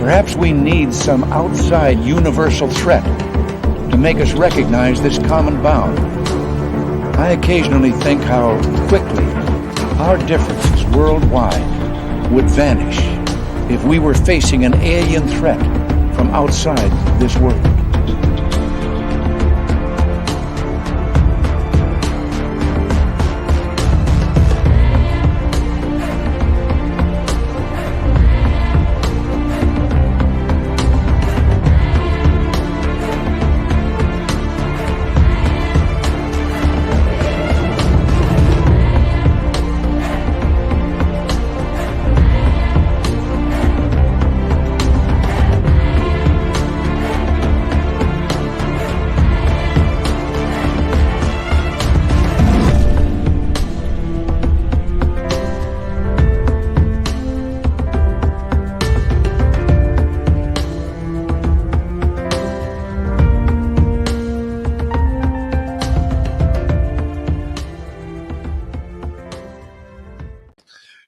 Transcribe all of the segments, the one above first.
Perhaps we need some outside universal threat to make us recognize this common bound. I occasionally think how quickly our differences worldwide would vanish if we were facing an alien threat from outside this world.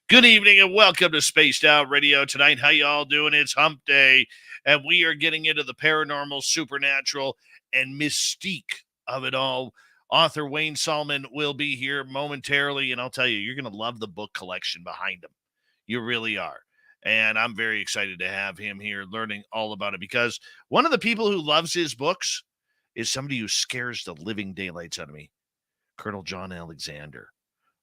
Good evening and welcome to Spaced Out Radio tonight. How y'all doing? It's Hump Day, and we are getting into the paranormal, supernatural, and mystique of it all. Author Wayne Saalman will be here momentarily, and I'll tell you, you're going to love the book collection behind him. You really are. And I'm very excited to have him here learning all about it, because one of the people who loves his books is somebody who scares the living daylights out of me, Colonel John Alexander.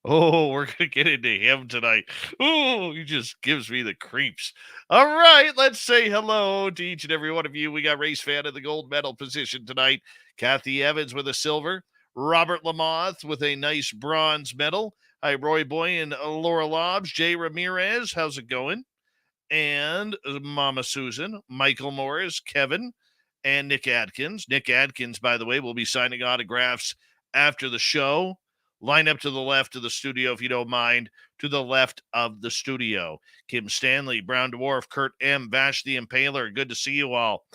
Oh, we're going to get into him tonight. Oh, he just gives me the creeps. All right, let's say hello to each and every one of you. We got Race Fan in the gold medal position tonight. Kathy Evans with a silver. Robert Lamoth with a nice bronze medal. Hi, Roy Boy and Laura Lobbs. Jay Ramirez, how's it going? And Mama Susan, Michael Morris, Kevin, and Nick Adkins. Nick Adkins, by the way, will be signing autographs after the show. Line up to the left of the studio, if you don't mind, to the left of the studio. Kim Stanley, Brown Dwarf, Kurt M., Vash the Impaler, good to see you all.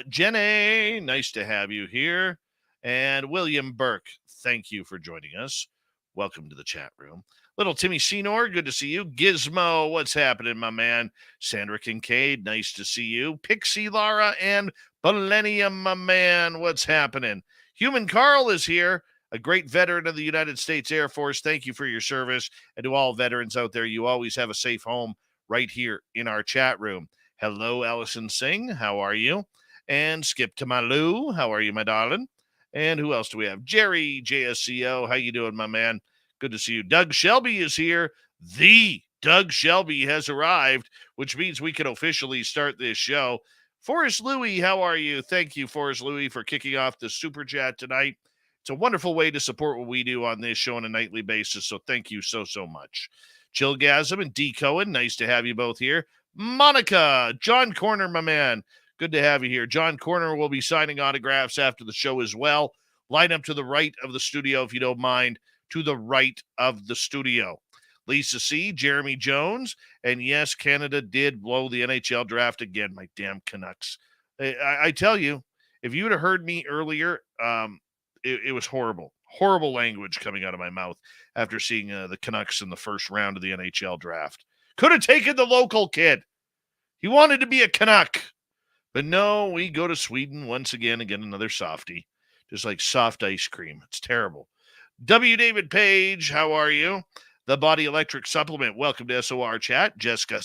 Jenny, nice to have you here. And William Burke, thank you for joining us. Welcome to the chat room. Little Timmy Senor, good to see you. Gizmo, what's happening, my man? Sandra Kincaid, nice to see you. Pixie Lara and Millennium, my man, what's happening? Human Carl is here. A great veteran of the United States Air Force. Thank you for your service. And to all veterans out there, you always have a safe home right here in our chat room. Hello, Allison Singh. How are you? And Skip to Malou. How are you, my darling? And who else do we have? Jerry JSCO. How you doing, my man? Good to see you. Doug Shelby is here. The Doug Shelby has arrived, which means we can officially start this show. Forrest Louie, how are you? Thank you, Forrest Louie, for kicking off the super chat tonight. It's a wonderful way to support what we do on this show on a nightly basis, so thank you so much. Chillgasm and D. Cohen, nice to have you both here. Monica, John Corner, my man, good to have you here. John Corner will be signing autographs after the show as well. Line up to the right of the studio, if you don't mind, to the right of the studio. Lisa C., Jeremy Jones, and yes, Canada did blow the NHL draft again, my damn Canucks. I tell you, if you would have heard me earlier, it was horrible language coming out of my mouth after seeing the Canucks in the first round of the NHL draft. Could have taken the local kid. He wanted to be a Canuck. But no, we go to Sweden once again and get another softie. Just like soft ice cream. It's terrible. W. David Page, how are you? The Body Electric Supplement, welcome to SOR Chat. Jessica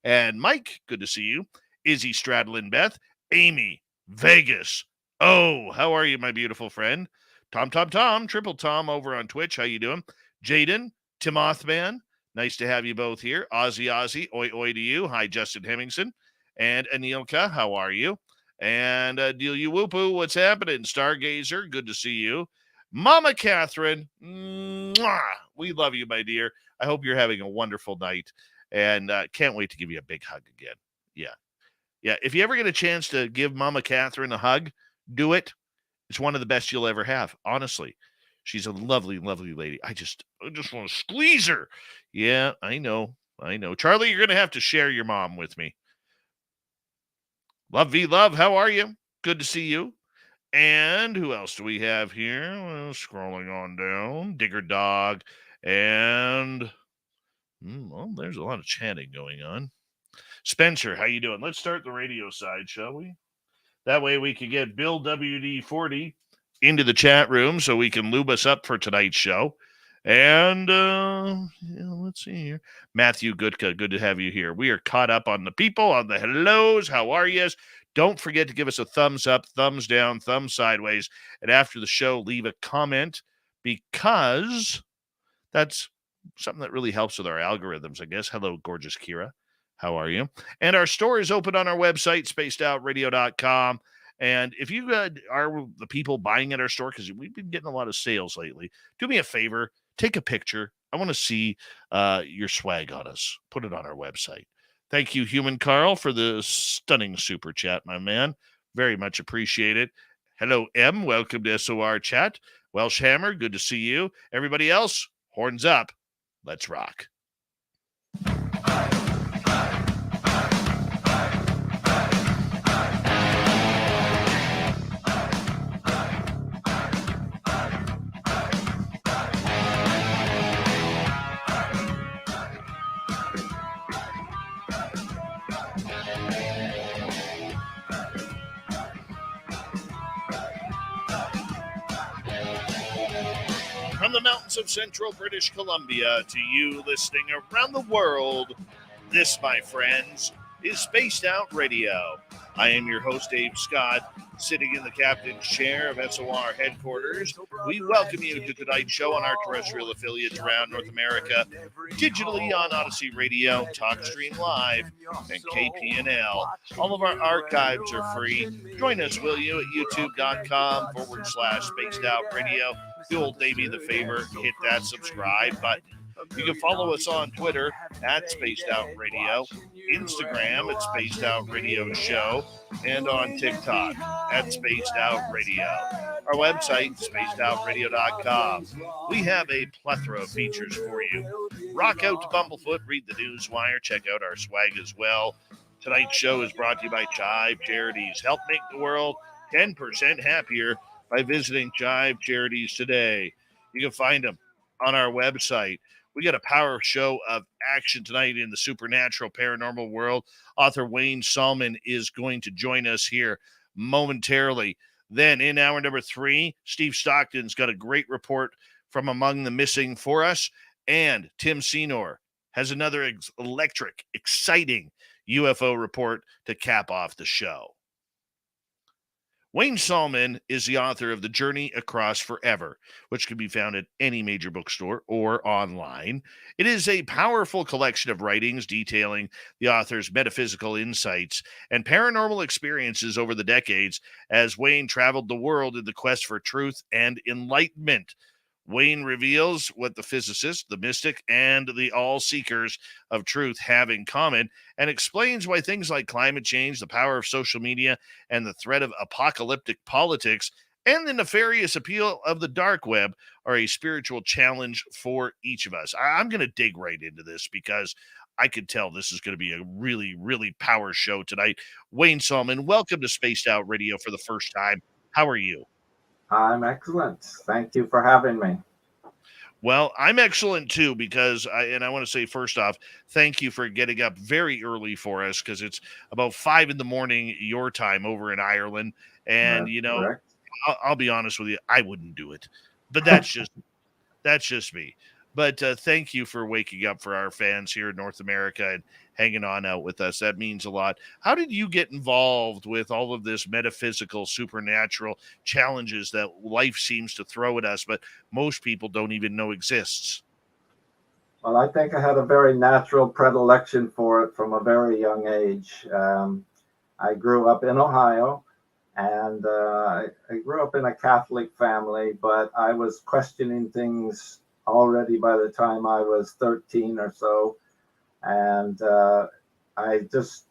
and Mike, good to see you. Izzy Stradlin Beth, Amy, Vegas. Oh, how are you, my beautiful friend? Tom, Triple Tom over on Twitch. How you doing? Jaden, Timothman, nice to have you both here. Ozzy, oi to you. Hi, Justin Hemmingson. And Anilka, how are you? And Delia Whoopoo, what's happening? Stargazer, good to see you. Mama Catherine, mwah, we love you, my dear. I hope you're having a wonderful night. And can't wait to give you a big hug again. Yeah, if you ever get a chance to give Mama Catherine a hug, do it. It's one of the best you'll ever have. Honestly, she's a lovely, lovely lady. I just want to squeeze her. Yeah, I know. Charlie, you're going to have to share your mom with me. Love V Love, how are you? Good to see you. And who else do we have here? Well, scrolling on down. Digger Dog. And, well, there's a lot of chatting going on. Spencer, how you doing? Let's start the radio side, shall we? That way we can get Bill WD40 into the chat room so we can lube us up for tonight's show. And let's see here. Matthew Gutka, good to have you here. We are caught up on the people, on the hellos. How are you? Don't forget to give us a thumbs up, thumbs down, thumbs sideways. And after the show, leave a comment because that's something that really helps with our algorithms, I guess. Hello, gorgeous Kira. How are you? And our store is open on our website, spacedoutradio.com. And if you are the people buying at our store, because we've been getting a lot of sales lately, do me a favor, take a picture. I want to see your swag on us. Put it on our website. Thank you, Human Carl, for the stunning super chat, my man. Very much appreciate it. Hello, M. Welcome to SOR Chat. Welsh Hammer, good to see you. Everybody else, horns up. Let's rock. From the mountains of central British Columbia to you listening around the world, this, my friends, is Spaced Out Radio. I am your host, Dave Scott, sitting in the captain's chair of SOR headquarters. We welcome you to tonight's show on our terrestrial affiliates around North America, digitally on Odyssey Radio, TalkStream Live, and KPNL. All of our archives are free. Join us, will you, at youtube.com/Spaced Out Radio. Do old Davey the favor, hit that subscribe button. You can follow us on Twitter at Spaced Out Radio, Instagram at Spaced Out Radio Show, and on TikTok at Spaced Out Radio. Our website, spacedoutradio.com. We have a plethora of features for you. Rock out to Bumblefoot, read the newswire, check out our swag as well. Tonight's show is brought to you by Chive Charities. Help make the world 10% happier by visiting Chive Charities today. You can find them on our website. We got a power show of action tonight in the supernatural paranormal world. Author Wayne Saalman is going to join us here momentarily. Then in hour number 3, Steve Stockton's got a great report from Among the Missing for us. And Tim Senor has another electric, exciting UFO report to cap off the show. Wayne Saalman is the author of The Journey Across Forever, which can be found at any major bookstore or online. It is a powerful collection of writings detailing the author's metaphysical insights and paranormal experiences over the decades as Wayne traveled the world in the quest for truth and enlightenment. Wayne reveals what the physicist, the mystic, and the all-seekers of truth have in common and explains why things like climate change, the power of social media, and the threat of apocalyptic politics and the nefarious appeal of the dark web are a spiritual challenge for each of us. I'm going to dig right into this because I could tell this is going to be a really, really power show tonight. Wayne Saalman, welcome to Spaced Out Radio for the first time. How are you? I'm excellent. Thank you for having me. Well, I'm excellent too because I want to say first off, thank you for getting up very early for us because it's about 5 a.m. your time over in Ireland, and Correct. I'll be honest with you, I wouldn't do it, but that's just me. But thank you for waking up for our fans here in North America and hanging on out with us. That means a lot. How did you get involved with all of this metaphysical, supernatural challenges that life seems to throw at us, but most people don't even know exists? Well, I think I had a very natural predilection for it from a very young age. I grew up in Ohio, and I grew up in a Catholic family, but I was questioning things already by the time I was 13 or so. And I just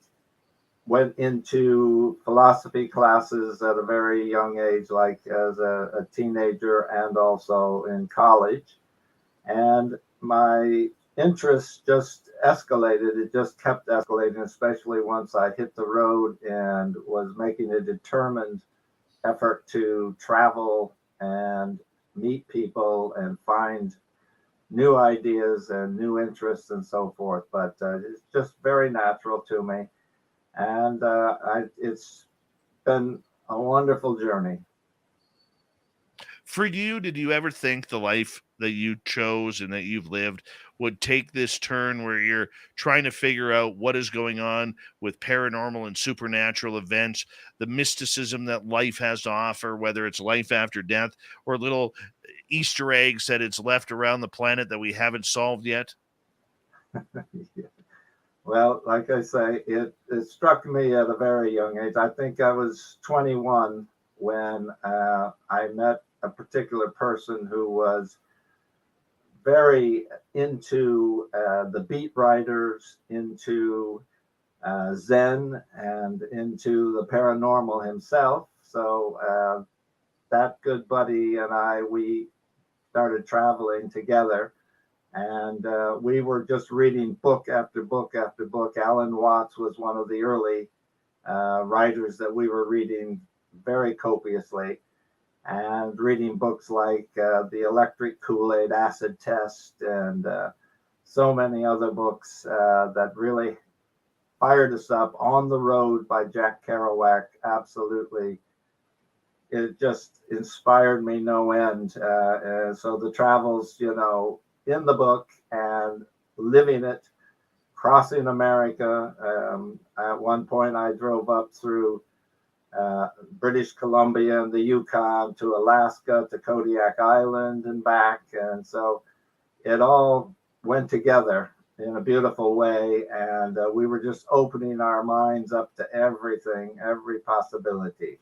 went into philosophy classes at a very young age, like as a teenager and also in college. And my interest just escalated. It just kept escalating, especially once I hit the road and was making a determined effort to travel and meet people and find new ideas and new interests and so forth. But it's just very natural to me. And it's been a wonderful journey. For you, did you ever think the life that you chose and that you've lived would take this turn where you're trying to figure out what is going on with paranormal and supernatural events, the mysticism that life has to offer, whether it's life after death or little Easter eggs that it's left around the planet that we haven't solved yet? Well, like I say, it struck me at a very young age. I think I was 21 when I met a particular person who was very into the beat writers, into Zen, and into the paranormal himself. So that good buddy and we started traveling together. And we were just reading book after book after book. Alan Watts was one of the early writers that we were reading very copiously, and reading books like The Electric Kool-Aid Acid Test, and so many other books that really fired us up. On the Road by Jack Kerouac, absolutely. It just inspired me no end. So the travels, in the book and living it, crossing America. At one point, I drove up through British Columbia and the Yukon to Alaska, to Kodiak Island and back. And so it all went together in a beautiful way. And we were just opening our minds up to everything, every possibility.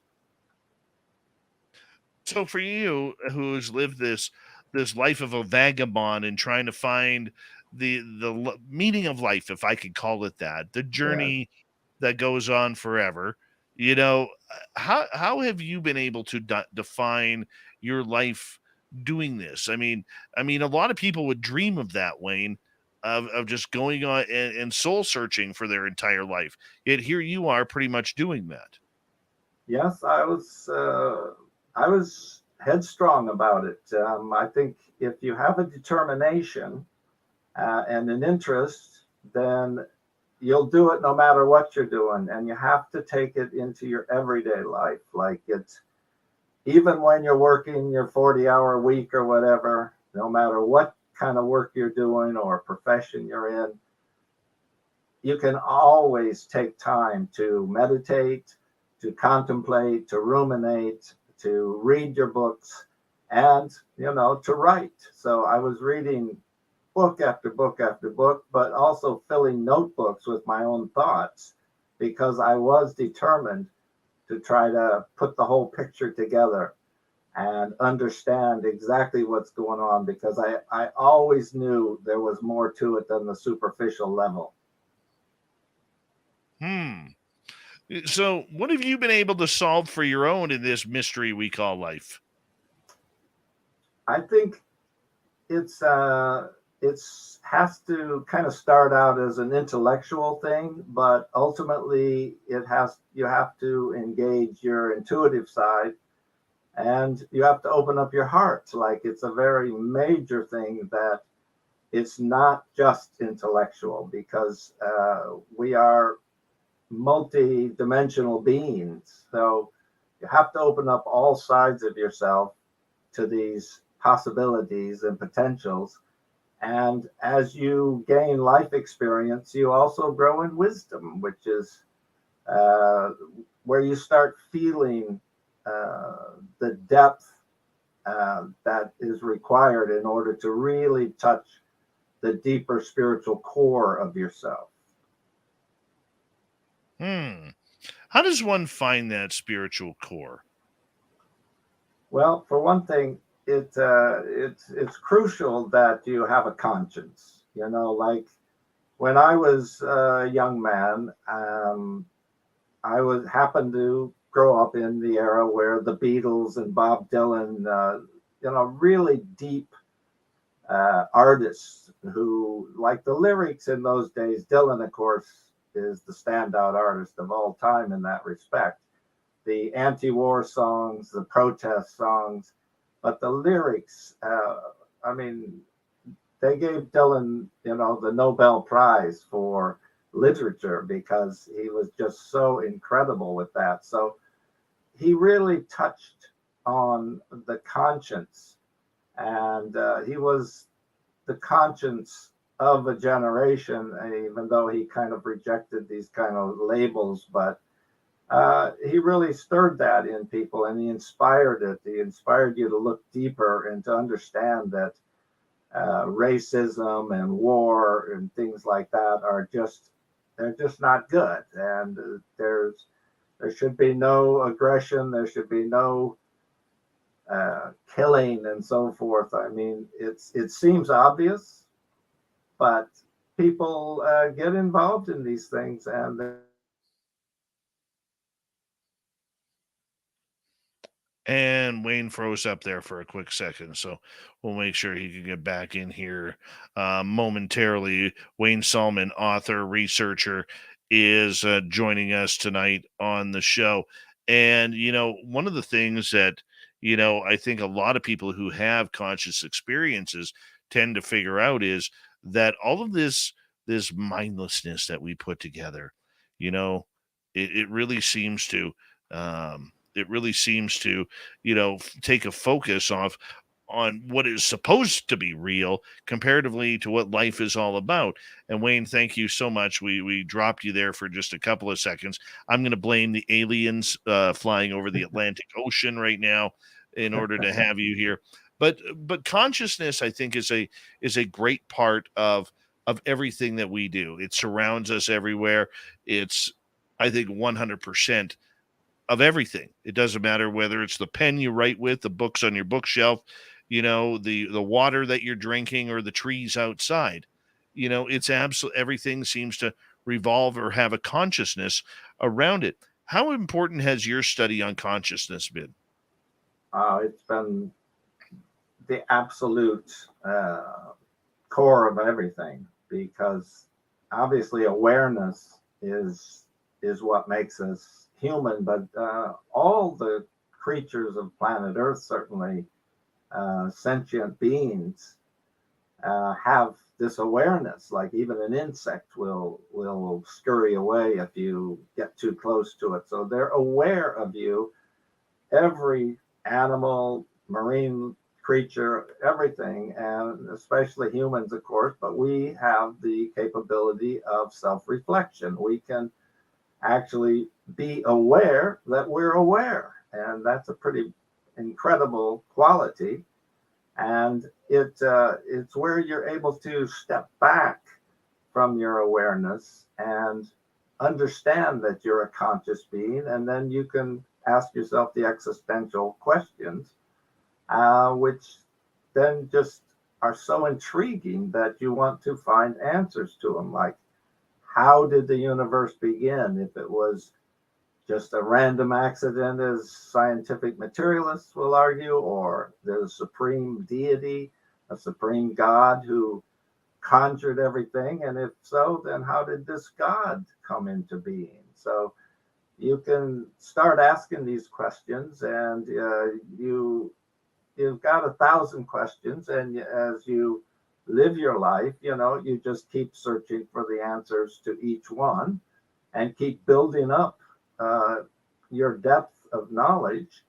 So for you, who's lived this life of a vagabond and trying to find the meaning of life, if I could call it that, the journey that goes on forever, how have you been able to define your life doing this? I mean, a lot of people would dream of that, Wayne, of just going on and soul searching for their entire life. Yet here you are pretty much doing that. Yes, I was headstrong about it. I think if you have a determination and an interest, then you'll do it no matter what you're doing. And you have to take it into your everyday life. Like, it's even when you're working your 40-hour week or whatever, no matter what kind of work you're doing or profession you're in, you can always take time to meditate, to contemplate, to ruminate, to read your books, and to write. So I was reading book after book after book, but also filling notebooks with my own thoughts, because I was determined to try to put the whole picture together and understand exactly what's going on, because I always knew there was more to it than the superficial level. So what have you been able to solve for your own in this mystery we call life? I think it's has to kind of start out as an intellectual thing, but ultimately you have to engage your intuitive side, and you have to open up your heart. Like, it's a very major thing that it's not just intellectual, because we are multi-dimensional beings. So you have to open up all sides of yourself to these possibilities and potentials. And as you gain life experience, you also grow in wisdom, which is where you start feeling the depth that is required in order to really touch the deeper spiritual core of yourself. How does one find that spiritual core? Well, for one thing, it's crucial that you have a conscience. Like when I was a young man, I happened to grow up in the era where the Beatles and Bob Dylan, really deep artists who, like, the lyrics in those days. Dylan, of course, is the standout artist of all time in that respect. The anti-war songs, the protest songs, but the lyrics, they gave Dylan, the Nobel Prize for literature because he was just so incredible with that. So he really touched on the conscience, and he was the conscience of a generation, even though he kind of rejected these kind of labels, but he really stirred that in people, and he inspired it. He inspired you to look deeper and to understand that racism and war and things like that they're just not good. And there should be no aggression. There should be no killing and so forth. I mean, it seems obvious, but people get involved in these things, and And Wayne froze up there for a quick second, so we'll make sure he can get back in here momentarily. Wayne Saalman, author, researcher, is joining us tonight on the show. And, one of the things that, I think a lot of people who have conscious experiences tend to figure out is that all of this mindlessness that we put together, it really seems to take a focus off on what is supposed to be real comparatively to what life is all about. And Wayne, thank you so much. We dropped you there for just a couple of seconds. I'm going to blame the aliens flying over the Atlantic Ocean right now in order to have you here. But consciousness, I think, is a great part of everything that we do. It surrounds us everywhere. It's, I think, 100% of everything. It doesn't matter whether it's the pen you write with, the books on your bookshelf, the water that you're drinking, or the trees outside. It's absolute. Everything seems to revolve or have a consciousness around it. How important has your study on consciousness been? It's been the absolute core of everything, because obviously awareness is what makes us human, but all the creatures of planet Earth, certainly sentient beings, have this awareness. Like even an insect will scurry away if you get too close to it. So they're aware of you. Every animal, marine creature, everything, and especially humans, of course, but we have the capability of self-reflection. We can actually be aware that we're aware, and that's a pretty incredible quality. And it's where you're able to step back from your awareness and understand that you're a conscious being, and then you can ask yourself the existential questions, which then just are so intriguing that you want to find answers to them. Like, how did the universe begin? If it was just a random accident, as scientific materialists will argue, or there's a supreme deity, a supreme God who conjured everything, and if so, then how did this God come into being? So you can start asking these questions, and you've got 1,000 questions, and as you live your life, you just keep searching for the answers to each one and keep building up your depth of knowledge.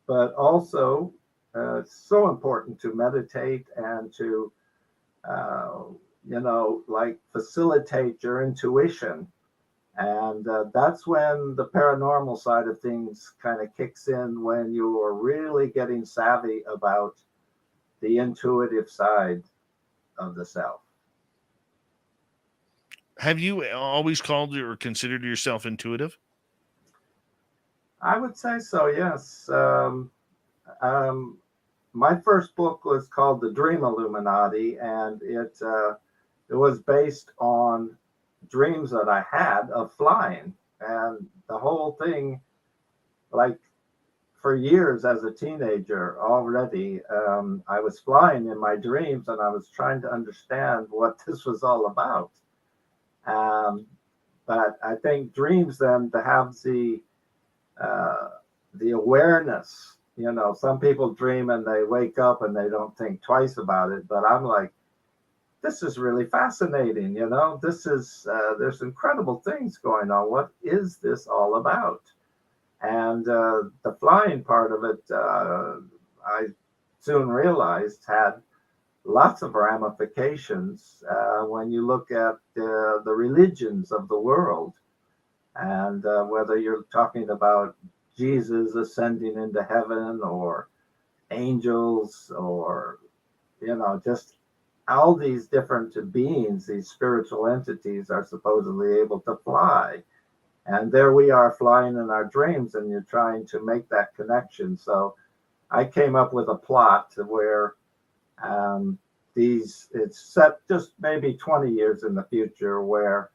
But also, it's so important to meditate and to, facilitate your intuition. And that's when the paranormal side of things kind of kicks in, when you are really getting savvy about the intuitive side of the self. Have you always called or considered yourself intuitive? I would say so, yes. My first book was called The Dream Illuminati, and it was based on dreams that I had of flying. And the whole thing, like, for years as a teenager already, I was flying in my dreams, and I was trying to understand what this was all about. But I think dreams, then, to have the awareness, some people dream and they wake up and they don't think twice about it. But I'm like, this is really fascinating. This is there's incredible things going on. What is this all about? And the flying part of it, I soon realized had lots of ramifications when you look at the religions of the world, and whether you're talking about Jesus ascending into heaven, or angels, or just all these different beings, these spiritual entities are supposedly able to fly. And there we are flying in our dreams, and you're trying to make that connection. So I came up with a plot where it's set just maybe 20 years in the future, where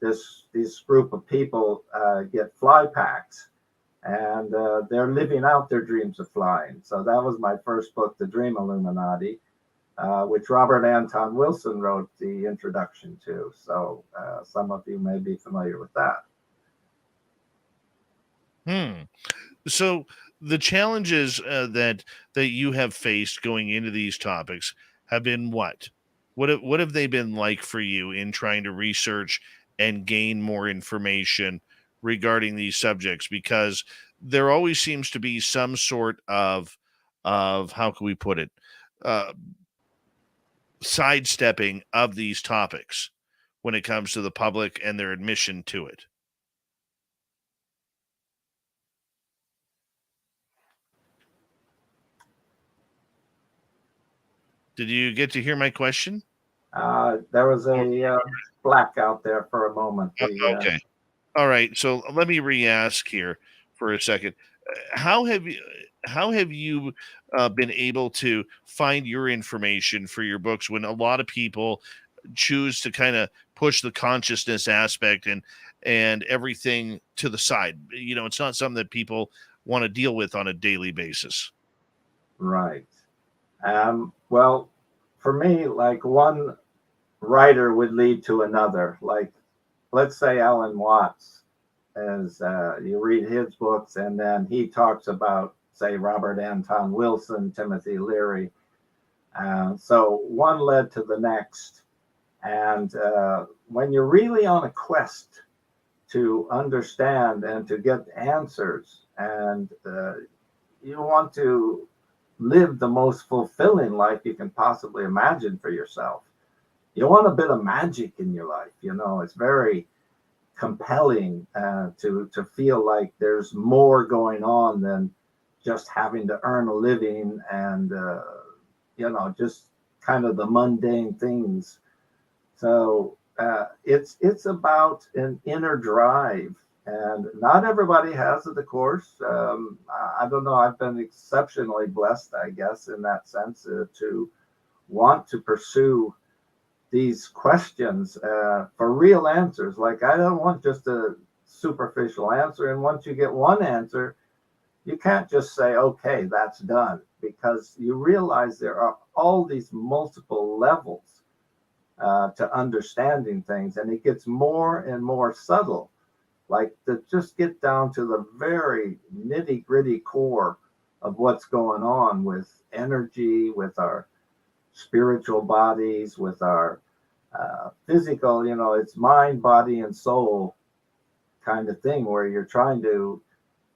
this group of people get fly packs, and they're living out their dreams of flying. So that was my first book, The Dream Illuminati, which Robert Anton Wilson wrote the introduction to. So some of you may be familiar with that. So the challenges that you have faced going into these topics have been what? What have they been like for you in trying to research and gain more information regarding these subjects? Because there always seems to be some sort of how can we put it, sidestepping of these topics when it comes to the public and their admission to it. Did you get to hear my question? There was a blackout there for a moment. Okay. All right. So let me re-ask here for a second. How have you been able to find your information for your books when a lot of people choose to kind of push the consciousness aspect and everything to the side? It's not something that people want to deal with on a daily basis. Right. Well, for me, like, one writer would lead to another. Like, let's say Alan Watts, as you read his books, and then he talks about, say, Robert Anton Wilson, Timothy Leary. So one led to the next. And when you're really on a quest to understand and to get answers, and you want to live the most fulfilling life you can possibly imagine for yourself, you want a bit of magic in your life. It's very compelling to feel like there's more going on than just having to earn a living and just kind of the mundane things. So it's about an inner drive, and not everybody has it, of course. I don't know. I've been exceptionally blessed, I guess, in that sense, to want to pursue these questions for real answers. Like, I don't want just a superficial answer. And once you get one answer, you can't just say, okay, that's done, because you realize there are all these multiple levels to understanding things, and it gets more and more subtle. Like, to just get down to the very nitty gritty core of what's going on with energy, with our spiritual bodies, with our physical, it's mind, body, and soul kind of thing, where you're trying to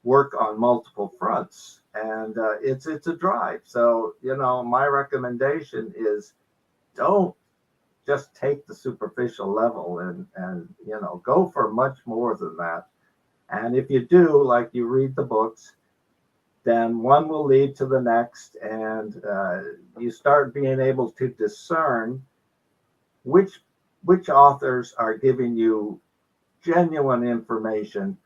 work on multiple fronts, and it's a drive. So my recommendation is, don't just take the superficial level, and go for much more than that. And if you do, like, you read the books, then one will lead to the next, and you start being able to discern which authors are giving you genuine information,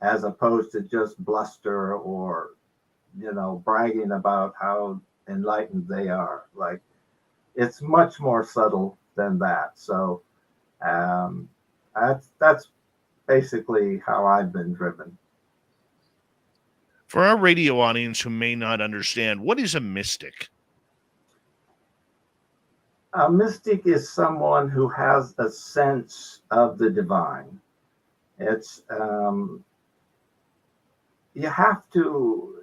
as opposed to just bluster or bragging about how enlightened they are. Like, it's much more subtle than that. So that's basically how I've been driven. For our radio audience who may not understand, what is a mystic? A mystic is someone who has a sense of the divine. It's you have to,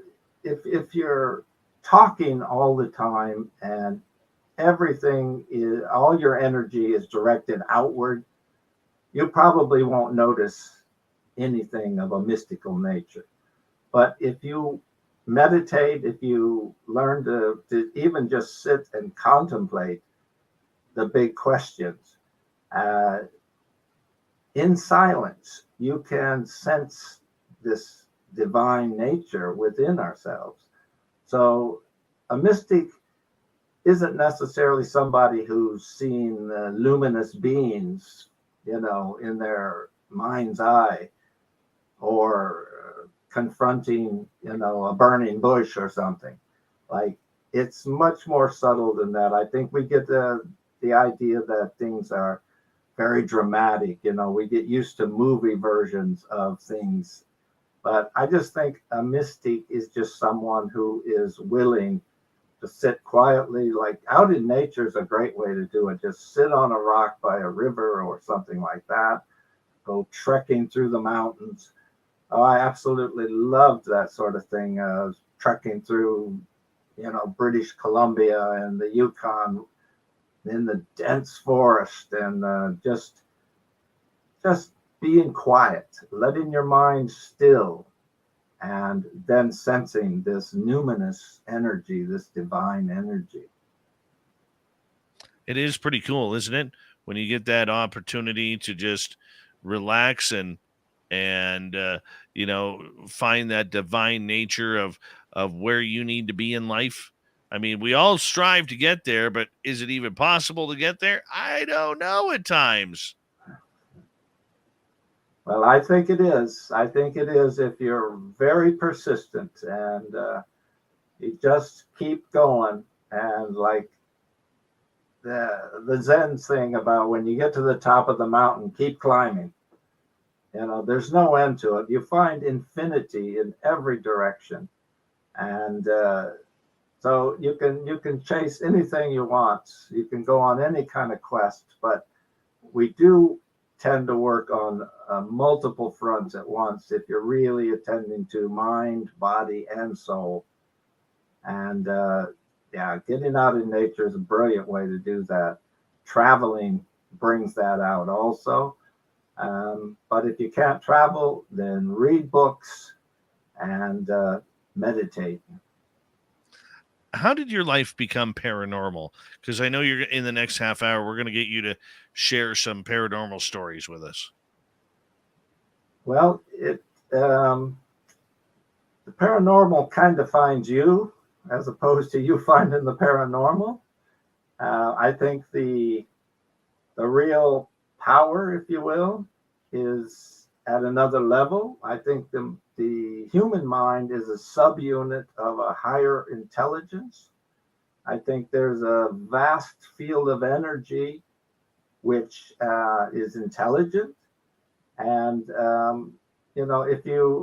if you're talking all the time and everything is, all your energy is directed outward, you probably won't notice anything of a mystical nature. But if you meditate, if you learn to even just sit and contemplate the big questions, uh, in silence, you can sense this divine nature within ourselves. So a mystic isn't necessarily somebody who's seen luminous beings, in their mind's eye, or confronting, a burning bush or something. Like, it's much more subtle than that. I think we get the idea that things are very dramatic. We get used to movie versions of things. But I just think a mystic is just someone who is willing to sit quietly, like out in nature is a great way to do it. Just sit on a rock by a river or something like that. Go trekking through the mountains. Oh, I absolutely loved that sort of thing. Trekking through, British Columbia and the Yukon in the dense forest, and just being quiet, letting your mind still, and then sensing this numinous energy, this divine energy. It is pretty cool, isn't it? When you get that opportunity to just relax and find that divine nature of where you need to be in life. I mean, we all strive to get there, but is it even possible to get there? I don't know at times. Well, I think it is. I think it is if you're very persistent and you just keep going. And like the Zen thing about when you get to the top of the mountain, keep climbing. There's no end to it. You find infinity in every direction. And so you can chase anything you want. You can go on any kind of quest, but we do tend to work on multiple fronts at once if you're really attending to mind, body, and soul. And getting out in nature is a brilliant way to do that. Traveling brings that out also. But if you can't travel, then read books and meditate. How did your life become paranormal? Because I know you're in the next half hour, we're going to get you to share some paranormal stories with us. Well, the paranormal kind of finds you as opposed to you finding the paranormal. I think the real power, if you will, is at another level. I think the human mind is a subunit of a higher intelligence. I think there's a vast field of energy which is intelligent. And,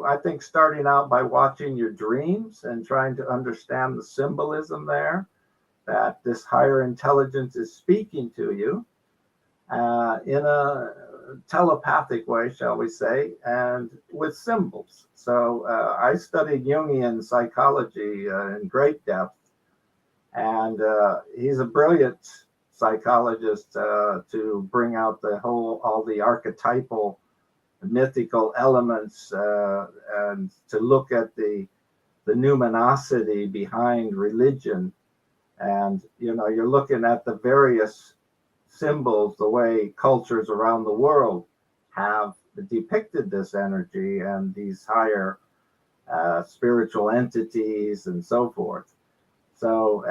I think starting out by watching your dreams and trying to understand the symbolism there, that this higher intelligence is speaking to you in a telepathic way, shall we say, and with symbols. So I studied Jungian psychology in great depth, and he's a brilliant psychologist to bring out all the archetypal mythical elements and to look at the numinosity behind religion. And you're looking at the various symbols, the way cultures around the world have depicted this energy and these higher spiritual entities and so forth. So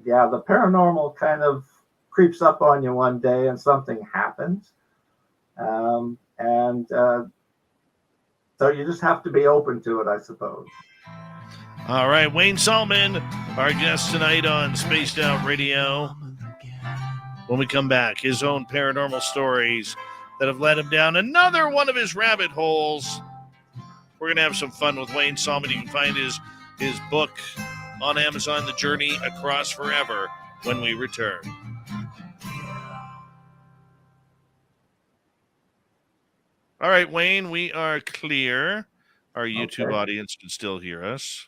the paranormal kind of creeps up on you one day and something happens. So you just have to be open to it, I suppose. All right, Wayne Saalman, our guest tonight on Spaced Out Radio. When we come back, his own paranormal stories that have led him down another one of his rabbit holes. We're going to have some fun with Wayne Saalman. You can find his book on Amazon, The Journey Across Forever, when we return. All right, Wayne, we are clear. Our YouTube audience can still hear us.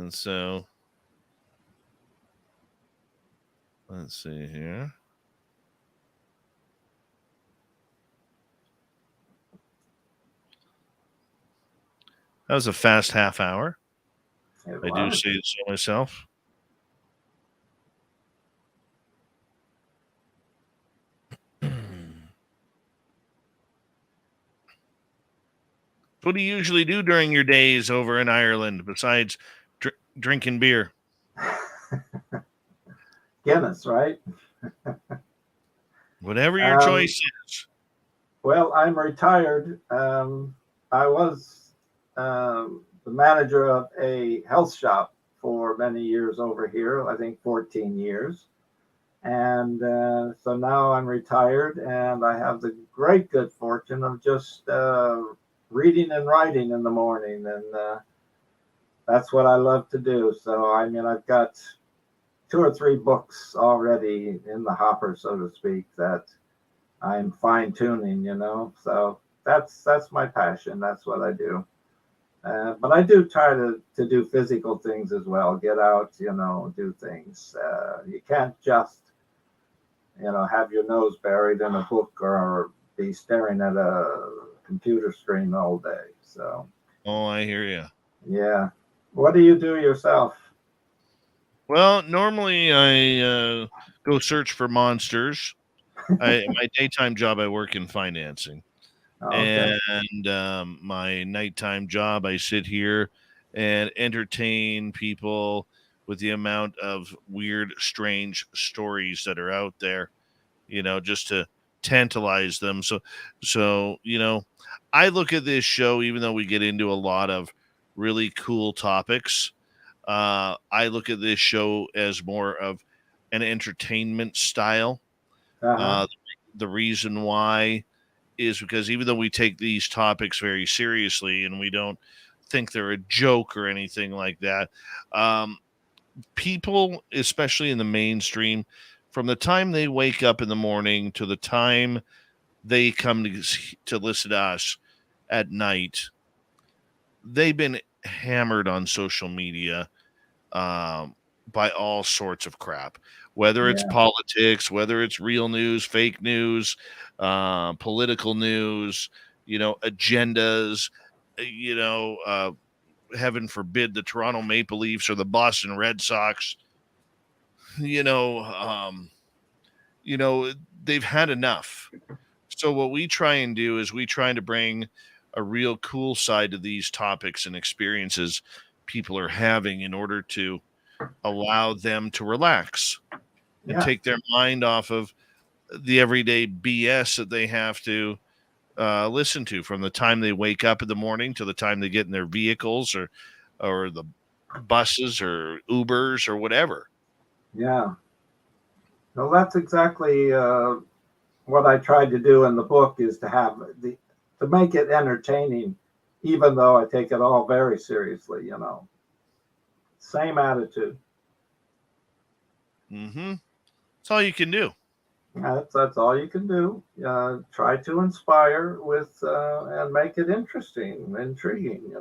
And so, let's see here. That was a fast half hour. I do say so myself. What do you usually do during your days over in Ireland besides drinking beer? Guinness, right? Whatever your choice is. Well, I'm retired. I was the manager of a health shop for many years over here, I think 14 years. And so now I'm retired, and I have the great good fortune of just reading and writing in the morning. And that's what I love to do. So, I mean, I've got 2 or 3 books already in the hopper, so to speak, that I'm fine tuning, so that's my passion. That's what I do. But I do try to do physical things as well, get out, do things. You can't just, have your nose buried in a book or be staring at a computer screen all day. So. Oh, I hear you. Yeah. What do you do yourself? Well, normally I go search for monsters. My daytime job, I work in financing. Okay. And my nighttime job, I sit here and entertain people with the amount of weird, strange stories that are out there, just to tantalize them. So, I look at this show, even though we get into a lot of really cool topics, I look at this show as more of an entertainment style. Uh-huh. The reason why is because even though we take these topics very seriously and we don't think they're a joke or anything like that, people, especially in the mainstream, from the time they wake up in the morning to the time they come to listen to us at night, they've been hammered on social media by all sorts of crap, whether it's politics, whether it's real news, fake news, political news, agendas, heaven forbid the Toronto Maple Leafs or the Boston Red Sox, they've had enough. So what we try and do is we try to bring a real cool side to these topics and experiences people are having in order to allow them to relax and take their mind off of the everyday BS that they have to listen to from the time they wake up in the morning to the time they get in their vehicles or the buses or Ubers or whatever. Yeah. Well, that's exactly what I tried to do in the book, is to make it entertaining, even though I take it all very seriously, Same attitude. Mm-hmm. That's all you can do. That's all you can do. Try to inspire with and make it interesting, intriguing,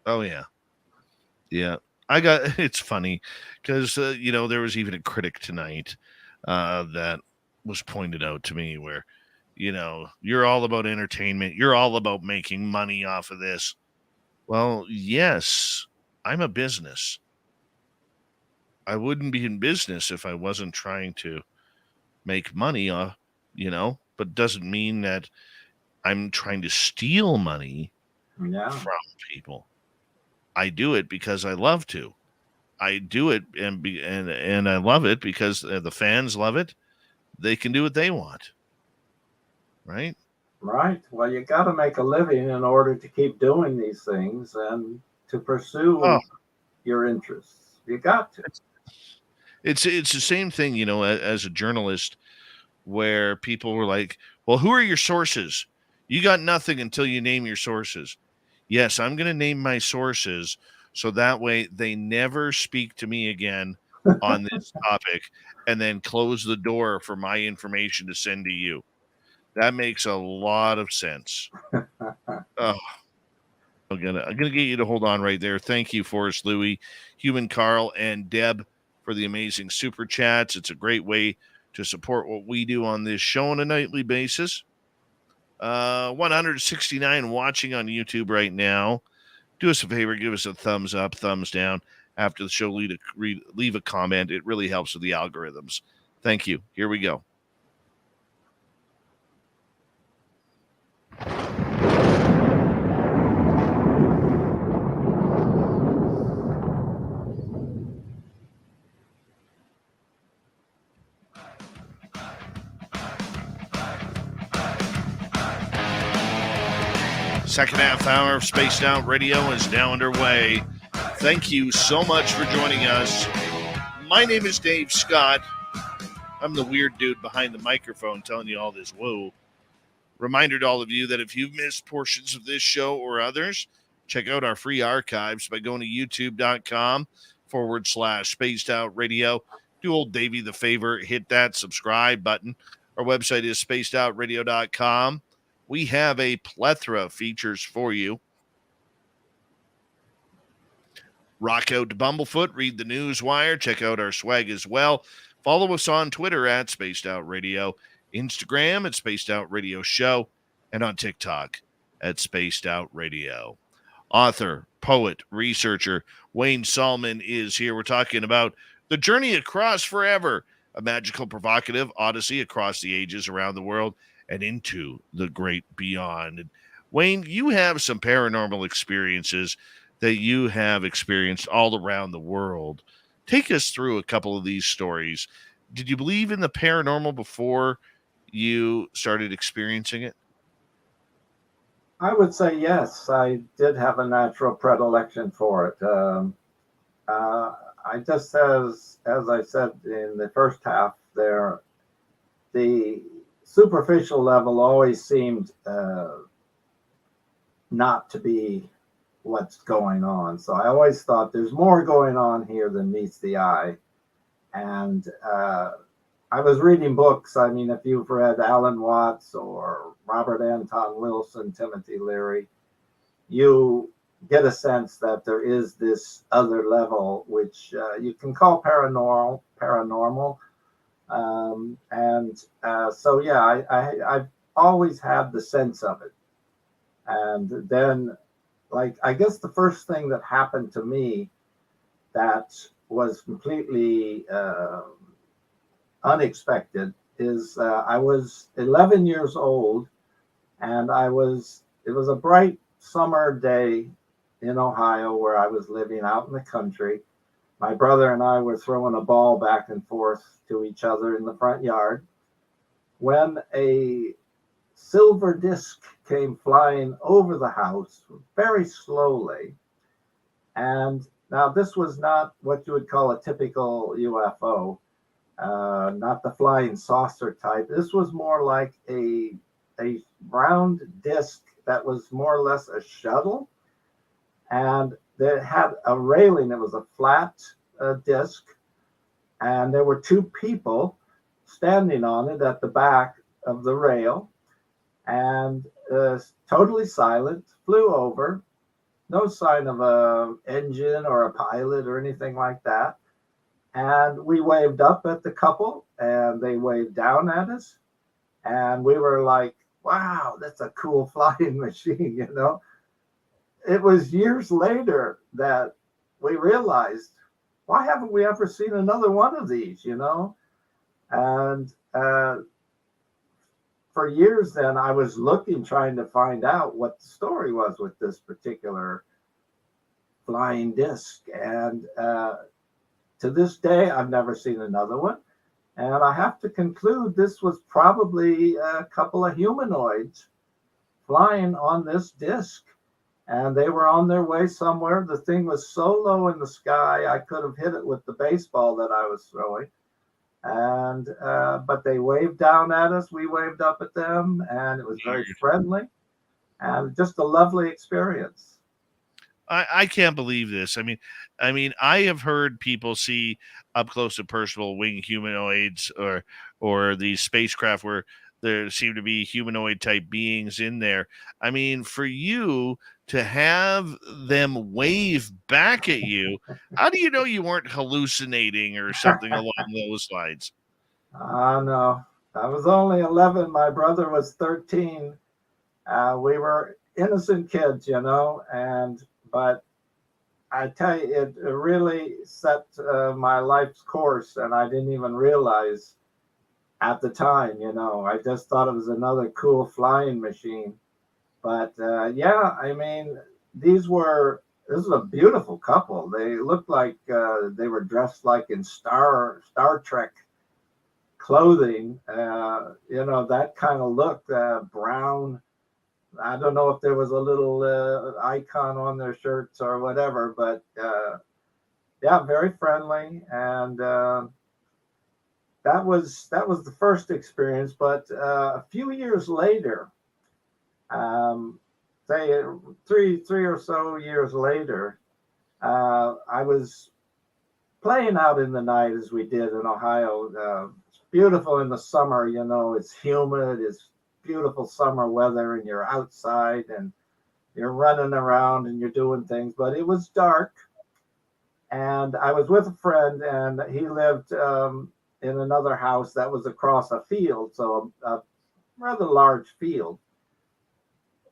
Oh, yeah. Yeah. It's funny because, there was even a critic tonight that was pointed out to me where, you're all about entertainment. You're all about making money off of this. Well, yes, I'm a business. I wouldn't be in business if I wasn't trying to make money, but doesn't mean that I'm trying to steal money from people. I do it because I love to. I do it and I love it because the fans love it. They can do what they want. Right? Right. Well, you got to make a living in order to keep doing these things and to pursue your interests. You got to. It's the same thing, as a journalist, where people were like, well, who are your sources? You got nothing until you name your sources. Yes, I'm going to name my sources so that way they never speak to me again on this topic and then close the door for my information to send to you. That makes a lot of sense. Oh. I'm gonna get you to hold on right there. Thank you, Forrest Louie, Human Carl, and Deb for the amazing super chats. It's a great way to support what we do on this show on a nightly basis. 169 watching on YouTube right now. Do us a favor, give us a thumbs up, thumbs down after the show. Leave a comment. It really helps with the algorithms. Thank you. Here we go. Second half hour of Spaced Out Radio is now underway. Thank you so much for joining us. My name is Dave Scott. I'm the weird dude behind the microphone telling you all this whoa. Reminder to all of you that if you've missed portions of this show or others, check out our free archives by going to youtube.com/Spaced Out Radio. Do old Davey the favor, hit that subscribe button. Our website is spacedoutradio.com. We have a plethora of features for you. Rock out to Bumblefoot, read the news wire, check out our swag as well. Follow us on Twitter at Spaced Out Radio, Instagram at Spaced Out Radio Show, and on TikTok at Spaced Out Radio. Author, poet, researcher Wayne Saalman is here. We're talking about The Journey Across Forever, a magical, provocative odyssey across the ages around the world and into the great beyond. And Wayne, you have some paranormal experiences that you have experienced all around the world. Take us through a couple of these stories. Did you believe in the paranormal before you started experiencing it? I would say yes. I did have a natural predilection for it. I just, as I said in the first half there, the superficial level always seemed not to be what's going on. So I always thought there's more going on here than meets the eye. And I was reading books. I mean, if you've read Alan Watts or Robert Anton Wilson, Timothy Leary, you get a sense that there is this other level, which you can call paranormal. So yeah, I've always had the sense of it. And then, like, I guess the first thing that happened to me that was completely unexpected is I was 11 years old, and it was a bright summer day in Ohio where I was living out in the country. My brother and I were throwing a ball back and forth to each other in the front yard when a silver disc came flying over the house very slowly. And now this was not what you would call a typical UFO, not the flying saucer type. This was more like a round disc that was more or less a shuttle. And it had a railing. It was a flat disc. And there were two people standing on it at the back of the rail. And totally silent, flew over. No sign of a engine or a pilot or anything like that. And we waved up at the couple, and they waved down at us. And we were like, wow, that's a cool flying machine, you know. It was years later that we realized, why haven't we ever seen another one of these, you know? And for years then, I was trying to find out what the story was with this particular flying disc. And to this day, I've never seen another one. And I have to conclude this was probably a couple of humanoids flying on this disc. And they were on their way somewhere. The thing was so low in the sky, I could have hit it with the baseball that I was throwing. And but they waved down at us. We waved up at them, and it was very friendly and just a lovely experience. I can't believe this. I mean, I have heard people see up close and personal winged humanoids or these spacecraft where there seem to be humanoid type beings in there. I mean, for you to have them wave back at you. How do you know you weren't hallucinating or something along those lines? No, I was only 11. My brother was 13. We were innocent kids, but I tell you, it really set my life's course, and I didn't even realize at the time, I just thought it was another cool flying machine. But yeah, I mean, this is a beautiful couple. They looked like they were dressed like in Star Trek clothing, that kind of look, brown. I don't know if there was a little icon on their shirts or whatever, but yeah, very friendly. And that was the first experience. But a few years later, say three or so years later, I was playing out in the night as we did in Ohio. It's beautiful in the summer, it's humid, it's beautiful summer weather, and you're outside and you're running around and you're doing things, but it was dark. And I was with a friend, and he lived in another house that was across a field, so a rather large field.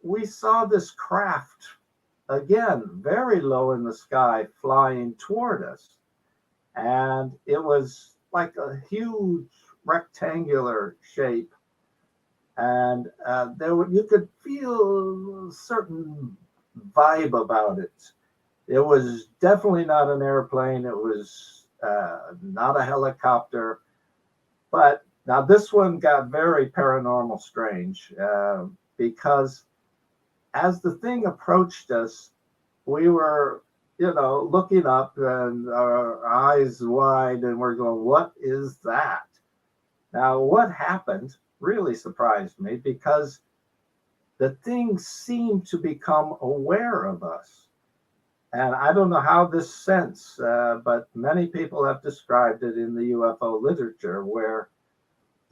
We saw this craft, again, very low in the sky, flying toward us. And it was like a huge rectangular shape. And you could feel a certain vibe about it. It was definitely not an airplane. It was not a helicopter. But now this one got very paranormal strange because as the thing approached us, we were, looking up and our eyes wide, and we're going, what is that? Now, what happened really surprised me, because the thing seemed to become aware of us. And I don't know how this sense, but many people have described it in the UFO literature, where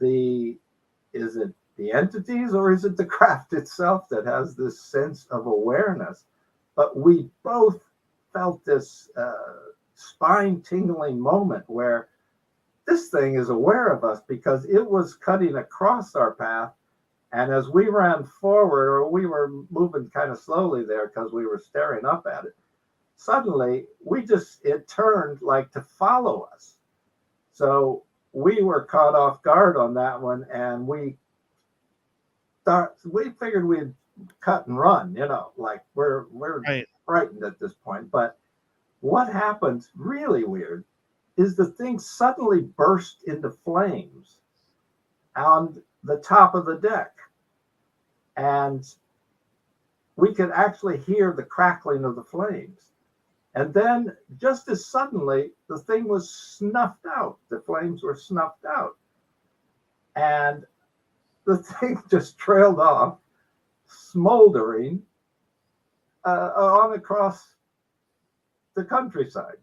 is it the entities or is it the craft itself that has this sense of awareness? But we both felt this spine tingling moment where this thing is aware of us, because it was cutting across our path. And as we ran forward, or we were moving kind of slowly there because we were staring up at it, suddenly it turned like to follow us. So we were caught off guard on that one, and we figured we'd cut and run, like we're Right. frightened at this point. But what happened, really weird, is the thing suddenly burst into flames on the top of the deck. And we could actually hear the crackling of the flames. And then just as suddenly, the thing was snuffed out. The flames were snuffed out. And the thing just trailed off, smoldering on across the countryside.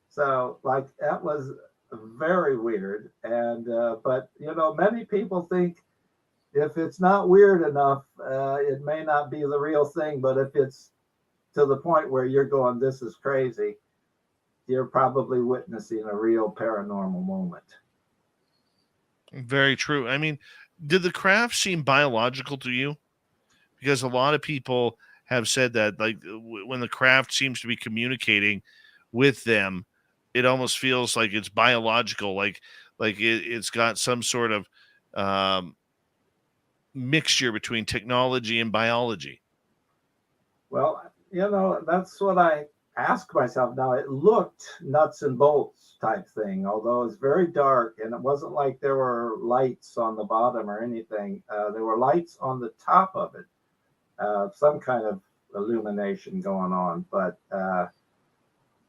So, like, that was very weird. And but many people think if it's not weird enough, it may not be the real thing. But if it's to the point where you're going, this is crazy, you're probably witnessing a real paranormal moment. Very true. I mean, did the craft seem biological to you? Because a lot of people have said that, like, when the craft seems to be communicating with them, it almost feels like it's biological, like it's got some sort of mixture between technology and biology. Well, that's what I ask myself now. It looked nuts and bolts type thing, although it's very dark, and it wasn't like there were lights on the bottom or anything. There were lights on the top of it, some kind of illumination going on. But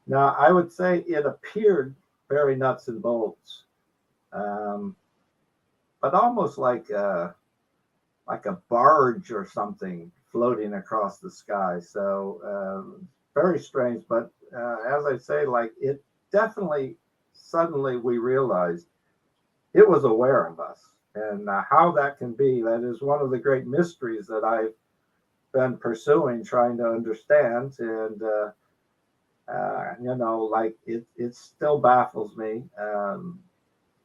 now I would say it appeared very nuts and bolts, but almost like a barge or something floating across the sky. So very strange. But as I say, like, it definitely, suddenly we realized it was aware of us. And how that can be, that is one of the great mysteries that I've been pursuing, trying to understand, and like it still baffles me.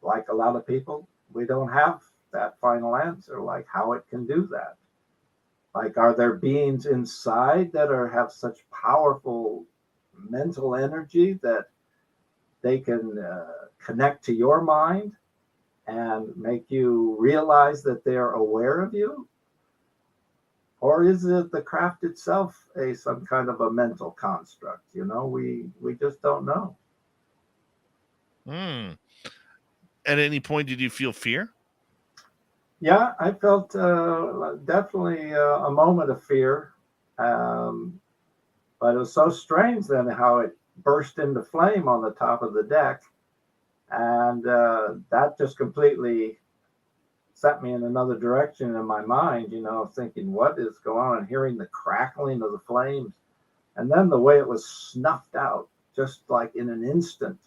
Like a lot of people, we don't have that final answer, like how it can do that. Like, are there beings inside that have such powerful mental energy that they can connect to your mind and make you realize that they're aware of you? Or is it the craft itself some kind of a mental construct? We just don't know. At any point, did you feel fear? Yeah, I felt definitely a moment of fear. But it was so strange then how it burst into flame on the top of the deck. And that just completely set me in another direction in my mind, thinking, what is going on? And hearing the crackling of the flames. And then the way it was snuffed out, just like in an instant.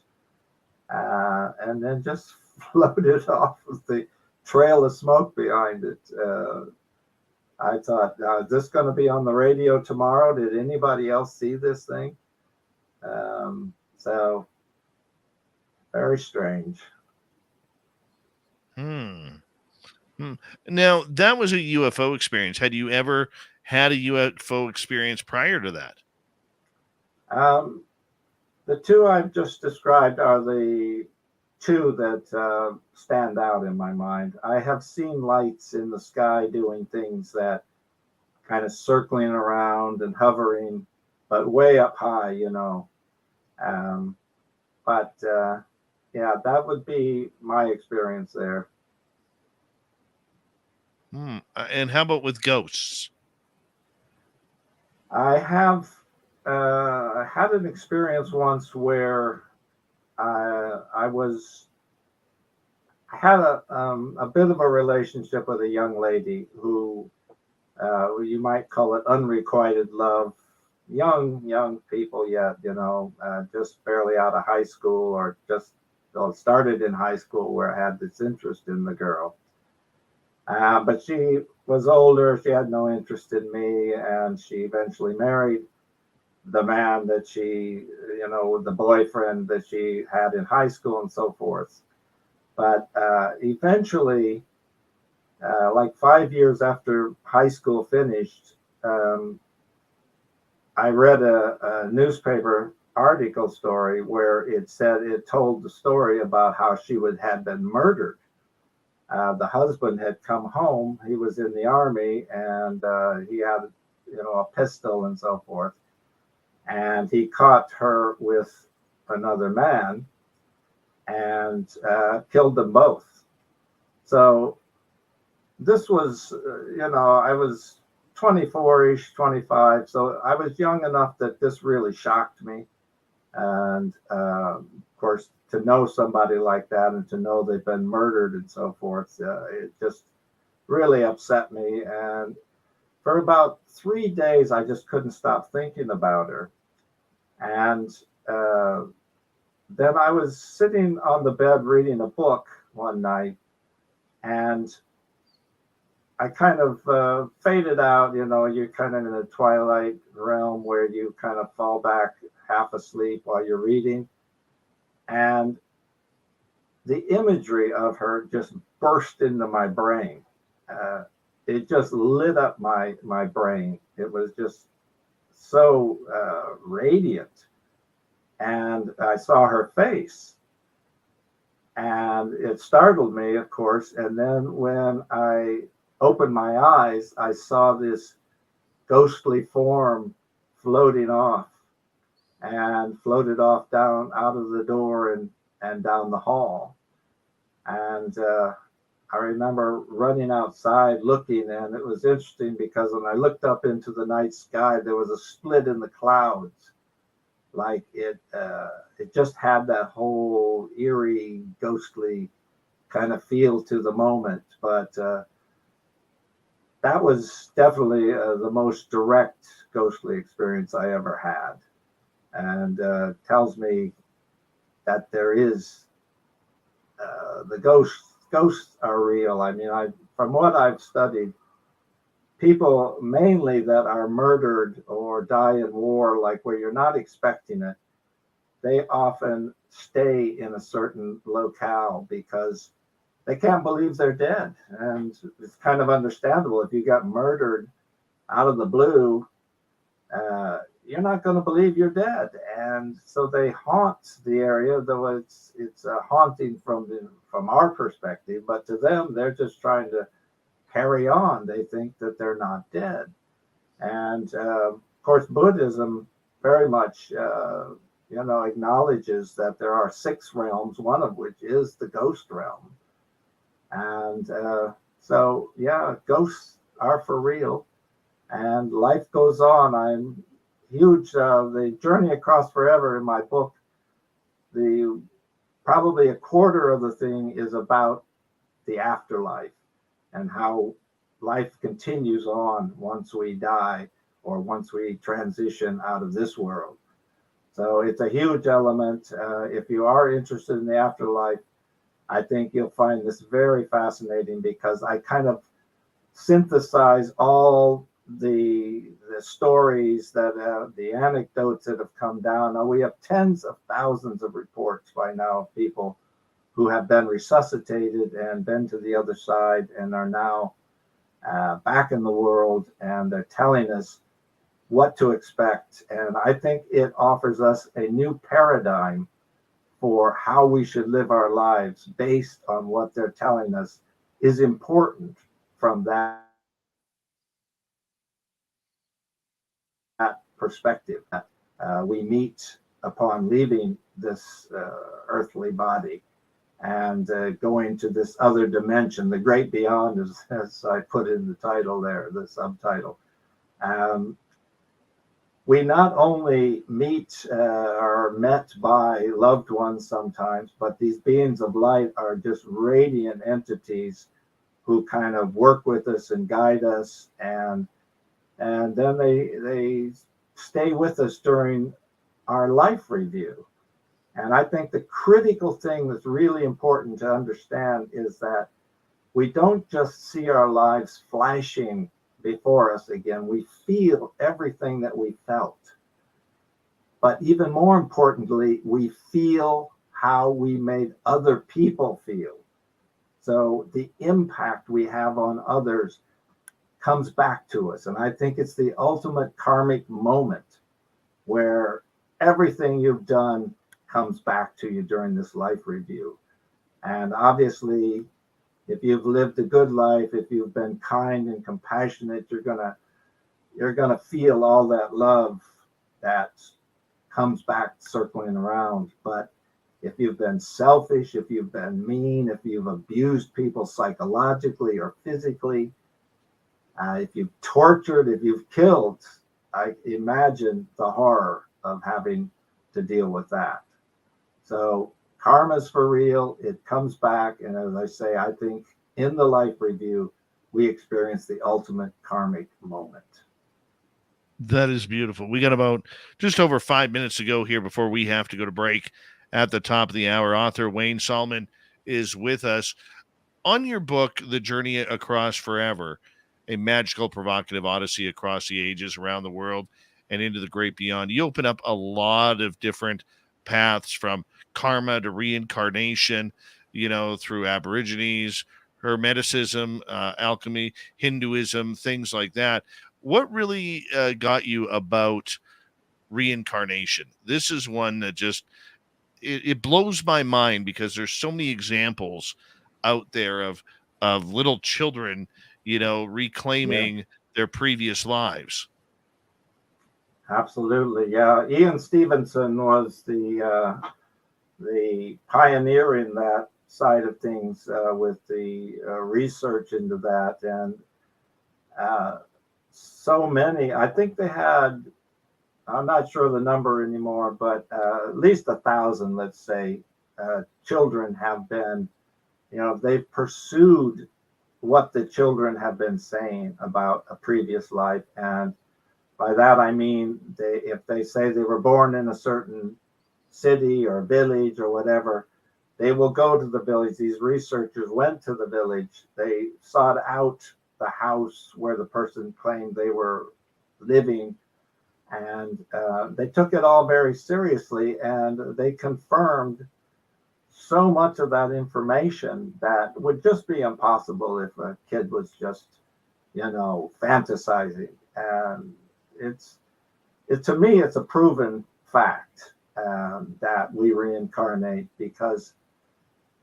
And then just floated off with the trail of smoke behind it. I thought, is this going to be on the radio tomorrow? Did anybody else see this thing? So very strange. Now, that was a UFO experience. Had you ever had a UFO experience prior to that? The two I've just described are the two that stand out in my mind. I have seen lights in the sky doing things that kind of circling around and hovering, but way up high, that would be my experience there. And how about with ghosts? I have had an experience once where I had a bit of a relationship with a young lady who you might call it unrequited love. Young people yet, just barely out of high school, or just started in high school, where I had this interest in the girl. But she was older. She had no interest in me, and she eventually married the man that she, the boyfriend that she had in high school and so forth. But eventually, like 5 years after high school finished, I read a newspaper article story where it told the story about how she had been murdered. The husband had come home. He was in the army, and he had, a pistol and so forth. And he caught her with another man and killed them both. So this was, I was 24-ish, 25. So I was young enough that this really shocked me. And of course, to know somebody like that and to know they've been murdered and so forth, it just really upset me. And for about 3 days, I just couldn't stop thinking about her. And then I was sitting on the bed reading a book one night, and I kind of faded out. You're kind of in a twilight realm where you kind of fall back half asleep while you're reading. And the imagery of her just burst into my brain. It just lit up my brain. It was just so radiant. And I saw her face. And it startled me, of course. And then when I opened my eyes, I saw this ghostly form floating off, and floated off down out of the door and down the hall. And I remember running outside looking, and it was interesting because when I looked up into the night sky, there was a split in the clouds. Like it just had that whole eerie, ghostly kind of feel to the moment. But that was definitely the most direct ghostly experience I ever had. And tells me that there is the ghosts are real. I mean, from what I've studied, people mainly that are murdered or die in war, like where you're not expecting it, they often stay in a certain locale because they can't believe they're dead. And it's kind of understandable. If you got murdered out of the blue, you're not going to believe you're dead. And so they haunt the area, though it's a haunting from our perspective, but to them, they're just trying to carry on. They think that they're not dead. And of course, Buddhism very much, acknowledges that there are 6 realms, one of which is the ghost realm. And so, yeah, ghosts are for real, and life goes on. I'm huge. The Journey Across Forever in my book, probably a quarter of the thing is about the afterlife and how life continues on once we die or once we transition out of this world. So it's a huge element. If you are interested in the afterlife, I think you'll find this very fascinating because I kind of synthesize all the stories that the anecdotes that have come down. Now we have tens of thousands of reports by now of people who have been resuscitated and been to the other side and are now back in the world, and they're telling us what to expect. And I think it offers us a new paradigm for how we should live our lives based on what they're telling us is important from that perspective. We meet upon leaving this earthly body and going to this other dimension, the great beyond, as I put in the title there, the subtitle. We not only meet or are met by loved ones sometimes, but these beings of light are just radiant entities who kind of work with us and guide us, and then they stay with us during our life review. And I think the critical thing that's really important to understand is that we don't just see our lives flashing before us again. We feel everything that we felt. But even more importantly, we feel how we made other people feel. So the impact we have on others comes back to us. And I think it's the ultimate karmic moment where everything you've done comes back to you during this life review. And obviously, if you've lived a good life, if you've been kind and compassionate, you're gonna feel all that love that comes back circling around. But if you've been selfish, if you've been mean, if you've abused people psychologically or physically, if you've tortured, if you've killed, I imagine the horror of having to deal with that. So karma's for real. It comes back. And as I say, I think in the life review, we experience the ultimate karmic moment. That is beautiful. We got about just over 5 minutes to go here before we have to go to break at the top of the hour. Author Wayne Saalman is with us. On your book, The Journey Across Forever, a magical, provocative odyssey across the ages, around the world, and into the great beyond, you open up a lot of different paths from karma to reincarnation, through Aborigines, Hermeticism, alchemy, Hinduism, things like that. What really got you about reincarnation? This is one that just, it blows my mind because there's so many examples out there of little children, reclaiming their previous lives. Absolutely, yeah. Ian Stevenson was the pioneer in that side of things with the research into that, and so many. I think they had. I'm not sure the number anymore, but at least 1,000, let's say, children have been. They've pursued what the children have been saying about a previous life, and by that I mean if they say they were born in a certain city or village or whatever, they will go to the village. These researchers went to the village. They sought out the house where the person claimed they were living. And they took it all very seriously, and they confirmed so much of that information that would just be impossible if a kid was just, fantasizing. And to me, it's a proven fact that we reincarnate, because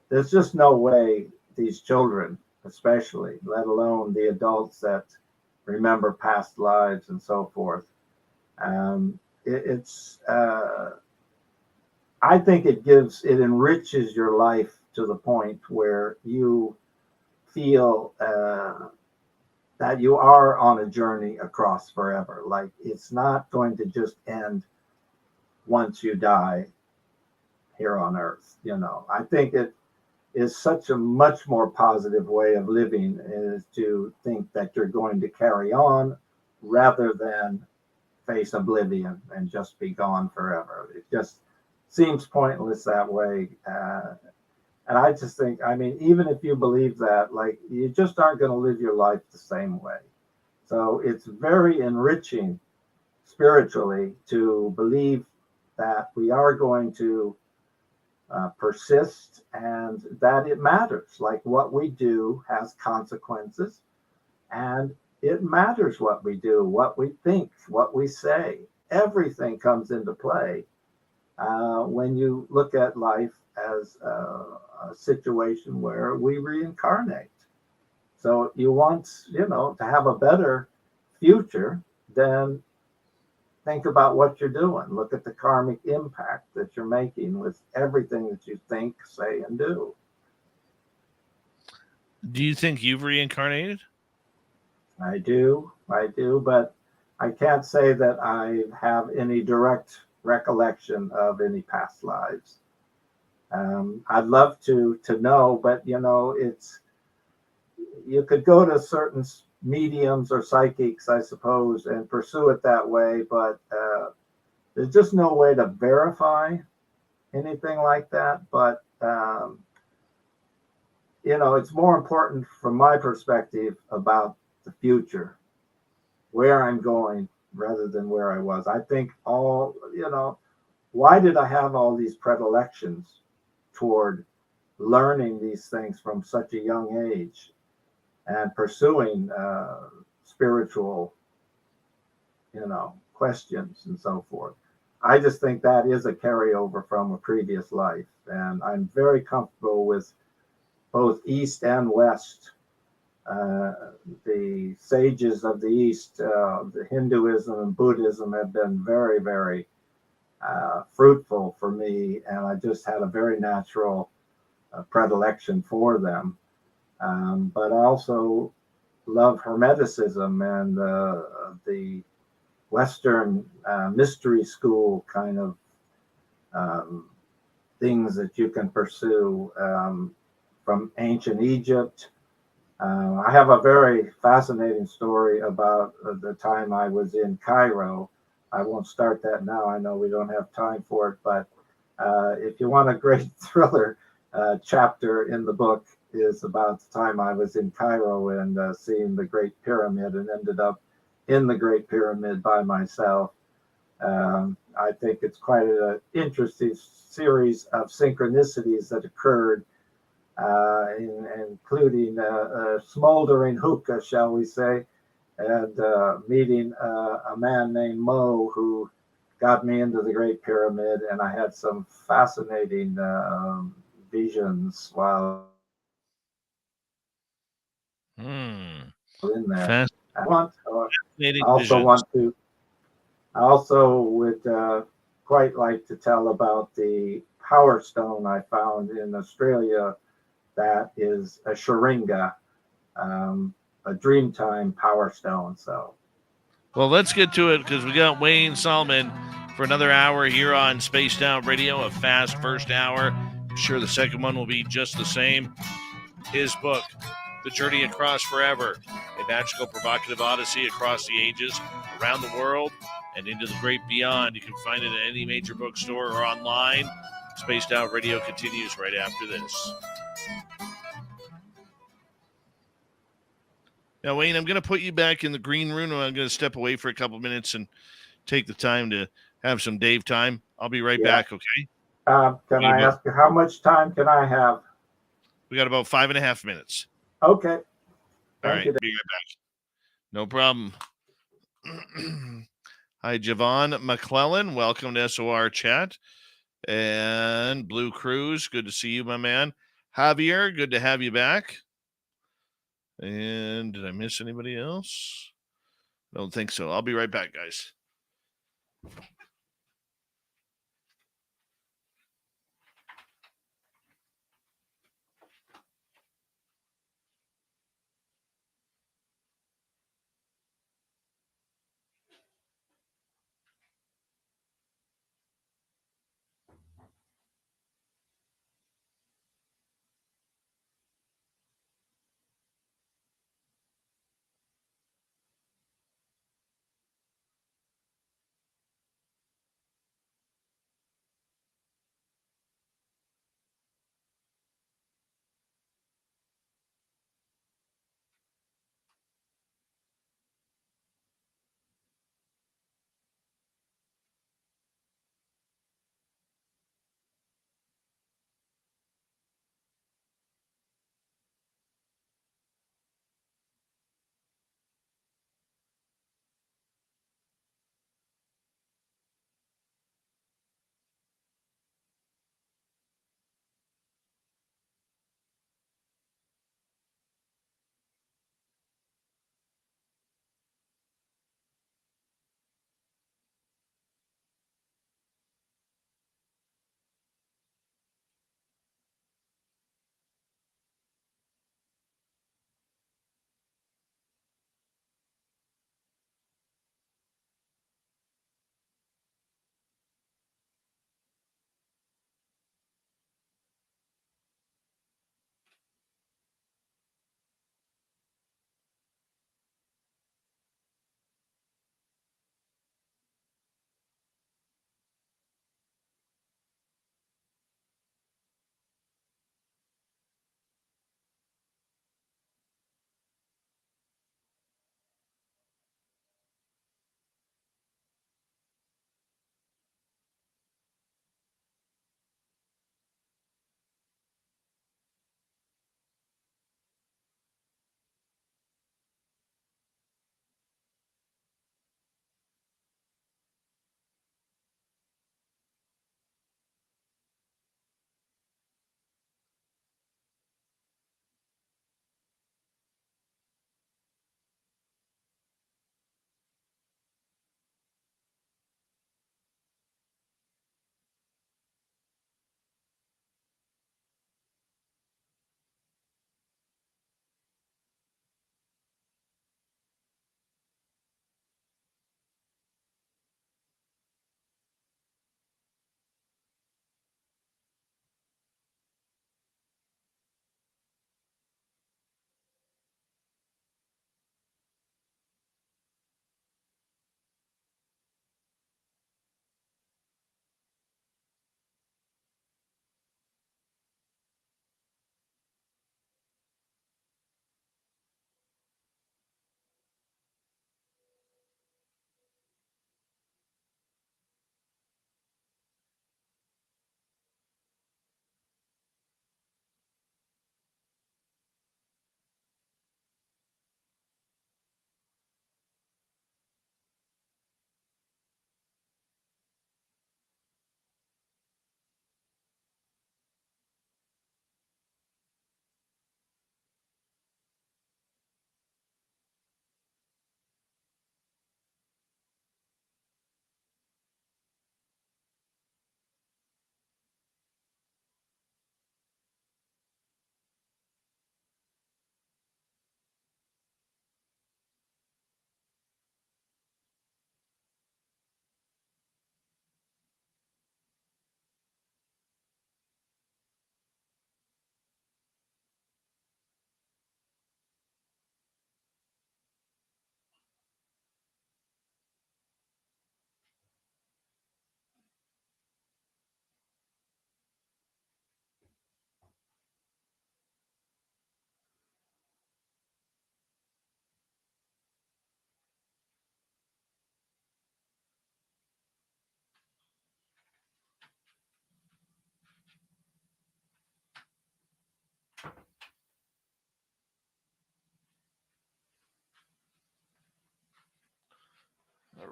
there's just no way these children, especially, let alone the adults that remember past lives and so forth. I think it enriches your life to the point where you feel that you are on a journey across forever. Like, it's not going to just end once you die here on Earth. I think it is such a much more positive way of living, is to think that you're going to carry on rather than face oblivion and just be gone forever. It just seems pointless that way. And I just think, even if you believe that, like, you just aren't going to live your life the same way. So it's very enriching spiritually to believe that we are going to persist, and that it matters. Like, what we do has consequences, and it matters what we do, what we think, what we say. Everything comes into play when you look at life as a situation where we reincarnate. So you want, to have a better future, then think about what you're doing. Look at the karmic impact that you're making with everything that you think, say, and do. Do you think you've reincarnated? I do, but I can't say that I have any direct recollection of any past lives. I'd love to know, but it's, you could go to certain mediums or psychics, I suppose, and pursue it that way, but there's just no way to verify anything like that. But it's more important from my perspective about the future, where I'm going, rather than where I was. I think why did I have all these predilections toward learning these things from such a young age and pursuing spiritual, questions and so forth? I just think that is a carryover from a previous life. And I'm very comfortable with both East and West. The sages of the East, the Hinduism and Buddhism, have been very, very fruitful for me, and I just had a very natural predilection for them. But I also love Hermeticism and the Western mystery school kind of things that you can pursue from ancient Egypt. I have a very fascinating story about the time I was in Cairo. I won't start that now. I know we don't have time for it, but if you want a great thriller, chapter in the book is about the time I was in Cairo and seeing the Great Pyramid, and ended up in the Great Pyramid by myself. I think it's quite an interesting series of synchronicities that occurred, including a smoldering hookah, shall we say, and meeting a man named Mo, who got me into the Great Pyramid, and I had some fascinating visions while in there. I also would quite like to tell about the Power Stone I found in Australia. That is a Churinga, a Dreamtime Power Stone. So, well, let's get to it, because we got Wayne Saalman for another hour here on Spaced Out Radio, a fast first hour. I'm sure the second one will be just the same. His book, The Journey Across Forever, a magical, provocative odyssey across the ages, around the world, and into the great beyond. You can find it at any major bookstore or online. Spaced Out Radio continues right after this. Now, Wayne, I'm going to put you back in the green room, and I'm going to step away for a couple minutes and take the time to have some Dave time. I'll be right back, okay? Can I ask you, how much time can I have? We got about 5.5 minutes. Okay. All right, be right back. No problem. Hi, Javon McClellan. Welcome to SOR Chat. And Blue Cruz, good to see you, my man. Javier, good to have you back. And did I miss anybody else? Don't think so. I'll be right back, guys.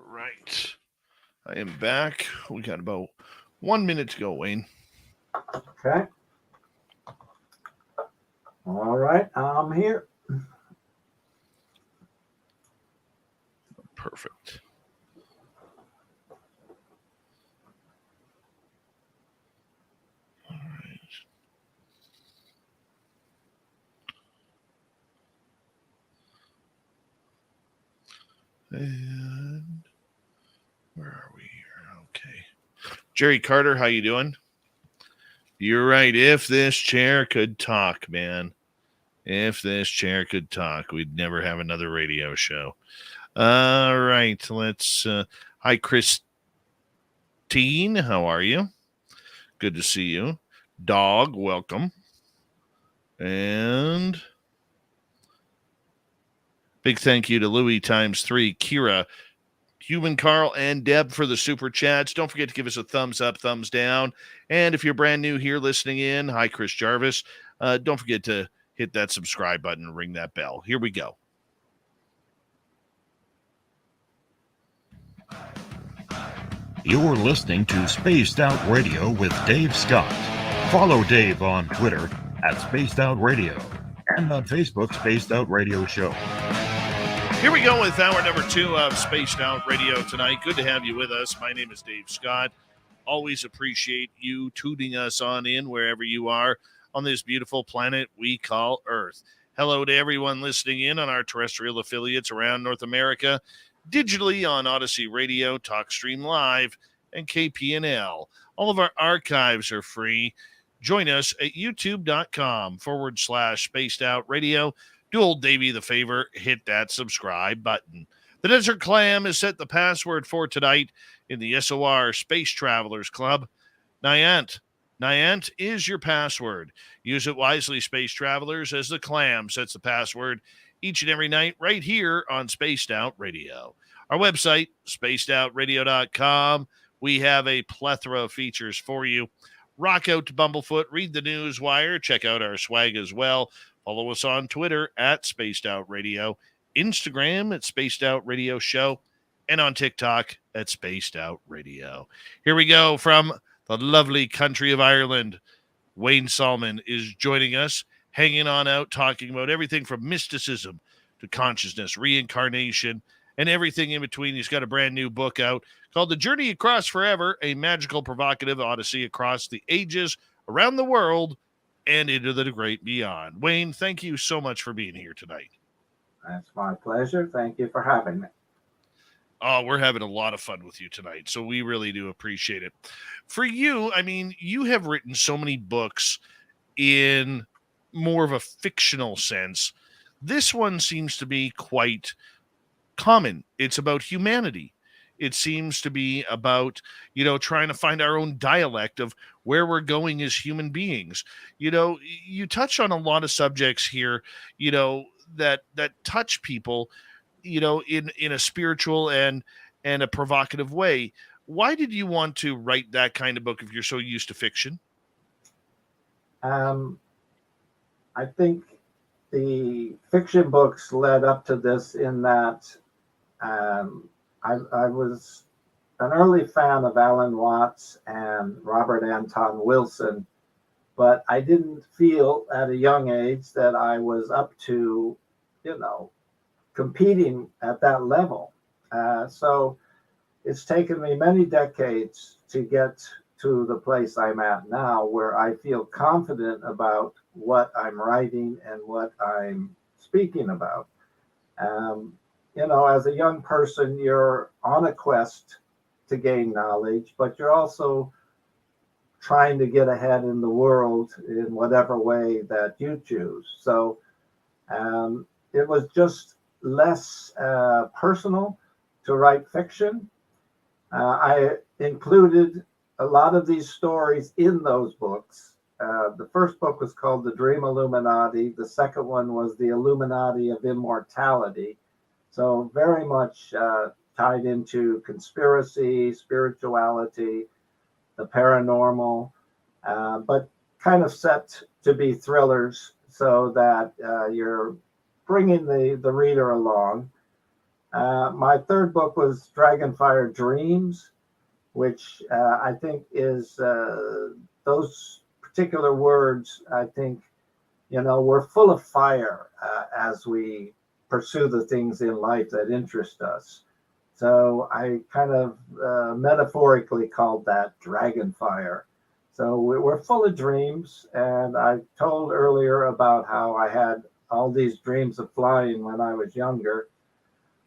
right. I am back. We got about 1 minute to go, Wayne. Okay. All right, I'm here. Perfect. All right. And where are we here? Okay. Jerry Carter, how you doing? You're right. If this chair could talk, man. If this chair could talk, we'd never have another radio show. All right. Let's hi Christine. How are you? Good to see you. Dog, welcome. And big thank you to Louis ×3, Kira, Human Carl, and Deb for the super chats. Don't forget to give us a thumbs up, thumbs down. And if you're brand new here listening in, hi, Chris Jarvis. Don't forget to hit that subscribe button and ring that bell. Here we go. You're listening to Spaced Out Radio with Dave Scott. Follow Dave on Twitter at Spaced Out Radio and on Facebook, Spaced Out Radio Show. Here we go with hour number 2 of Spaced Out Radio tonight. Good to have you with us. My name is Dave Scott. Always appreciate you tuning us on in wherever you are on this beautiful planet we call Earth. Hello to everyone listening in on our terrestrial affiliates around North America, digitally on Odyssey Radio, TalkStream Live, and KPNL. All of our archives are free. Join us at youtube.com/Spaced Out Radio. Do old Davey the favor, hit that subscribe button. The Desert Clam has set the password for tonight in the SOR Space Travelers Club. Niant. Niant is your password. Use it wisely, Space Travelers, as the Clam sets the password each and every night right here on Spaced Out Radio. Our website, spacedoutradio.com. We have a plethora of features for you. Rock out to Bumblefoot, read the news wire, check out our swag as well. Follow us on Twitter at Spaced Out Radio, Instagram at Spaced Out Radio Show, and on TikTok at Spaced Out Radio. Here we go from the lovely country of Ireland. Wayne Saalman is joining us, hanging on out, talking about everything from mysticism to consciousness, reincarnation, and everything in between. He's got a brand new book out called The Journey Across Forever, a magical, provocative odyssey across the ages, around the world, and into the great beyond. Wayne, thank you so much for being here tonight. That's my pleasure. Thank you for having me. Oh, we're having a lot of fun with you tonight, so we really do appreciate it. For you, I mean, you have written so many books in more of a fictional sense. This one seems to be quite common. It's about humanity. It seems to be about, trying to find our own dialect of where we're going as human beings. You touch on a lot of subjects here, that touch people, in a spiritual and a provocative way. Why did you want to write that kind of book if you're so used to fiction? I think the fiction books led up to this in that I was an early fan of Alan Watts and Robert Anton Wilson, but I didn't feel at a young age that I was up to, competing at that level. So it's taken me many decades to get to the place I'm at now, where I feel confident about what I'm writing and what I'm speaking about. As a young person, you're on a quest to gain knowledge, but you're also trying to get ahead in the world in whatever way that you choose. So it was just less personal to write fiction. I included a lot of these stories in those books. The first book was called The Dream Illuminati. The second one was The Illuminati of Immortality. So very much tied into conspiracy, spirituality, the paranormal, but kind of set to be thrillers so that you're bringing the reader along. My third book was Dragonfire Dreams, which I think is those particular words, I think, we're full of fire as we pursue the things in life that interest us. So I kind of metaphorically called that Dragonfire. So we're full of dreams. And I told earlier about how I had all these dreams of flying when I was younger.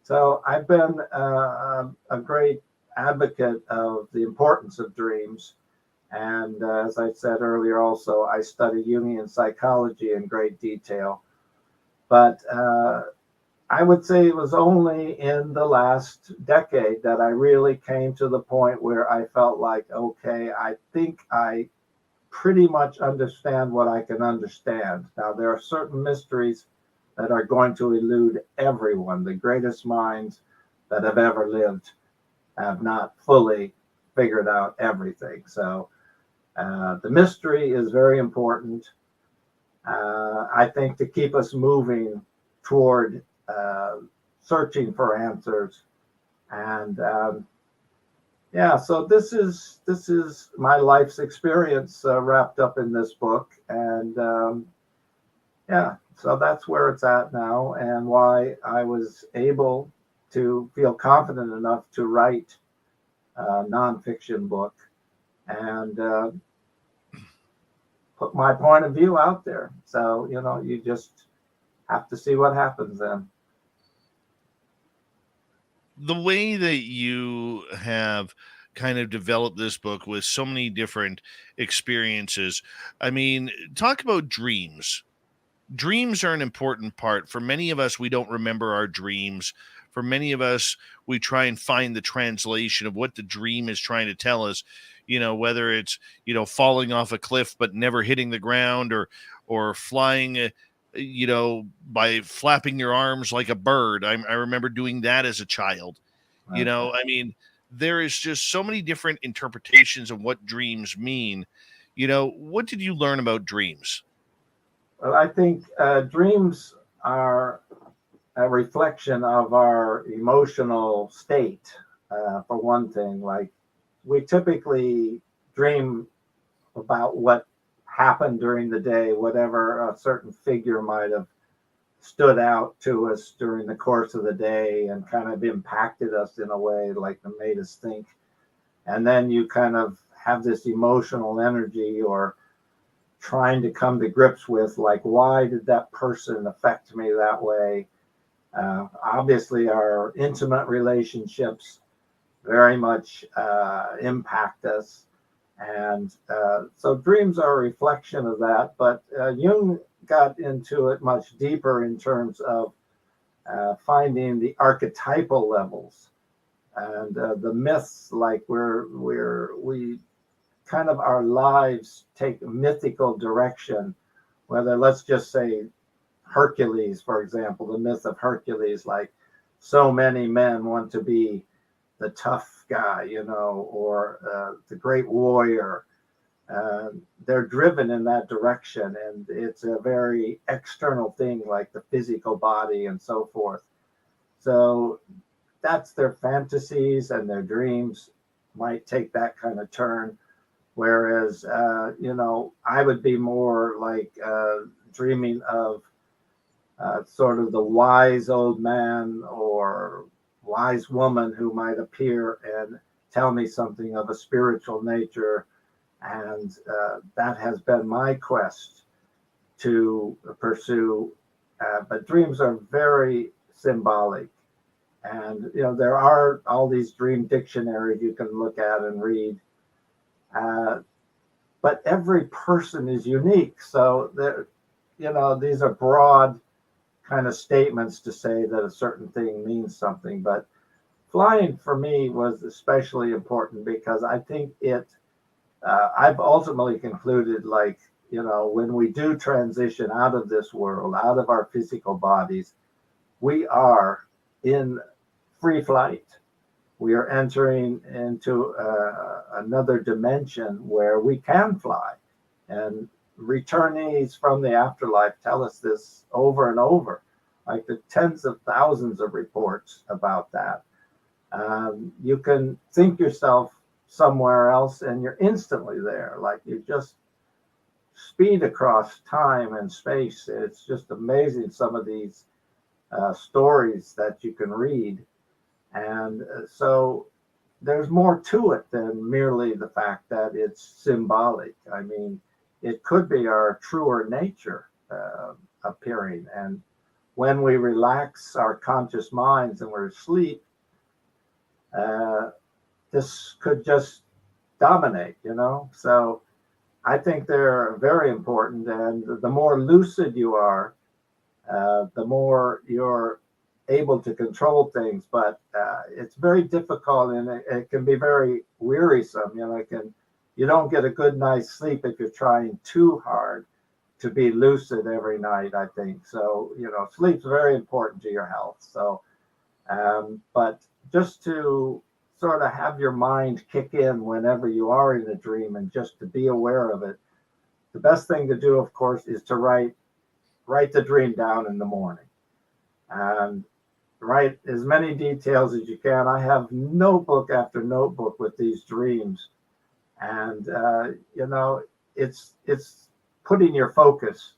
So I've been a great advocate of the importance of dreams. And as I said earlier, also, I study Jungian psychology in great detail. But I would say it was only in the last decade that I really came to the point where I felt like, okay, I think I pretty much understand what I can understand. Now, there are certain mysteries that are going to elude everyone. The greatest minds that have ever lived have not fully figured out everything. So the mystery is very important, I think, to keep us moving toward searching for answers. And yeah, so this is my life's experience wrapped up in this book. And yeah, so that's where it's at now, and why I was able to feel confident enough to write a nonfiction book and put my point of view out there. So, you just have to see what happens then. The way that you have kind of developed this book with so many different experiences, I mean, talk about dreams. Dreams are an important part. For many of us, we don't remember our dreams. For many of us, we try and find the translation of what the dream is trying to tell us, whether it's, falling off a cliff but never hitting the ground, or flying, by flapping your arms like a bird. I remember doing that as a child. Right. I mean, there is just so many different interpretations of what dreams mean. What did you learn about dreams? Well, I think dreams are a reflection of our emotional state, for one thing. Like, we typically dream about what happened during the day, whatever a certain figure might have stood out to us during the course of the day and kind of impacted us in a way, like that made us think. And then you kind of have this emotional energy, or trying to come to grips with, like, why did that person affect me that way? Obviously, our intimate relationships very much impact us. And so dreams are a reflection of that. But Jung got into it much deeper in terms of finding the archetypal levels and the myths, like we kind of, our lives take a mythical direction, whether, let's just say, Hercules, for example, the myth of Hercules, like, so many men want to be the tough guy, or the great warrior. They're driven in that direction, and it's a very external thing, like the physical body and so forth. So that's their fantasies, and their dreams might take that kind of turn. Whereas, I would be more like dreaming of sort of the wise old man or wise woman who might appear and tell me something of a spiritual nature. And that has been my quest to pursue. But dreams are very symbolic. And, there are all these dream dictionaries you can look at and read. But every person is unique. So these are broad kind of statements to say that a certain thing means something. But flying for me was especially important because I think I've ultimately concluded, like, when we do transition out of this world, out of our physical bodies, we are in free flight. We are entering into another dimension where we can fly. And returnees from the afterlife tell us this over and over. like the tens of thousands of reports about that. You can think yourself somewhere else and you're instantly there, like you just speed across time and space. It's just amazing, some of these stories that you can read. And so there's more to it than merely the fact that it's symbolic. I mean, it could be our truer nature appearing. And when we relax our conscious minds and we're asleep, this could just dominate, you know? So I think they're very important. And the more lucid you are, the more you're able to control things. But it's very difficult, and it can be very wearisome. You know, you don't get a good night's sleep if you're trying too hard to be lucid every night, I think. So, you know, sleep's very important to your health. So, but just to sort of have your mind kick in whenever you are in a dream and just to be aware of it, the best thing to do, of course, is to write the dream down in the morning and write as many details as you can. I have notebook after notebook with these dreams, and you know, it's putting your focus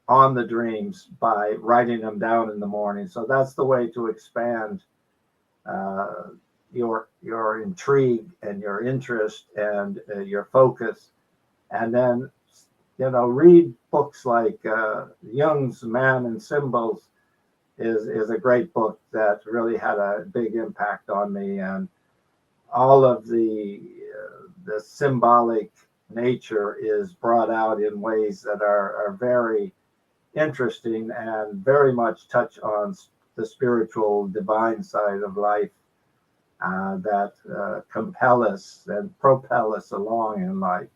on the dreams by writing them down in the morning. So that's the way to expand your intrigue and your interest and your focus. And then, you know, read books like Jung's Man and Symbols is a great book that really had a big impact on me. And all of the symbolic nature is brought out in ways that are very interesting and very much touch on the spiritual divine side of life that compel us and propel us along in life.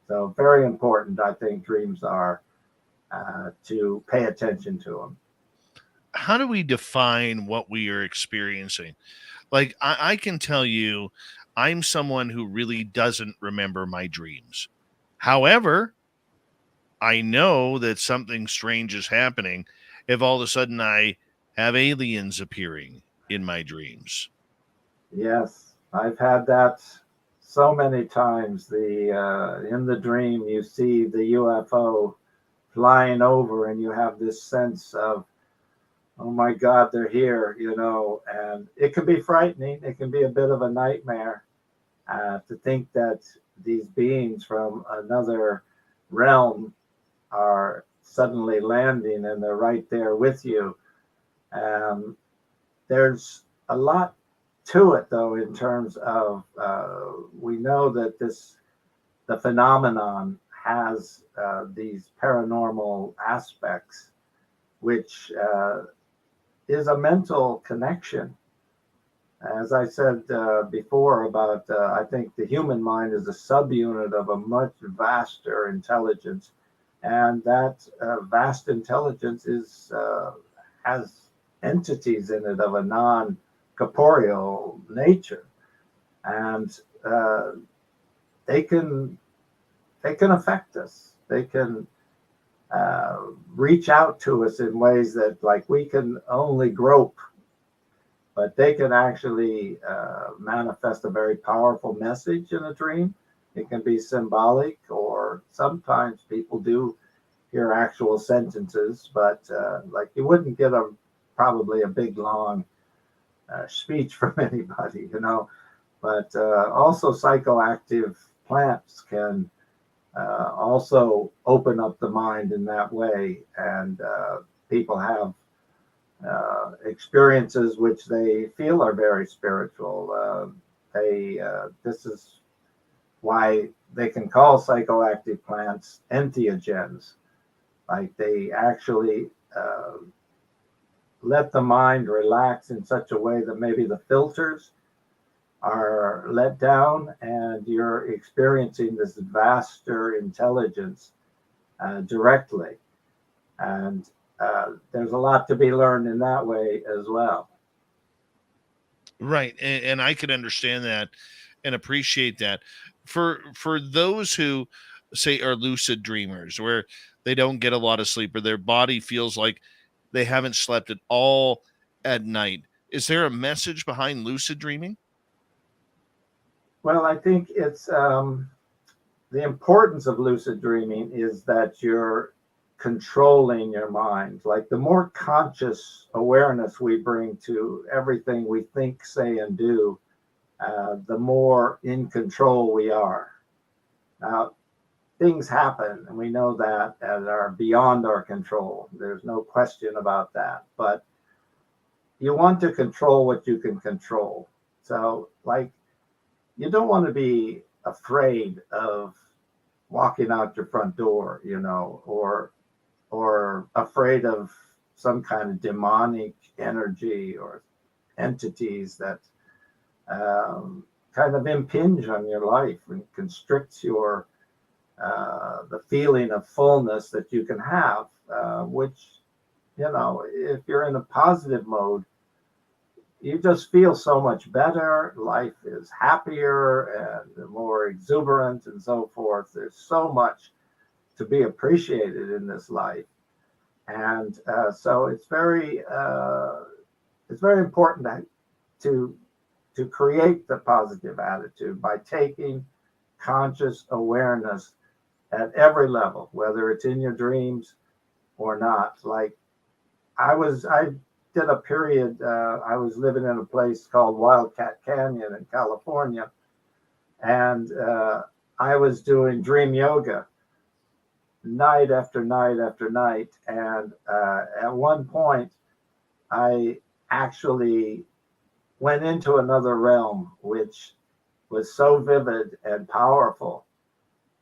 So very important, I think, dreams are to pay attention to them. How do we define what we are experiencing? Like, I can tell you, I'm someone who really doesn't remember my dreams. However, I know that something strange is happening if all of a sudden I have aliens appearing in my dreams. Yes, I've had that so many times. In the dream, you see the UFO flying over, and you have this sense of, oh my God, they're here, you know, and it can be frightening. It can be a bit of a nightmare to think that these beings from another realm are suddenly landing and they're right there with you. There's a lot to it, though, in terms of we know that the phenomenon has these paranormal aspects, which is a mental connection. As I said before about, I think the human mind is a subunit of a much vaster intelligence, and that vast intelligence has entities in it of a non-corporeal nature, and they can affect us. They can reach out to us in ways that, like, we can only grope, but they can actually manifest a very powerful message in a dream. It can be symbolic, or sometimes people do hear actual sentences, but like, you wouldn't get probably a big long speech from anybody, you know. But also psychoactive plants can also open up the mind in that way, and people have experiences which they feel are very spiritual. This is why they can call psychoactive plants entheogens. Like, they actually let the mind relax in such a way that maybe the filters are let down and you're experiencing this vaster intelligence directly. And there's a lot to be learned in that way as well. Right. And I can understand that and appreciate that. For those who say are lucid dreamers, where they don't get a lot of sleep or their body feels like they haven't slept at all at night. Is there a message behind lucid dreaming? Well, I think it's the importance of lucid dreaming is that you're controlling your mind. Like the more conscious awareness we bring to everything we think, say, and do, the more in control we are. Now, things happen, and we know that, and are beyond our control. There's no question about that. But you want to control what you can control. So, like, you don't want to be afraid of walking out your front door, or afraid of some kind of demonic energy or entities that kind of impinge on your life and constricts your the feeling of fullness that you can have, which, if you're in a positive mode, you just feel so much better. Life is happier and more exuberant and so forth. There's so much to be appreciated in this life. And so it's very important to create the positive attitude by taking conscious awareness at every level, whether it's in your dreams or not. Like I did a period, I was living in a place called Wildcat Canyon in California, and I was doing dream yoga night after night after night. And at one point, I actually went into another realm, which was so vivid and powerful.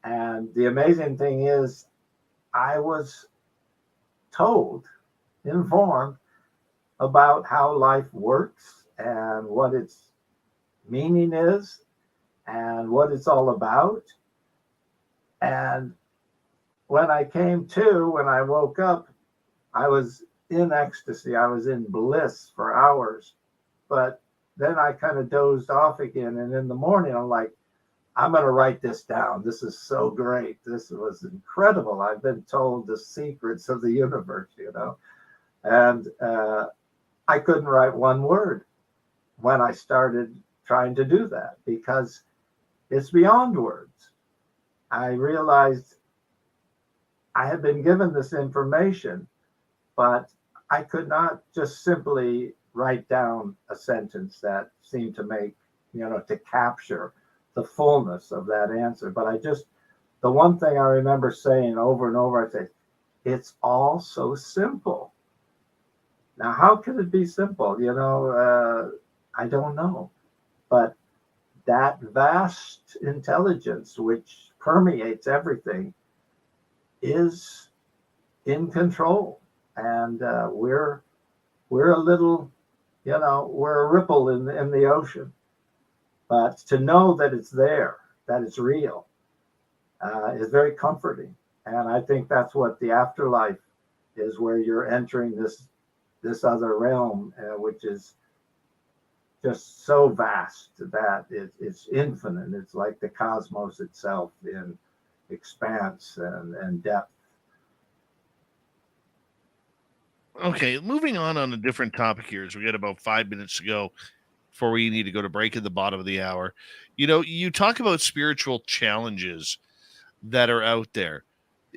And the amazing thing is, I was informed about how life works and what its meaning is and what it's all about. And when I woke up, I was in ecstasy. I was in bliss for hours. But then I kind of dozed off again. And in the morning, I'm like, I'm going to write this down. This is so great. This was incredible. I've been told the secrets of the universe, And I couldn't write one word when I started trying to do that, because it's beyond words. I realized I had been given this information, but I could not just simply write down a sentence that seemed to make, to capture the fullness of that answer. But the one thing I remember saying over and over, I say, it's all so simple. Now, how could it be simple? I don't know. But that vast intelligence which permeates everything is in control. And we're a little, we're a ripple in the ocean. But to know that it's there, that it's real, is very comforting. And I think that's what the afterlife is, where you're entering this other realm, which is just so vast that it's infinite. It's like the cosmos itself in expanse and depth. Okay, moving on a different topic here, as we got about 5 minutes to go before we need to go to break at the bottom of the hour. You talk about spiritual challenges that are out there,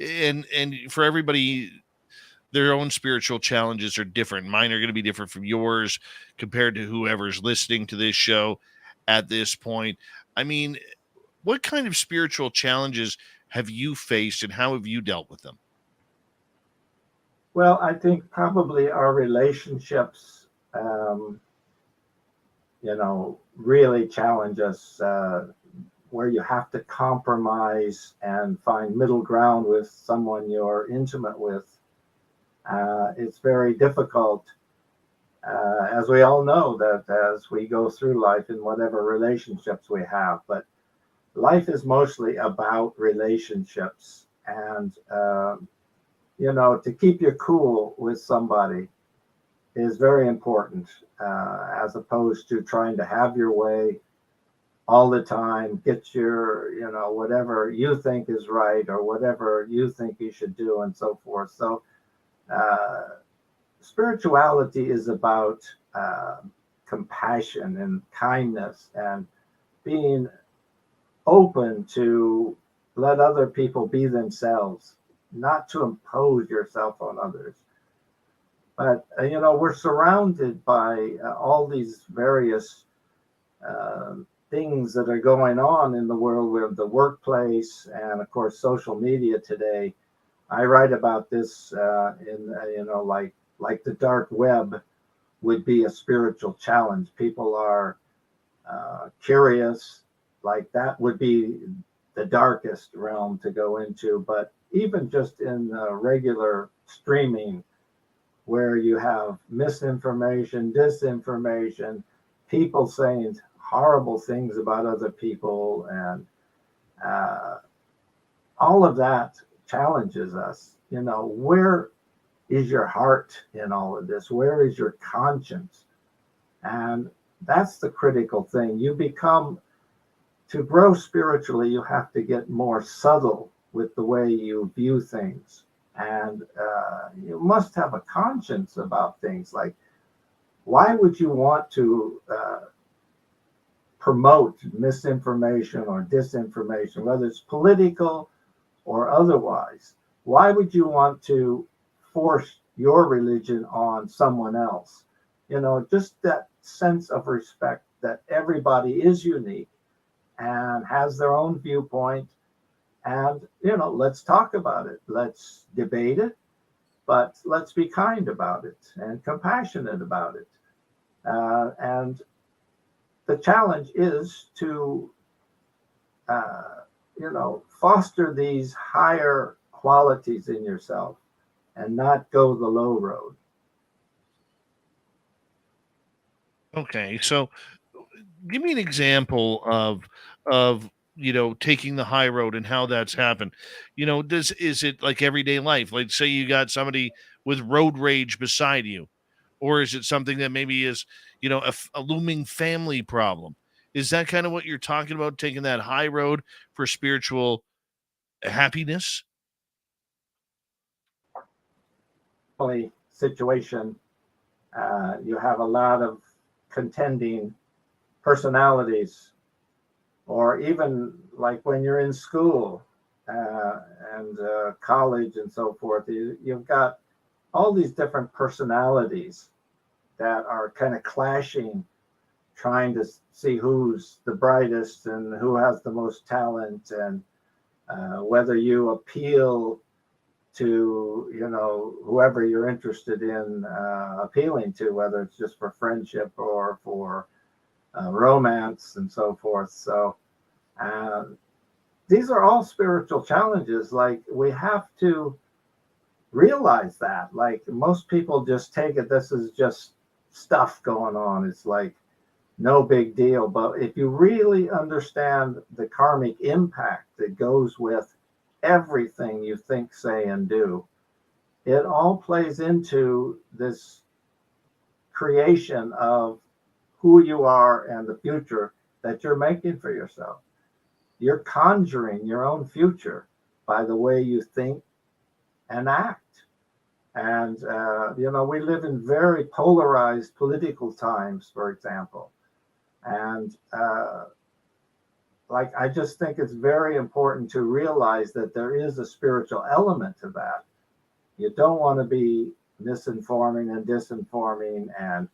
and for everybody, their own spiritual challenges are different. Mine are going to be different from yours compared to whoever's listening to this show at this point. I mean, what kind of spiritual challenges have you faced, and how have you dealt with them? Well, I think probably our relationships, really challenge us, where you have to compromise and find middle ground with someone you're intimate with. It's very difficult, as we all know, that as we go through life in whatever relationships we have. But life is mostly about relationships. And, to keep your cool with somebody is very important, as opposed to trying to have your way all the time, get your, whatever you think is right or whatever you think you should do and so forth. So spirituality is about compassion and kindness and being open to let other people be themselves, not to impose yourself on others. But, we're surrounded by all these various things that are going on in the world, with the workplace and, of course, social media today. I write about this like the dark web would be a spiritual challenge. People are curious, like that would be the darkest realm to go into. But even just in regular streaming, where you have misinformation, disinformation, people saying horrible things about other people, and all of that challenges us. Where is your heart in all of this? Where is your conscience? And that's the critical thing. To grow spiritually, you have to get more subtle with the way you view things. And you must have a conscience about things. Like, why would you want to promote misinformation or disinformation, whether it's political or otherwise? Why would you want to force your religion on someone else? Just that sense of respect that everybody is unique and has their own viewpoint. And, let's talk about it. Let's debate it, but let's be kind about it and compassionate about it. And the challenge is to, foster these higher qualities in yourself and not go the low road. Okay, so give me an example of taking the high road and how that's happened. Is it like everyday life? Like, say you got somebody with road rage beside you, or is it something that maybe is a looming family problem? Is that kind of what you're talking about, taking that high road for spiritual happiness? Situation, you have a lot of contending personalities, or even like when you're in school and college and so forth, you've got all these different personalities that are kind of clashing, trying to see who's the brightest and who has the most talent, and whether you appeal to whoever you're interested in appealing to, whether it's just for friendship or for romance and so forth. So these are all spiritual challenges. Like, we have to realize that. Like, most people just take it, this is just stuff going on. It's like no big deal. But if you really understand the karmic impact that goes with everything you think, say, and do, it all plays into this creation of who you are and the future that you're making for yourself. You're conjuring your own future by the way you think and act. And, we live in very polarized political times, for example. And I just think it's very important to realize that there is a spiritual element to that. You don't want to be misinforming and disinforming and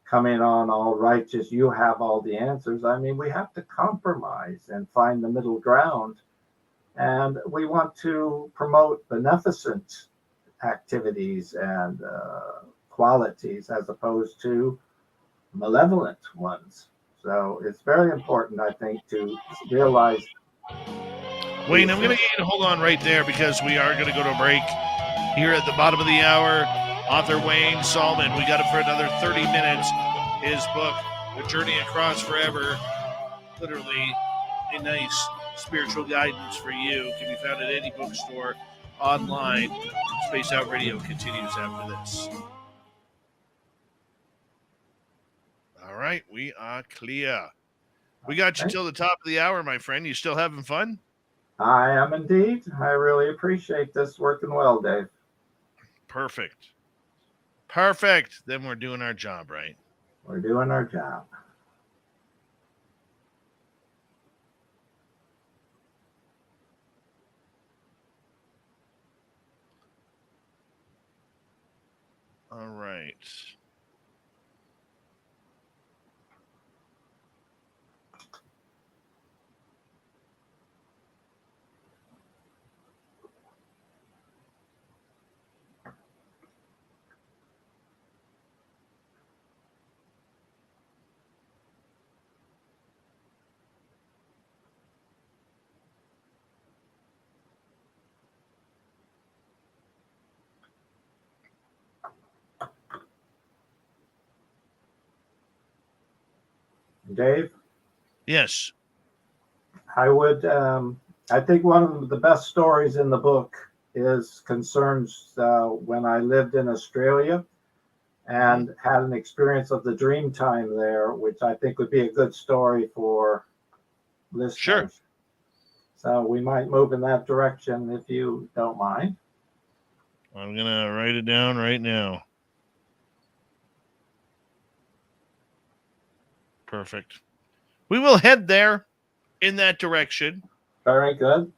coming on all righteous. You have all the answers. I mean, we have to compromise and find the middle ground. And we want to promote beneficent activities and qualities as opposed to malevolent ones. So it's very important, I think, to realize. Wayne, I'm going to get you to hold on right there, because we are going to go to a break here at the bottom of the hour. Author Wayne Saalman, we got him for another 30 minutes. His book, The Journey Across Forever, literally a nice spiritual guidance for you, can be found at any bookstore, online. Space Out Radio continues after this. All right, we are clear. We got you till the top of the hour, my friend. You still having fun? I am indeed. I really appreciate this. Working well, Dave. Perfect. Perfect. Then we're doing our job right. We're doing our job. All right. Dave? Yes. I would, I think one of the best stories in the book concerns when I lived in Australia and had an experience of the Dreamtime there, which I think would be a good story for listeners. Sure. So we might move in that direction if you don't mind. I'm going to write it down right now. Perfect. We will head there in that direction. Very good.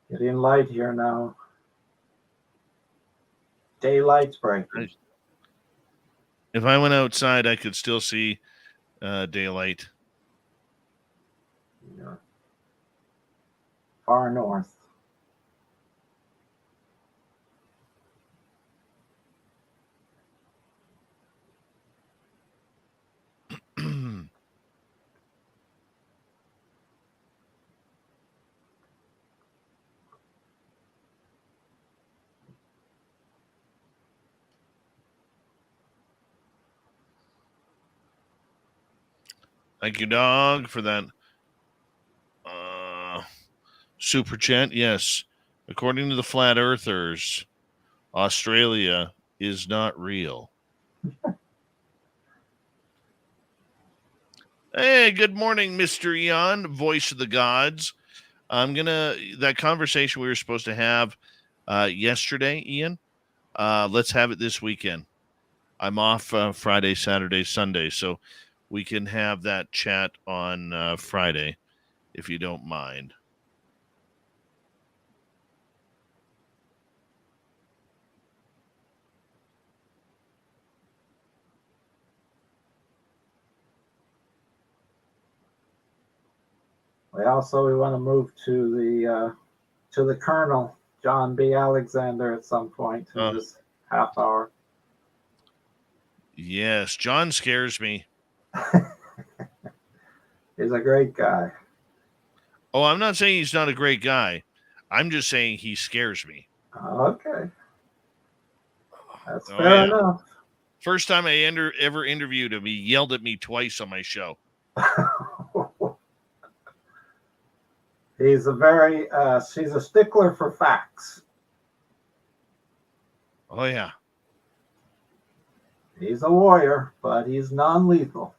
Getting light here now. Daylight's breaking. If I went outside, I could still see daylight. Yeah. Far north. Thank you, dog, for that super chat. Yes. According to the flat earthers, Australia is not real. Hey, good morning, Mr. Eon, voice of the gods. That conversation we were supposed to have yesterday, Ian, let's have it this weekend. I'm off Friday, Saturday, Sunday, so we can have that chat on Friday, if you don't mind. We want to move to the Colonel, John B. Alexander, at some point in this half hour. Yes, John scares me. He's a great guy. Oh, I'm not saying he's not a great guy. I'm just saying he scares me. Okay. That's fair enough. First time I ever interviewed him, he yelled at me twice on my show. He's a stickler for facts. Oh, yeah. He's a warrior, but he's non-lethal.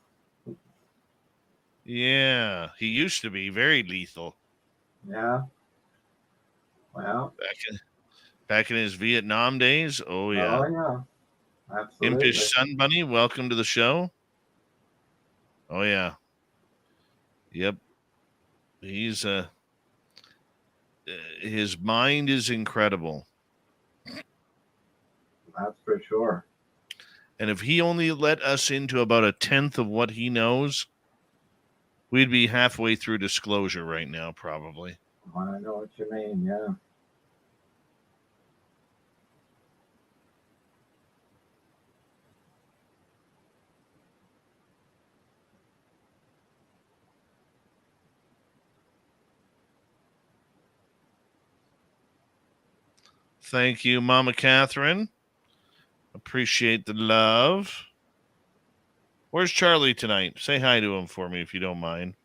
Yeah, he used to be very lethal. Yeah. Well, back in his Vietnam days. Oh, yeah. Oh, yeah. Absolutely. Impish Sun Bunny, welcome to the show. Oh, yeah. Yep. He's his mind is incredible. That's for sure. And if he only let us into about 1/10 of what he knows, we'd be halfway through disclosure right now, probably. I know what you mean, yeah. Thank you, Mama Catherine. Appreciate the love. Where's Charlie tonight? Say hi to him for me if you don't mind.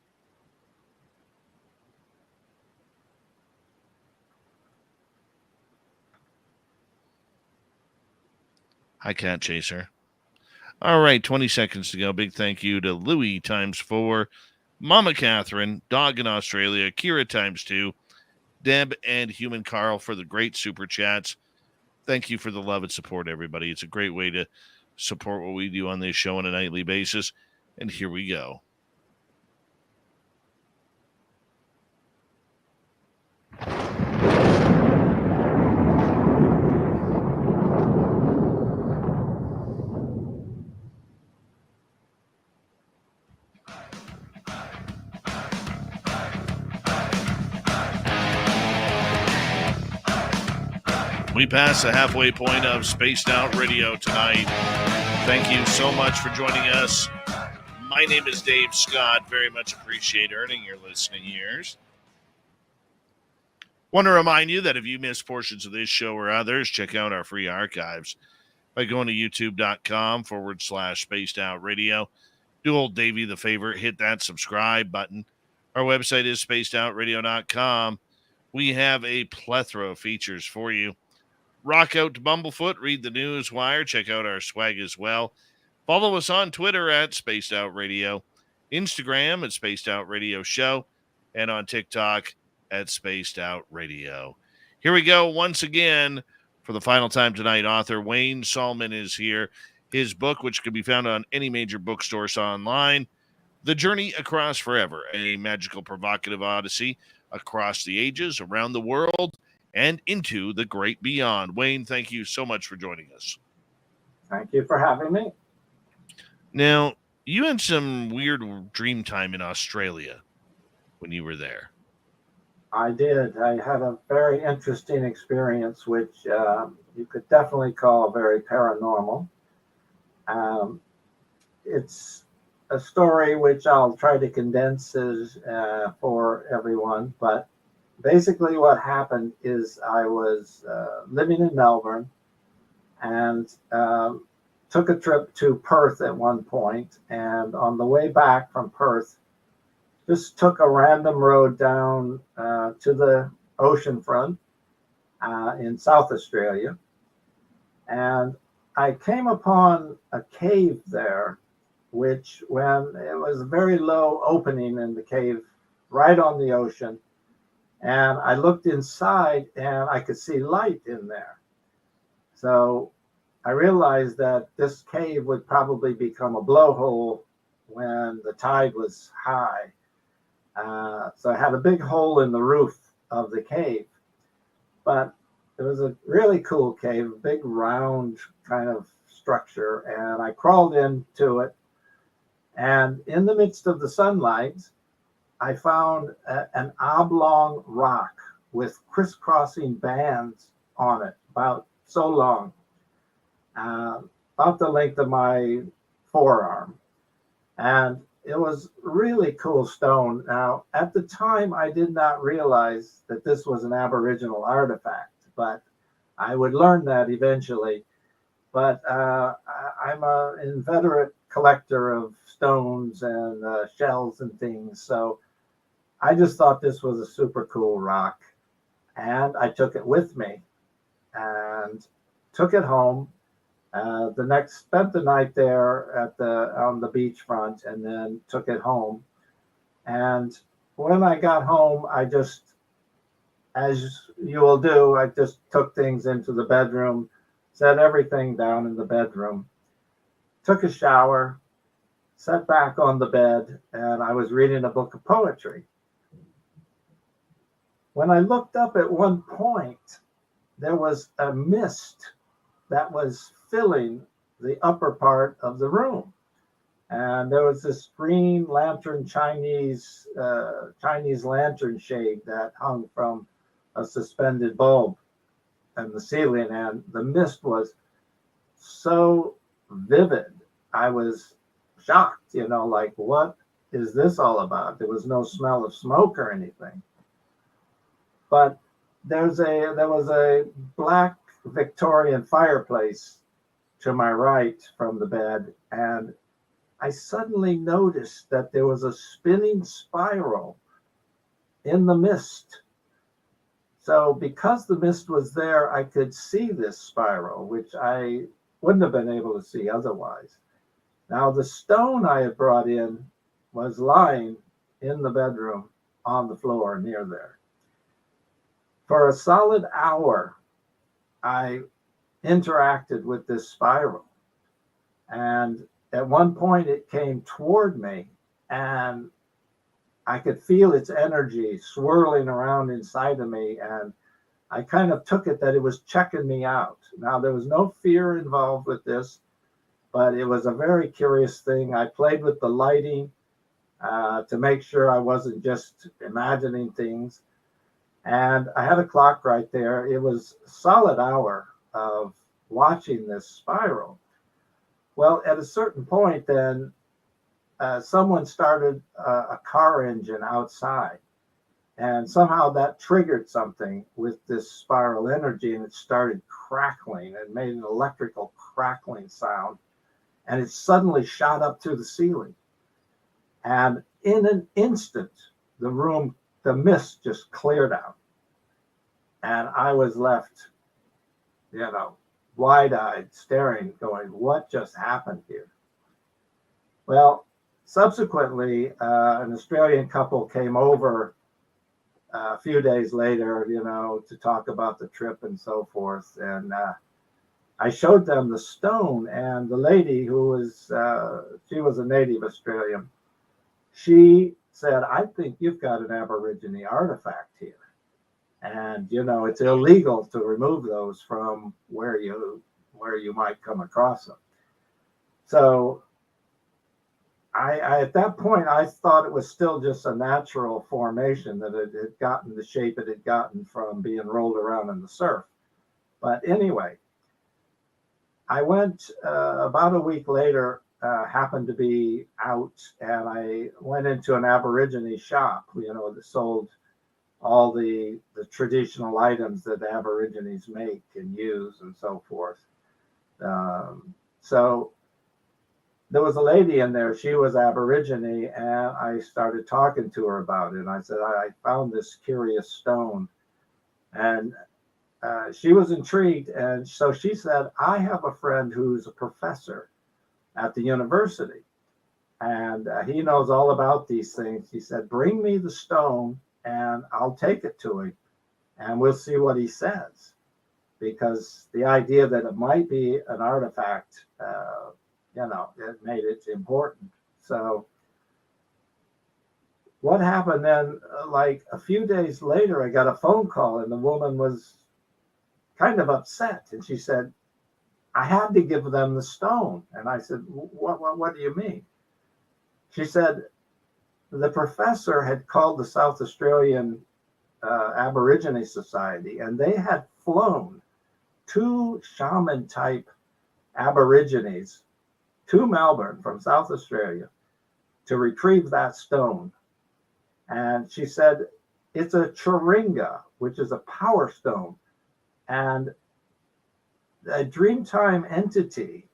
Hi, Cat Chaser. All right, 20 seconds to go. Big thank you to Louis ×4, Mama Catherine, Dog in Australia, Kira ×2, Deb, and Human Carl for the great super chats. Thank you for the love and support, everybody. It's a great way to support what we do on this show on a nightly basis. And here we go. We passed the halfway point of Spaced Out Radio tonight. Thank you so much for joining us. My name is Dave Scott. Very much appreciate earning your listening ears. Want to remind you that if you missed portions of this show or others, check out our free archives by going to youtube.com/Spaced Out Radio. Do old Davey the favor, hit that subscribe button. Our website is spacedoutradio.com. We have a plethora of features for you. Rock out to Bumblefoot, read the news wire, check out our swag as well. Follow us on Twitter at Spaced Out Radio, Instagram at Spaced Out Radio Show, and on TikTok at Spaced Out Radio. Here we go once again for the final time tonight. Author Wayne Saalman is here. His book, which can be found on any major bookstores online, The Journey Across Forever, a magical provocative odyssey across the ages, around the world, and into the great beyond. Wayne, thank you so much for joining us. Thank you for having me. Now, you had some weird dream time in Australia when you were there. I did. I had a very interesting experience, which you could definitely call very paranormal. It's a story which I'll try to condense for everyone, but basically what happened is I was living in Melbourne and took a trip to Perth at one point, and on the way back from Perth, just took a random road down to the ocean front in South Australia, and I came upon a cave there, which when it was a very low opening in the cave right on the ocean, and I looked inside and I could see light in there. So I realized that this cave would probably become a blowhole when the tide was high. So I had a big hole in the roof of the cave, but it was a really cool cave, a big round kind of structure, and I crawled into it. And in the midst of the sunlight, I found an oblong rock with crisscrossing bands on it, about so long, about the length of my forearm. And it was really cool stone. Now, at the time, I did not realize that this was an Aboriginal artifact, but I would learn that eventually. But I'm an inveterate collector of stones and shells and things, so I just thought this was a super cool rock, and I took it with me and took it home. Spent the night there on the beachfront, and then took it home. And when I got home, I just, as you will do, I just took things into the bedroom, set everything down in the bedroom, took a shower, sat back on the bed, and I was reading a book of poetry. When I looked up at one point, there was a mist that was filling the upper part of the room. And there was this green lantern, Chinese lantern shade that hung from a suspended bulb in the ceiling. And the mist was so vivid. I was shocked, like, what is this all about? There was no smell of smoke or anything. But there was a black Victorian fireplace to my right from the bed, and I suddenly noticed that there was a spinning spiral in the mist. So because the mist was there, I could see this spiral, which I wouldn't have been able to see otherwise. Now, the stone I had brought in was lying in the bedroom on the floor near there. For a solid hour, I interacted with this spiral. And at one point, it came toward me, and I could feel its energy swirling around inside of me. And I kind of took it that it was checking me out. Now, there was no fear involved with this, but it was a very curious thing. I played with the lighting to make sure I wasn't just imagining things. And I had a clock right there. It was a solid hour of watching this spiral. Well, at a certain point, then someone started a car engine outside. And somehow that triggered something with this spiral energy, and it started crackling and made an electrical crackling sound. And it suddenly shot up through the ceiling. And in an instant, the mist just cleared out. And I was left, wide-eyed, staring, going, what just happened here? Well, subsequently, an Australian couple came over a few days later, to talk about the trip and so forth. And I showed them the stone, and the lady she was a native Australian. She said, I think you've got an Aborigine artifact here. And, it's illegal to remove those from where you might come across them. So I at that point, I thought it was still just a natural formation, that it had gotten the shape it had gotten from being rolled around in the surf. But anyway, I went about a week later, happened to be out, and I went into an Aborigine shop, that sold all the traditional items that the Aborigines make and use and so forth. So there was a lady in there. She was Aborigine, and I started talking to her about it. And I said, I found this curious stone. And she was intrigued. And so she said, I have a friend who's a professor at the university, and he knows all about these things. He said, bring me the stone and I'll take it to him and we'll see what he says. Because the idea that it might be an artifact, it made it important. So what happened then, like a few days later, I got a phone call, and the woman was kind of upset. And she said, I had to give them the stone. And I said, what do you mean? She said, the professor had called the South Australian Aborigine Society, and they had flown 2 shaman type Aborigines to Melbourne from South Australia to retrieve that stone. And she said, it's a Churinga, which is a power stone. And a Dreamtime entity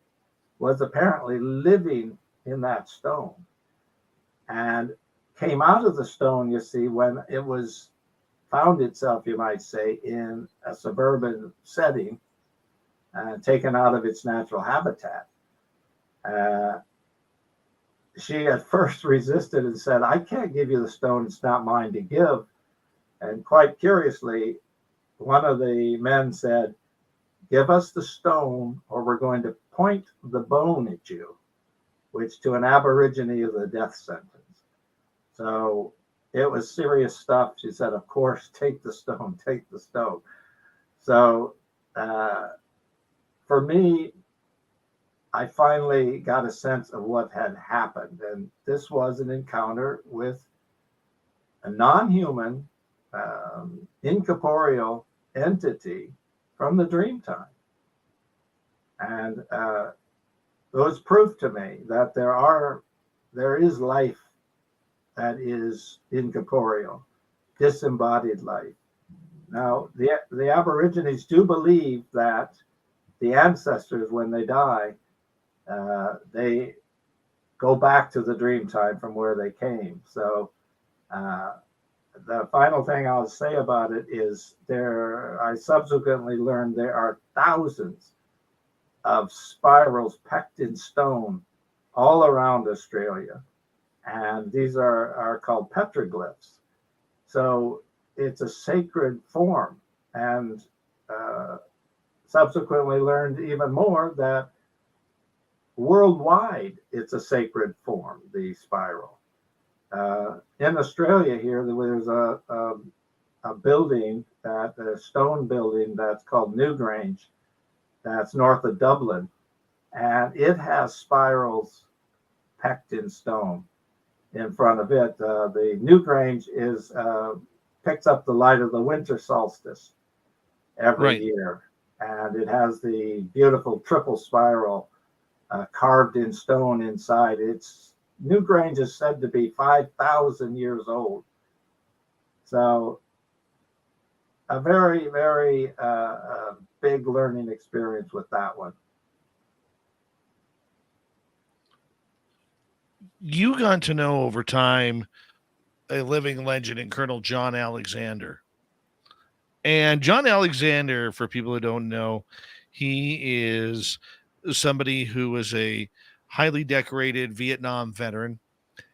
was apparently living in that stone and came out of the stone, you see, when it was found itself, you might say, in a suburban setting, taken out of its natural habitat. She at first resisted and said, I can't give you the stone, it's not mine to give. And quite curiously, one of the men said, give us the stone or we're going to point the bone at you, which to an Aborigine is a death sentence. So it was serious stuff. She said, of course, take the stone, take the stone. So for me, I finally got a sense of what had happened. And this was an encounter with a non-human, incorporeal entity from the Dreamtime. And it was proof to me that there is life that is incorporeal, disembodied life. Now, the Aborigines do believe that the ancestors, when they die, they go back to the Dreamtime from where they came. So the final thing I'll say about it is I subsequently learned there are thousands of spirals pecked in stone all around Australia. And these are called petroglyphs. So it's a sacred form. And subsequently learned even more that worldwide it's a sacred form, the spiral. In Australia here, there's a building, a stone building that's called Newgrange, that's north of Dublin, and it has spirals pecked in stone in front of it. The Newgrange picks up the light of the winter solstice every year, and it has the beautiful triple spiral carved in stone inside. Newgrange is said to be 5,000 years old. So a very, very big learning experience with that one. You got to know over time a living legend in Colonel John Alexander. And John Alexander, for people who don't know, he is somebody who was a highly decorated Vietnam veteran.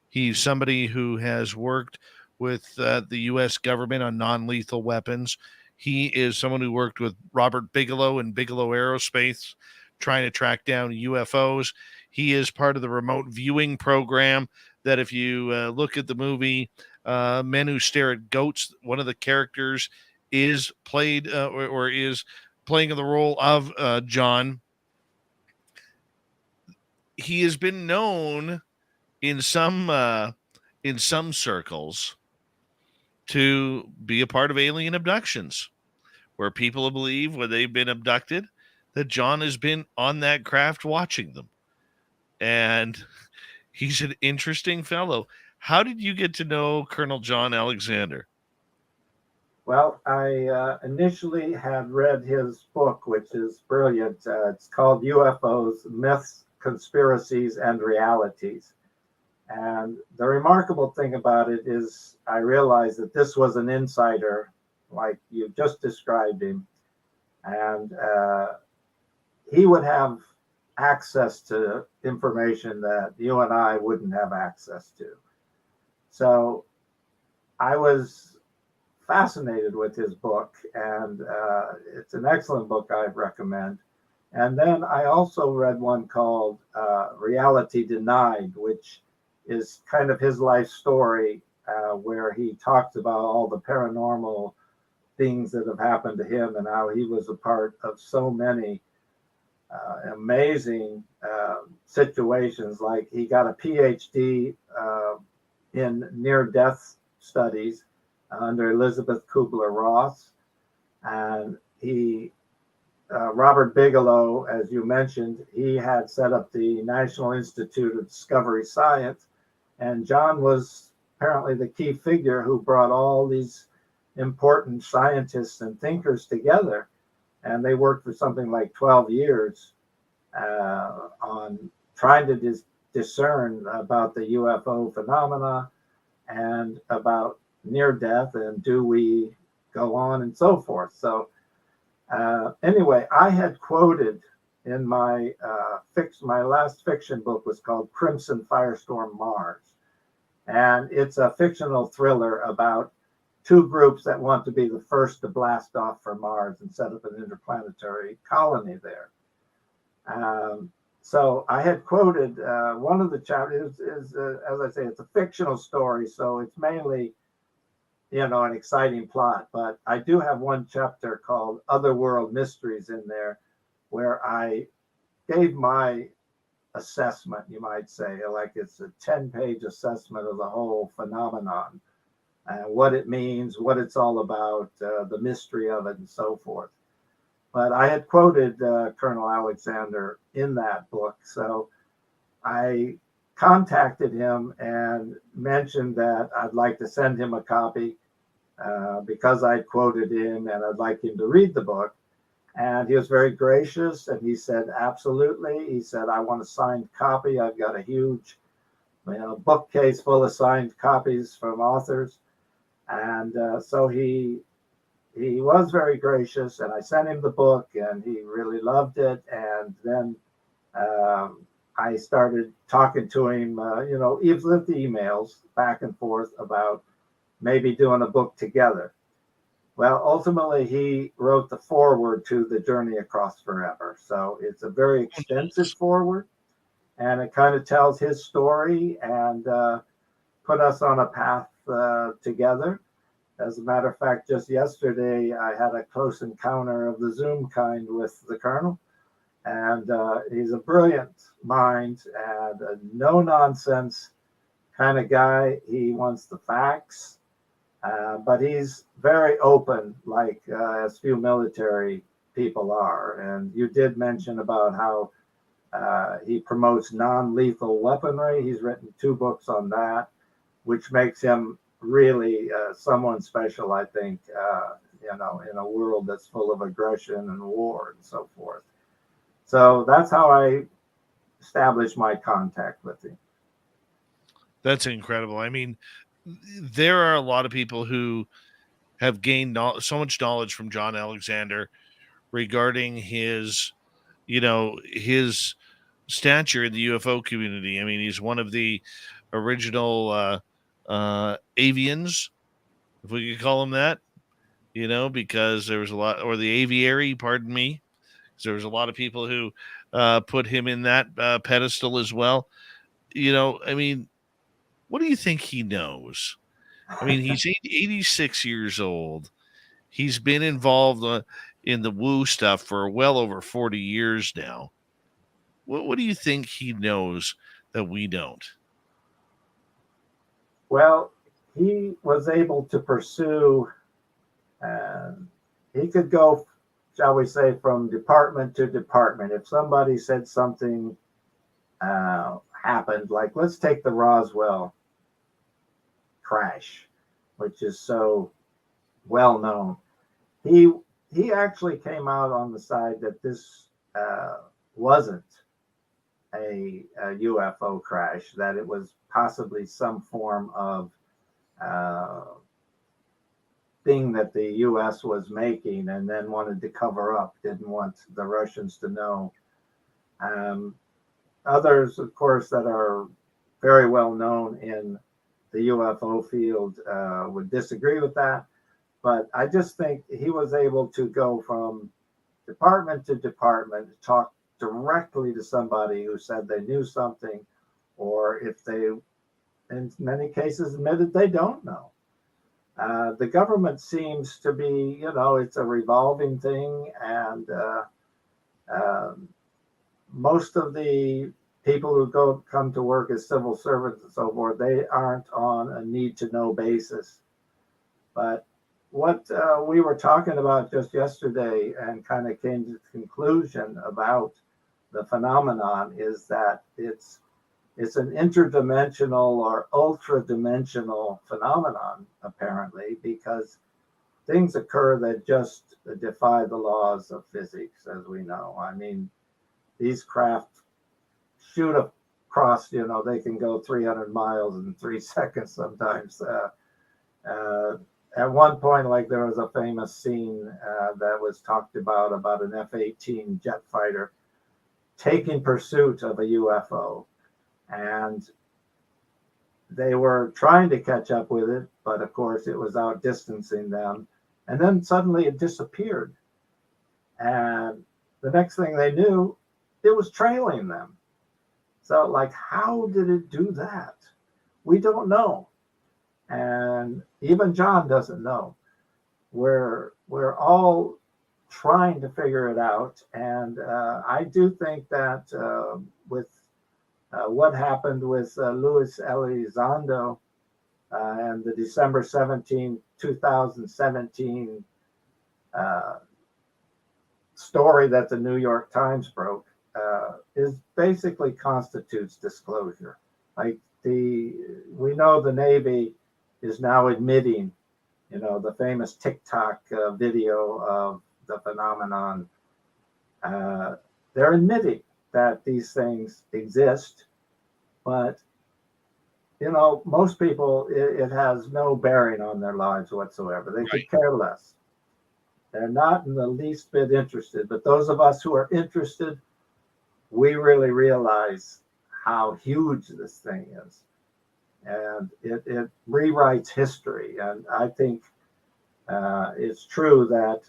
He's somebody who has worked with the U.S. government on non-lethal weapons. He is someone who worked with Robert Bigelow and Bigelow Aerospace, trying to track down UFOs. He is part of the remote viewing program that if you look at the movie Men Who Stare at Goats, one of the characters is played or is playing the role of John. He has been known in some circles to be a part of alien abductions, where people believe when they've been abducted that John has been on that craft watching them. And he's an interesting fellow. How did you get to know Colonel John Alexander? Well, I initially had read his book, which is brilliant. It's called UFOs, Myths, Conspiracies, and Realities. And the remarkable thing about it is I realized that this was an insider, like you just described him. And he would have access to information that you and I wouldn't have access to. So I was fascinated with his book, and it's an excellent book I recommend. And then I also read one called Reality Denied, which is kind of his life story, where he talks about all the paranormal things that have happened to him and how he was a part of so many amazing situations. Like he got a Ph.D. In near-death studies under Elizabeth Kubler-Ross, and Robert Bigelow, as you mentioned, he had set up the National Institute of Discovery Science, and John was apparently the key figure who brought all these important scientists and thinkers together, and they worked for something like 12 years on trying to discern about the UFO phenomena and about near death and do we go on and so forth. So anyway, I had quoted in my my last fiction book was called Crimson Firestorm Mars. And it's a fictional thriller about two groups that want to be the first to blast off for Mars and set up an interplanetary colony there. So I had quoted one of the chapters is as I say, it's a fictional story, so it's mainly, an exciting plot. But I do have one chapter called Otherworld Mysteries in there, where I gave my assessment, you might say, like it's a 10-page assessment of the whole phenomenon, what it means, what it's all about, the mystery of it, and so forth. But I had quoted Colonel Alexander in that book. So I contacted him and mentioned that I'd like to send him a copy because I'd quoted him and I'd like him to read the book. And he was very gracious, and he said, absolutely. He said, I want a signed copy. I've got a huge bookcase full of signed copies from authors. And so he was very gracious, and I sent him the book, and he really loved it. And then I started talking to him, even with the emails back and forth about maybe doing a book together. Well, ultimately, he wrote the foreword to The Journey Across Forever. So it's a very extensive foreword, and it kind of tells his story and put us on a path together. As a matter of fact, just yesterday, I had a close encounter of the Zoom kind with the Colonel. And he's a brilliant mind and a no-nonsense kind of guy. He wants the facts, but he's very open, like as few military people are. And you did mention about how he promotes non-lethal weaponry. He's written 2 books on that, which makes him really someone special, I think, in a world that's full of aggression and war and so forth. So that's how I established my contact with him. That's incredible. I mean, there are a lot of people who have gained so much knowledge from John Alexander regarding his stature in the UFO community. I mean, he's one of the original avians, if we could call him that, because there was a lot, or the aviary, pardon me. There was a lot of people who put him in that pedestal as well. I mean, what do you think he knows? I mean, he's 86 years old. He's been involved in the woo stuff for well over 40 years now. What do you think he knows that we don't? Well, he was able to pursue, he could go, shall we say, from department to department. If somebody said something happened, like let's take the Roswell crash, which is so well known. He actually came out on the side that this wasn't a UFO crash, that it was possibly some form of thing that the U.S. was making and then wanted to cover up, didn't want the Russians to know. Others, of course, that are very well known in the UFO field would disagree with that. But I just think he was able to go from department to department, talk directly to somebody who said they knew something, or if they, in many cases, admitted they don't know. The government seems to be, it's a revolving thing, and most of the people who come to work as civil servants and so forth, they aren't on a need-to-know basis. But what we were talking about just yesterday and kind of came to the conclusion about the phenomenon is that it's an interdimensional or ultra-dimensional phenomenon, apparently, because things occur that just defy the laws of physics, as we know. I mean, these craft shoot across, they can go 300 miles in 3 seconds sometimes. At one point, like there was a famous scene that was talked about an F-18 jet fighter taking pursuit of a UFO. And they were trying to catch up with it, but of course it was outdistancing them. And then suddenly it disappeared. And the next thing they knew, it was trailing them. So, like, how did it do that? We don't know. And even John doesn't know. We're all trying to figure it out. And I do think that with what happened with Luis Elizondo and the December 17, 2017 story that the New York Times broke is basically constitutes disclosure. Like we know the Navy is now admitting, the famous TikTok video of the phenomenon. They're admitting that these things exist, but most people, it has no bearing on their lives whatsoever. They could care less. They're not in the least bit interested. But those of us who are interested, we really realize how huge this thing is. And it rewrites history. And I think it's true that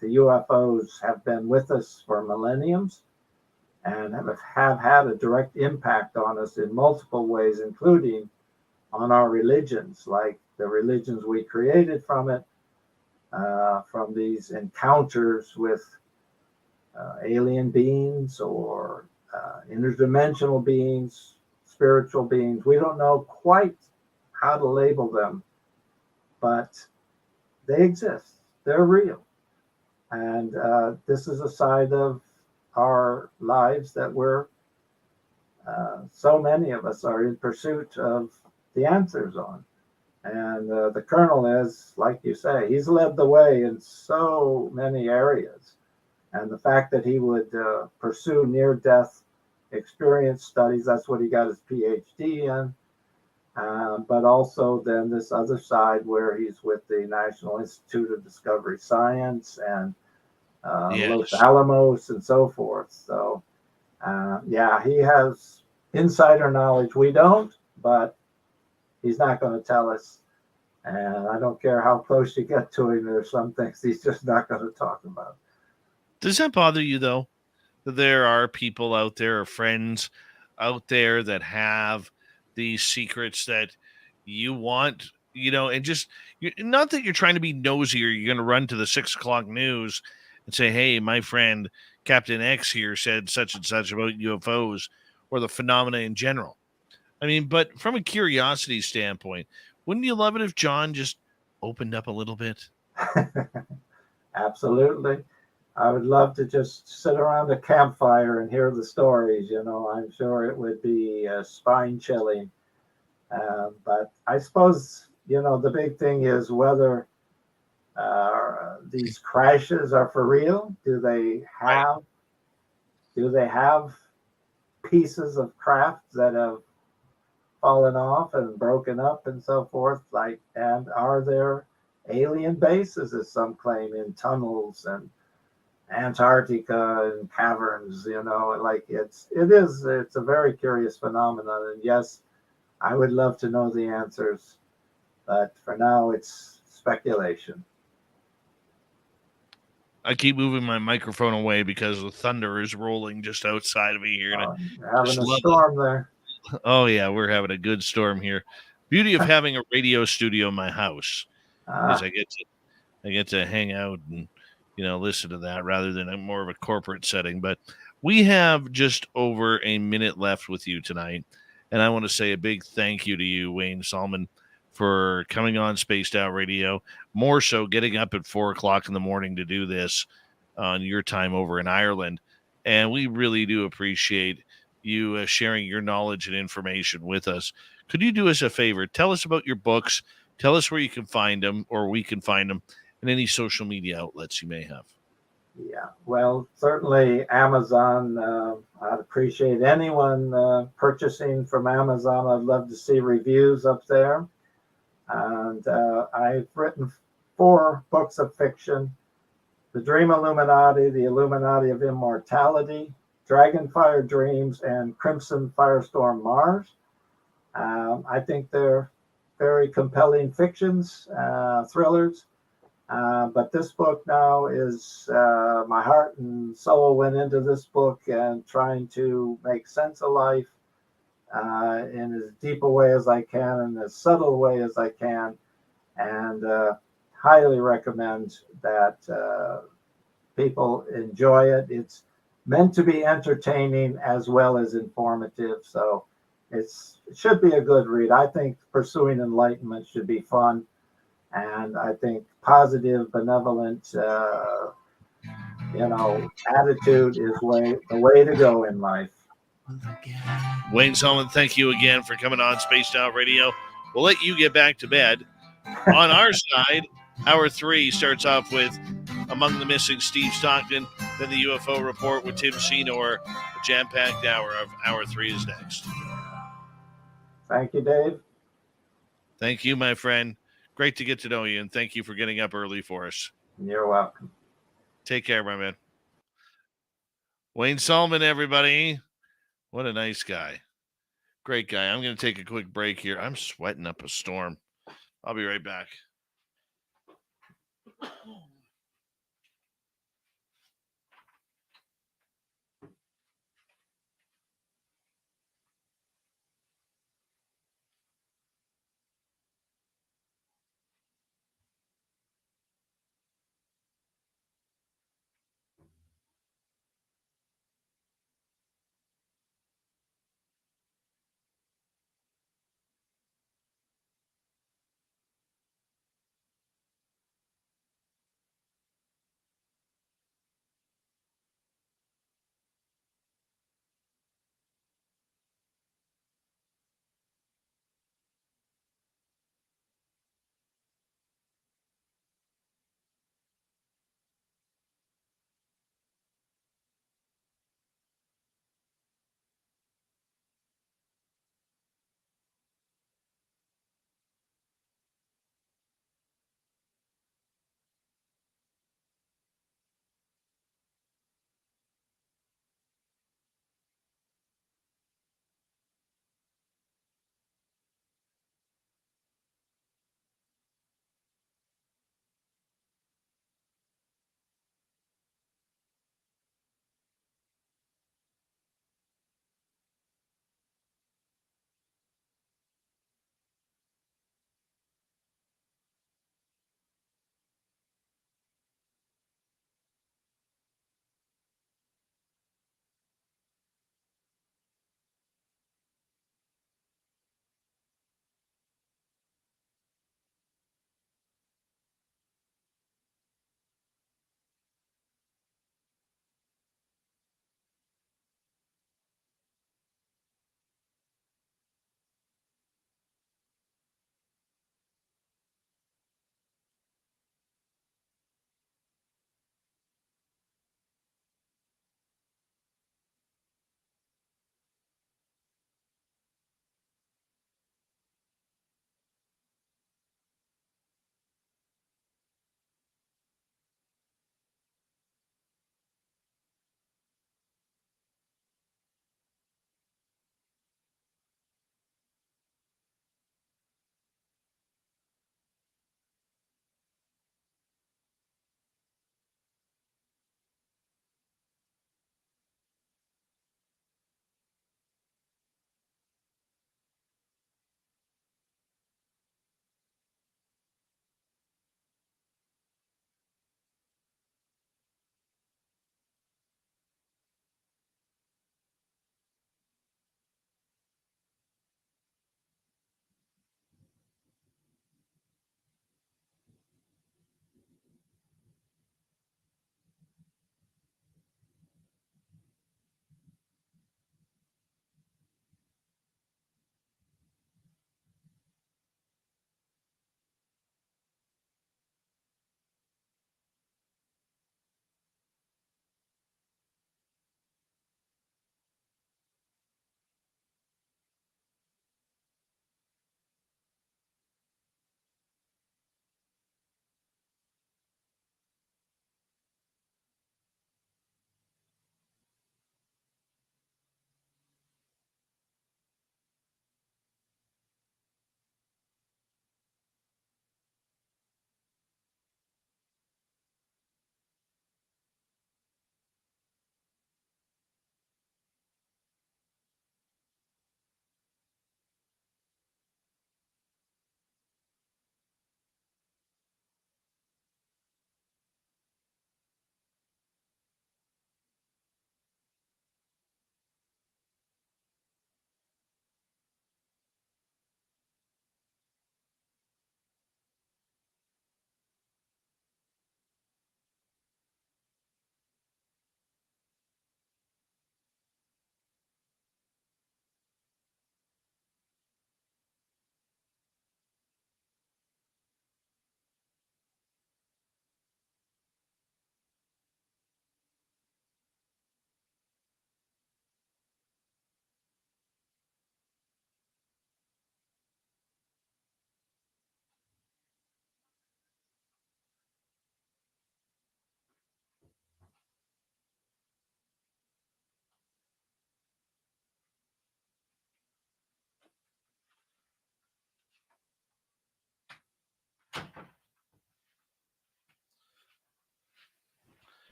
the UFOs have been with us for millenniums and have had a direct impact on us in multiple ways, including on our religions, like the religions we created from it, from these encounters with alien beings or interdimensional beings, spiritual beings. We don't know quite how to label them, but they exist. They're real. And this is a side of our lives that so many of us are in pursuit of the answers on. And the Colonel is, like you say, he's led the way in so many areas. And the fact that he would pursue near-death experience studies, that's what he got his Ph.D. in. But also then this other side where he's with the National Institute of Discovery Science and Los Alamos and so forth. So, yeah, he has insider knowledge. We don't, but he's not going to tell us. And I don't care how close you get to him. There's some things he's just not going to talk about. Does that bother you, though? That there are people out there, or friends out there that have these secrets that you want, and just, not that you're trying to be nosy or you're going to run to the 6 o'clock news and say, hey, my friend Captain X here said such and such about UFOs or the phenomena in general. I mean, but from a curiosity standpoint, wouldn't you love it if John just opened up a little bit? Absolutely. I would love to just sit around a campfire and hear the stories. I'm sure it would be spine chilling. But I suppose, the big thing is whether these crashes are for real. Do they have pieces of craft that have fallen off and broken up and so forth? And are there alien bases, as some claim, in tunnels and Antarctica and caverns? It's a very curious phenomenon. And yes, I would love to know the answers, but for now it's speculation. I keep moving my microphone away because the thunder is rolling just outside of me here. Having a storm there. Oh yeah, we're having a good storm here. Beauty of having a radio studio in my house is I get to hang out and listen to that rather than more of a corporate setting. But we have just over a minute left with you tonight, and I want to say a big thank you to you, Wayne Saalman, for coming on Spaced Out Radio. More so, getting up at 4 o'clock in the morning to do this on your time over in Ireland, and we really do appreciate you sharing your knowledge and information with us. Could you do us a favor? Tell us about your books. Tell us where you can find them, or we can find them, and any social media outlets you may have. Yeah, well, certainly Amazon. I'd appreciate anyone purchasing from Amazon. I'd love to see reviews up there. And I've written 4 books of fiction: The Dream Illuminati, The Illuminati of Immortality, Dragonfire Dreams, and Crimson Firestorm Mars. I think they're very compelling fictions, thrillers. But this book now is my heart and soul went into this book and trying to make sense of life in as deep a way as I can, in as subtle a way as I can, and highly recommend that people enjoy it. It's meant to be entertaining as well as informative, so it should be a good read. I think pursuing enlightenment should be fun, and I think positive, benevolent, attitude is the way to go in life. Wayne Saalman, thank you again for coming on Spaced Out Radio. We'll let you get back to bed. On our side, Hour 3 starts off with Among the Missing, Steve Stockton, then the UFO Report with Tim Senor. A jam-packed hour of Hour 3 is next. Thank you, Dave. Thank you, my friend. Great to get to know you, and thank you for getting up early for us. You're welcome. Take care, my man. Wayne Saalman, everybody. What a nice guy. Great guy. I'm going to take a quick break here. I'm sweating up a storm. I'll be right back.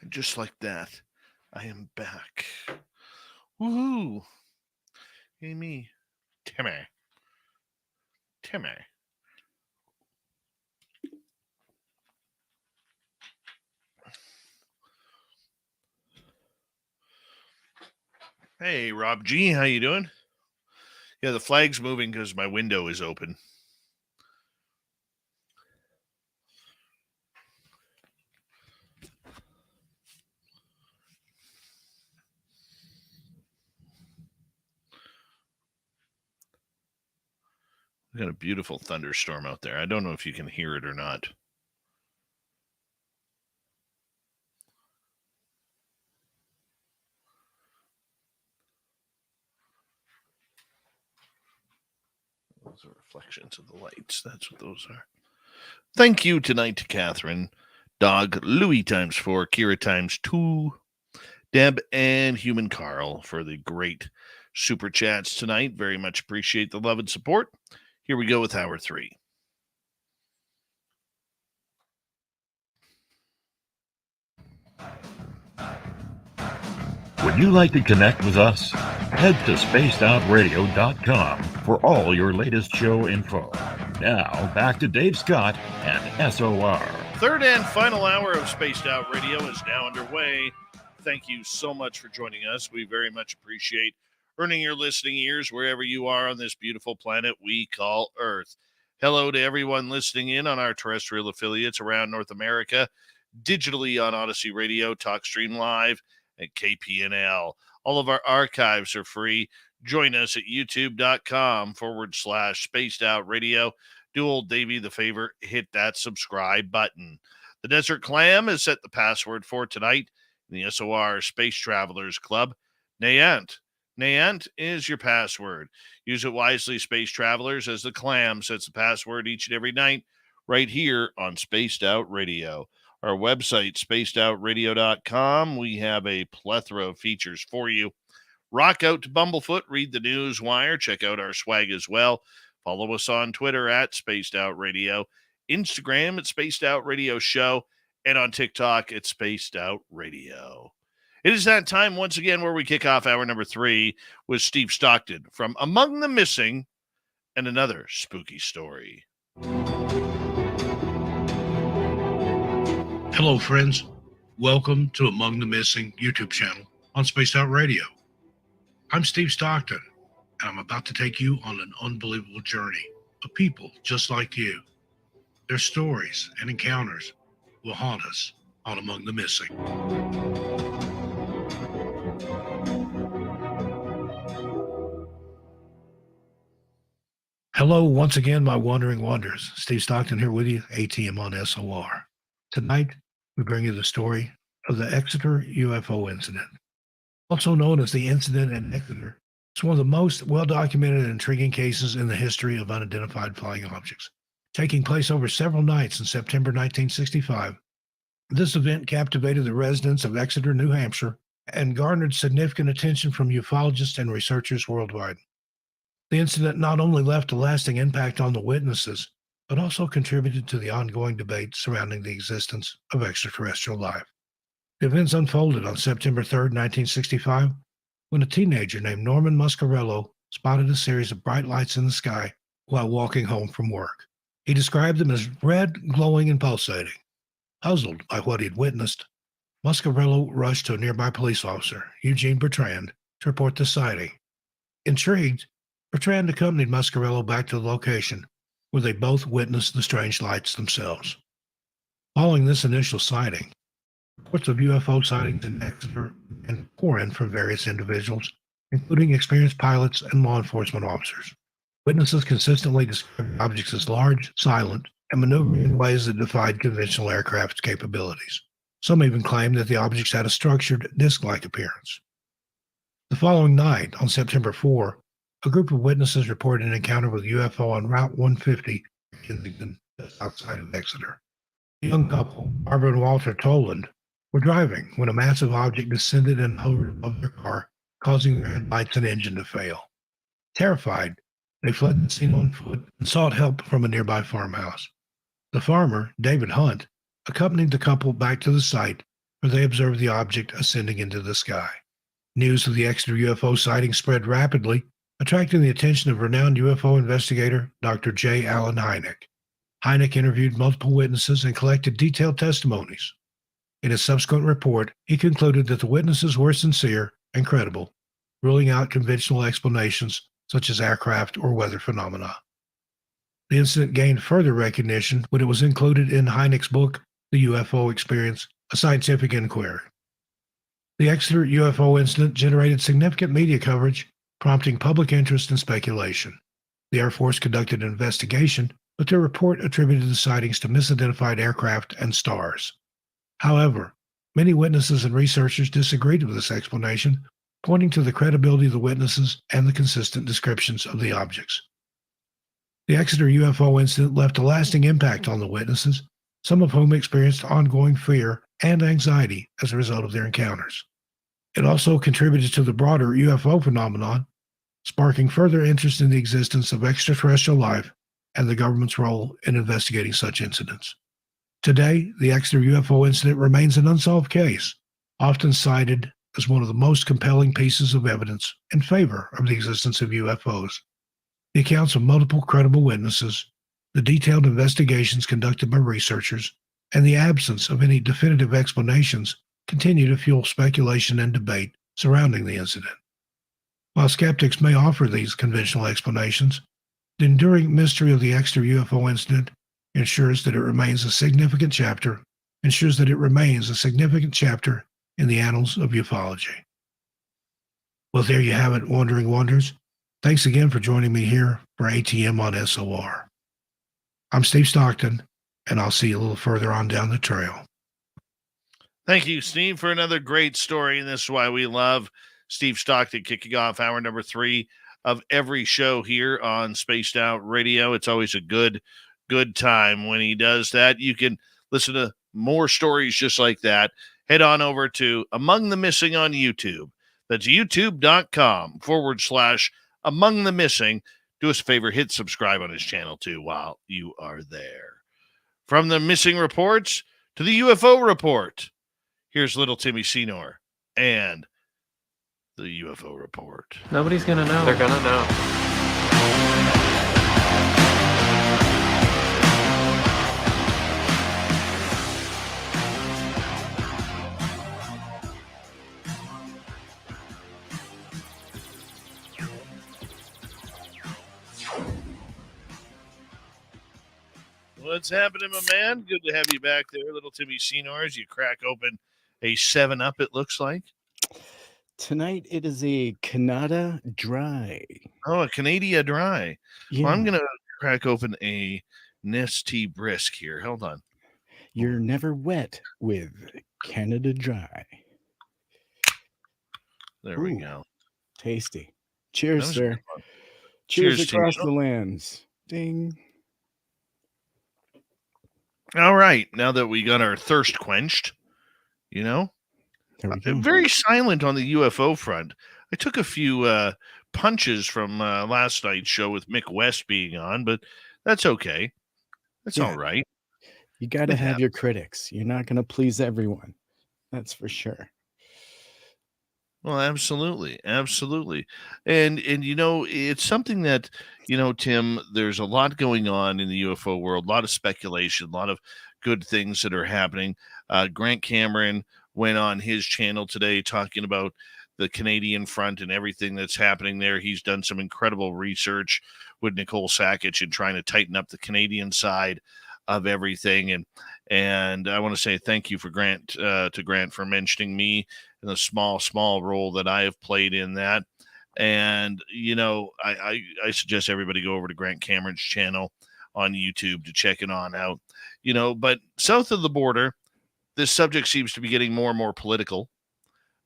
And just like that, I am back. Woohoo! Hey, me. Timmy. Hey, Rob G, how you doing? Yeah, the flag's moving because my window is open. We got a beautiful thunderstorm out there. I don't know if you can hear it or not. Those are reflections of the lights. That's what those are. Thank you tonight to Catherine, Dog, Louis ×4, Kira ×2, Deb, and Human Carl for the great super chats tonight. Very much appreciate the love and support. Here we go with hour 3. Would you like to connect with us? Head to spacedoutradio.com for all your latest show info. Now, back to Dave Scott and SOR. Third and final hour of Spaced Out Radio is now underway. Thank you so much for joining us. We very much appreciate earning your listening ears wherever you are on this beautiful planet we call Earth. Hello to everyone listening in on our terrestrial affiliates around North America, digitally on Odyssey Radio, TalkStream Live, and KPNL. All of our archives are free. Join us at youtube.com/Spaced Out Radio. Do old Davey the favor, hit that subscribe button. The Desert Clam has set the password for tonight in the SOR Space Travelers Club. Nayant. Nayant is your password. Use it wisely, Space Travelers, as the Clam sets the password each and every night right here on Spaced Out Radio. Our website, spacedoutradio.com. We have a plethora of features for you. Rock out to Bumblefoot, read the news wire, check out our swag as well. Follow us on Twitter at Spaced Out Radio, Instagram at Spaced Out Radio Show, and on TikTok at Spaced Out Radio. It is that time once again where we kick off hour number 3 with Steve Stockton from Among the Missing and another spooky story. Hello, friends. Welcome to Among the Missing YouTube channel on Spaced Out Radio. I'm Steve Stockton, and I'm about to take you on an unbelievable journey of people just like you. Their stories and encounters will haunt us on Among the Missing. Hello, once again, my wandering wonders. Steve Stockton here with you, ATM on SOR. Tonight, we bring you the story of the Exeter UFO incident. Also known as the incident in Exeter, it's one of the most well-documented and intriguing cases in the history of unidentified flying objects. Taking place over several nights in September 1965, this event captivated the residents of Exeter, New Hampshire, and garnered significant attention from ufologists and researchers worldwide. The incident not only left a lasting impact on the witnesses, but also contributed to the ongoing debate surrounding the existence of extraterrestrial life. The events unfolded on September 3rd, 1965, when a teenager named Norman Muscarello spotted a series of bright lights in the sky while walking home from work. He described them as red, glowing, and pulsating. Puzzled by what he'd witnessed, Muscarello rushed to a nearby police officer, Eugene Bertrand, to report the sighting. Intrigued, Bertrand accompanied Muscarello back to the location, where they both witnessed the strange lights themselves. Following this initial sighting, reports of UFO sightings in Exeter and pour in from various individuals, including experienced pilots and law enforcement officers. Witnesses consistently described objects as large, silent, and maneuvering in ways that defied conventional aircraft's capabilities. Some even claimed that the objects had a structured, disc-like appearance. The following night, on September 4, a group of witnesses reported an encounter with UFO on Route 150 in Kensington, outside of Exeter. The young couple, Barbara and Walter Toland, were driving when a massive object descended and hovered above their car, causing their headlights and engine to fail. Terrified, they fled the scene on foot and sought help from a nearby farmhouse. The farmer, David Hunt, accompanied the couple back to the site where they observed the object ascending into the sky. News of the Exeter UFO sighting spread rapidly, attracting the attention of renowned UFO investigator Dr. J. Allen Hynek. Hynek interviewed multiple witnesses and collected detailed testimonies. In his subsequent report, he concluded that the witnesses were sincere and credible, ruling out conventional explanations such as aircraft or weather phenomena. The incident gained further recognition when it was included in Hynek's book, The UFO Experience, A Scientific Inquiry. The Exeter UFO incident generated significant media coverage, prompting public interest and speculation. The Air Force conducted an investigation, but their report attributed the sightings to misidentified aircraft and stars. However, many witnesses and researchers disagreed with this explanation, pointing to the credibility of the witnesses and the consistent descriptions of the objects. The Exeter UFO incident left a lasting impact on the witnesses, some of whom experienced ongoing fear and anxiety as a result of their encounters. It also contributed to the broader UFO phenomenon, sparking further interest in the existence of extraterrestrial life and the government's role in investigating such incidents. Today, the Exeter UFO incident remains an unsolved case, often cited as one of the most compelling pieces of evidence in favor of the existence of UFOs. The accounts of multiple credible witnesses, the detailed investigations conducted by researchers, and the absence of any definitive explanations continue to fuel speculation and debate surrounding the incident. While skeptics may offer these conventional explanations, the enduring mystery of the Exeter UFO incident ensures that it remains a significant chapter in the annals of ufology. Well, there you have it, Wandering Wonders. Thanks again for joining me here for ATM on SOR. I'm Steve Stockton, and I'll see you a little further on down the trail. Thank you, Steve, for another great story. And this is why we love Steve Stockton kicking off hour number 3 of every show here on Spaced Out Radio. It's always a good time when he does that. You can listen to more stories just like that. Head on over to Among the Missing on YouTube. That's youtube.com/Among the Missing. Do us a favor, hit subscribe on his channel too while you are there. From the missing reports to the UFO report, here's little Timmy Senor and the UFO report. Nobody's going to know. They're going to know. What's happening, my man? Good to have you back there, little Timmy Senor, as you crack open a 7-Up, it looks like. Tonight it is a Canada Dry. Oh, a Canada Dry. Yeah. Well, I'm going to crack open a Nestea Brisk here. Hold on. You're never wet with Canada Dry. There we go. Tasty. Cheers, That was a sir. good one. Cheers Cheers to across you. the lands. Ding. All right. Now that we got our thirst quenched, There we go. very silent on the UFO front. I took a few punches from last night's show with Mick West being on, but that's okay. That's Yeah. all right. You got to It have your critics. You're not going to please everyone. That's for sure. Well, absolutely. Absolutely. And it's something that, Tim, there's a lot going on in the UFO world, a lot of speculation, a lot of good things that are happening. Grant Cameron went on his channel today talking about the Canadian front and everything that's happening there. He's done some incredible research with Nicole Sakic and trying to tighten up the Canadian side of everything. And I want to say thank you for Grant for mentioning me and the small role that I have played in that. And, I suggest everybody go over to Grant Cameron's channel on YouTube to check it on out, but south of the border, this subject seems to be getting more and more political.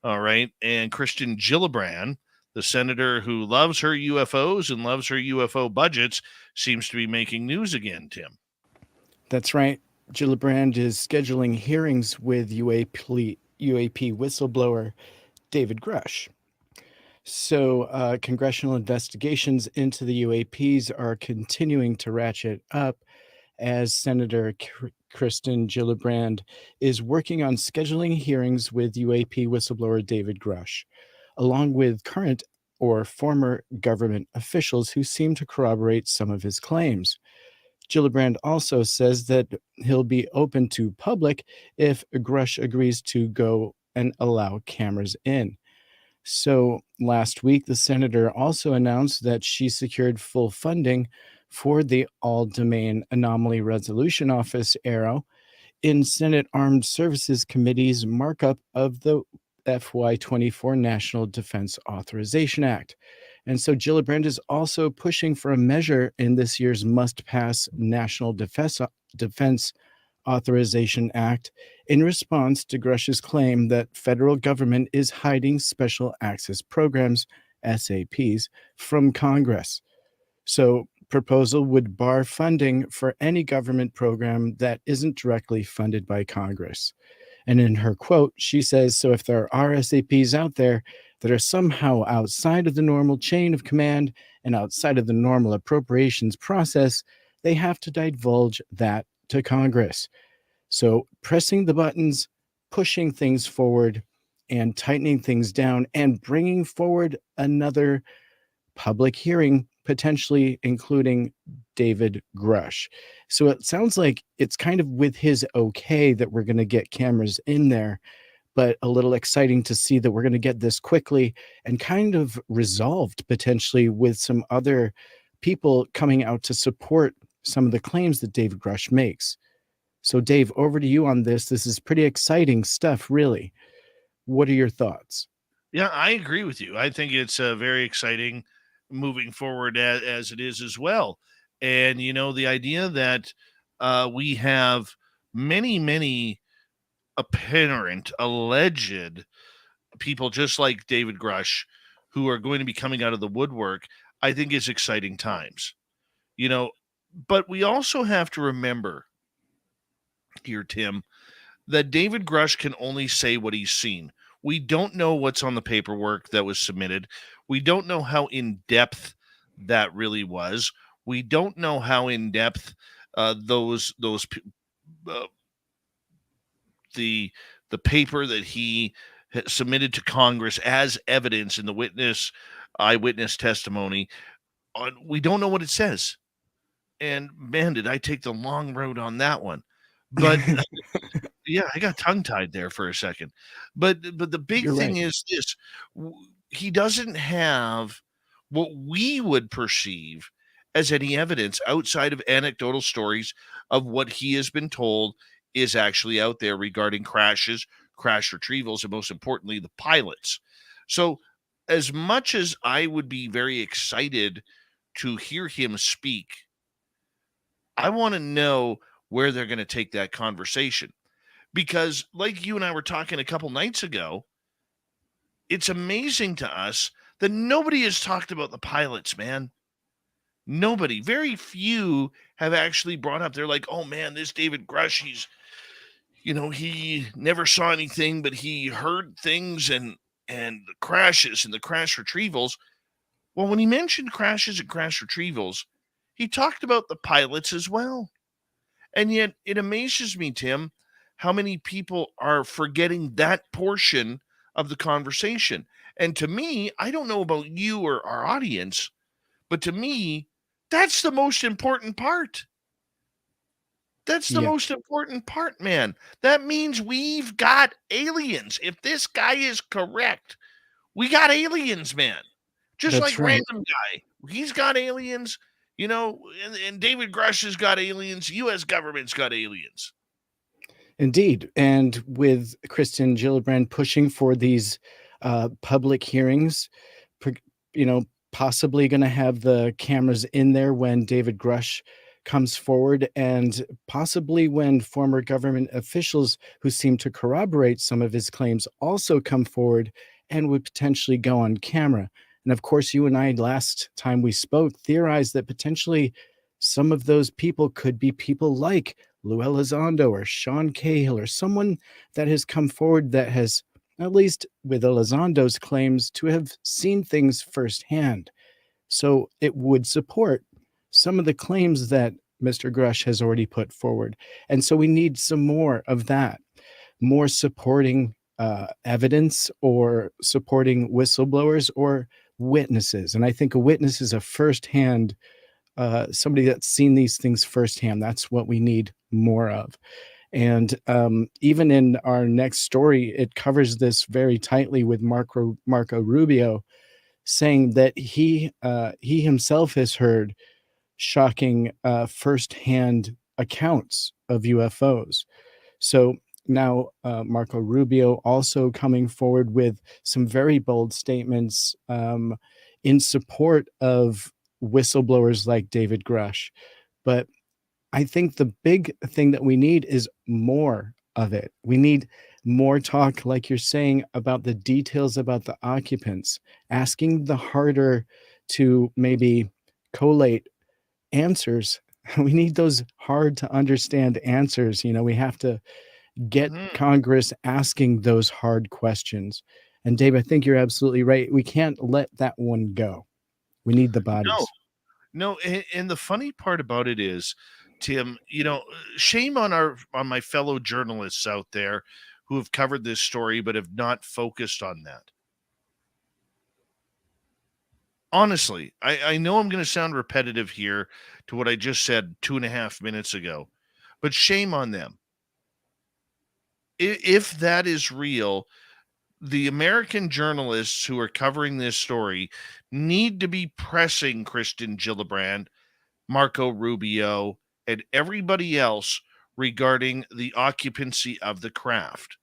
All right. And Christian Gillibrand, the senator who loves her UFOs and loves her UFO budgets, seems to be making news again, Tim. That's right. Gillibrand is scheduling hearings with UAP whistleblower David Grush. So congressional investigations into the UAPs are continuing to ratchet up as Senator Kristen Gillibrand is working on scheduling hearings with UAP whistleblower David Grush, along with current or former government officials who seem to corroborate some of his claims. Gillibrand also says that he'll be open to public if Grush agrees to go and allow cameras in. So last week, the senator also announced that she secured full funding for the All Domain Anomaly Resolution Office, ARROW, in Senate Armed Services Committee's markup of the FY24 National Defense Authorization Act. And so Gillibrand is also pushing for a measure in this year's must-pass National Defense Authorization Act in response to Grush's claim that federal government is hiding Special Access Programs, SAPs, from Congress. So proposal would bar funding for any government program that isn't directly funded by Congress. And in her quote, she says, so if there are SAPs out there that are somehow outside of the normal chain of command and outside of the normal appropriations process, they have to divulge that to Congress. So pressing the buttons, pushing things forward, and tightening things down, and bringing forward another public hearing, potentially including David Grush. So it sounds like it's kind of with his okay that we're going to get cameras in there, but a little exciting to see that we're going to get this quickly and kind of resolved potentially with some other people coming out to support some of the claims that David Grush makes. So Dave, over to you on this. This is pretty exciting stuff, really. What are your thoughts? Yeah, I agree with you. I think it's very exciting moving forward as it is as well. And, you know, the idea that we have many apparent, alleged people just like David Grush who are going to be coming out of the woodwork, I think is exciting times. You know, but we also have to remember here, Tim, that David Grush can only say what he's seen. We don't know what's on the paperwork that was submitted. We don't know how in depth that really was. We don't know how in depth the paper that he submitted to Congress as evidence in the eyewitness testimony. We don't know what it says. And man, did I take the long road on that one. But yeah, I got tongue-tied there for a second. But the big You're thing right. is this: he doesn't have what we would perceive as any evidence outside of anecdotal stories of what he has been told is actually out there regarding crashes, crash retrievals, and most importantly, the pilots. So as much as I would be very excited to hear him speak, I want to know where they're going to take that conversation. Because like you and I were talking a couple nights ago, it's amazing to us that nobody has talked about the pilots, man. Nobody. Very few have actually brought up. They're like, oh man, this David Grush, he never saw anything, but he heard things and the crashes and the crash retrievals. Well, when he mentioned crashes and crash retrievals, he talked about the pilots as well. And yet it amazes me, Tim, how many people are forgetting that portion of the conversation. And to me, I don't know about you or our audience, but to me, that's the most important part. That's the most important part, man. That means we've got aliens. If this guy is correct, we got aliens, man. Just That's like right. Random Guy. He's got aliens, and David Grush has got aliens. U.S. government's got aliens. Indeed. And with Kristen Gillibrand pushing for these public hearings, possibly going to have the cameras in there when David Grush comes forward, and possibly when former government officials who seem to corroborate some of his claims also come forward and would potentially go on camera. And of course, you and I, last time we spoke, theorized that potentially some of those people could be people like Lou Elizondo or Sean Cahill, or someone that has come forward that has, at least with Elizondo's claims, to have seen things firsthand. So it would support some of the claims that Mr. Grush has already put forward. And so we need some more of that, more supporting evidence or supporting whistleblowers or witnesses. And I think a witness is a firsthand, somebody that's seen these things firsthand. That's what we need more of. And even in our next story, it covers this very tightly with Marco Rubio, saying that he himself has heard shocking firsthand accounts of UFOs. So now Marco Rubio also coming forward with some very bold statements in support of whistleblowers like David Grush. But I think the big thing that we need is more of it. We need more talk, like you're saying, about the details about the occupants, asking the harder to maybe collate answers. We need those hard to understand answers. You know, we have to get Congress asking those hard questions. And Dave, I think you're absolutely right. We can't let that one go. We need the bodies. No, and the funny part about it is, Tim, you know, shame on my fellow journalists out there who have covered this story but have not focused on that. Honestly, I know I'm going to sound repetitive here to what I just said 2.5 minutes ago, but shame on them. If that is real, the American journalists who are covering this story need to be pressing Kristen Gillibrand, Marco Rubio, and everybody else regarding the occupancy of the craft.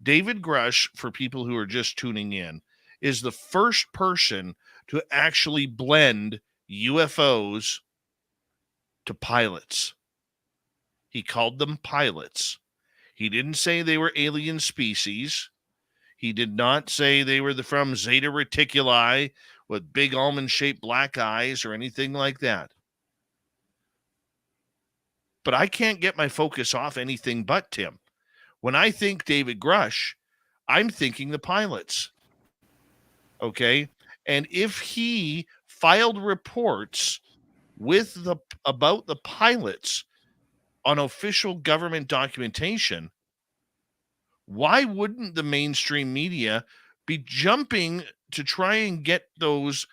David Grush, for people who are just tuning in, is the first person to actually blend UFOs to pilots. He called them pilots. He didn't say they were alien species. He did not say they were from Zeta Reticuli with big almond-shaped black eyes or anything like that. But I can't get my focus off anything but Tim. When I think David Grush, I'm thinking the pilots. Okay? And if he filed reports about the pilots on official government documentation, why wouldn't the mainstream media be jumping to try and get those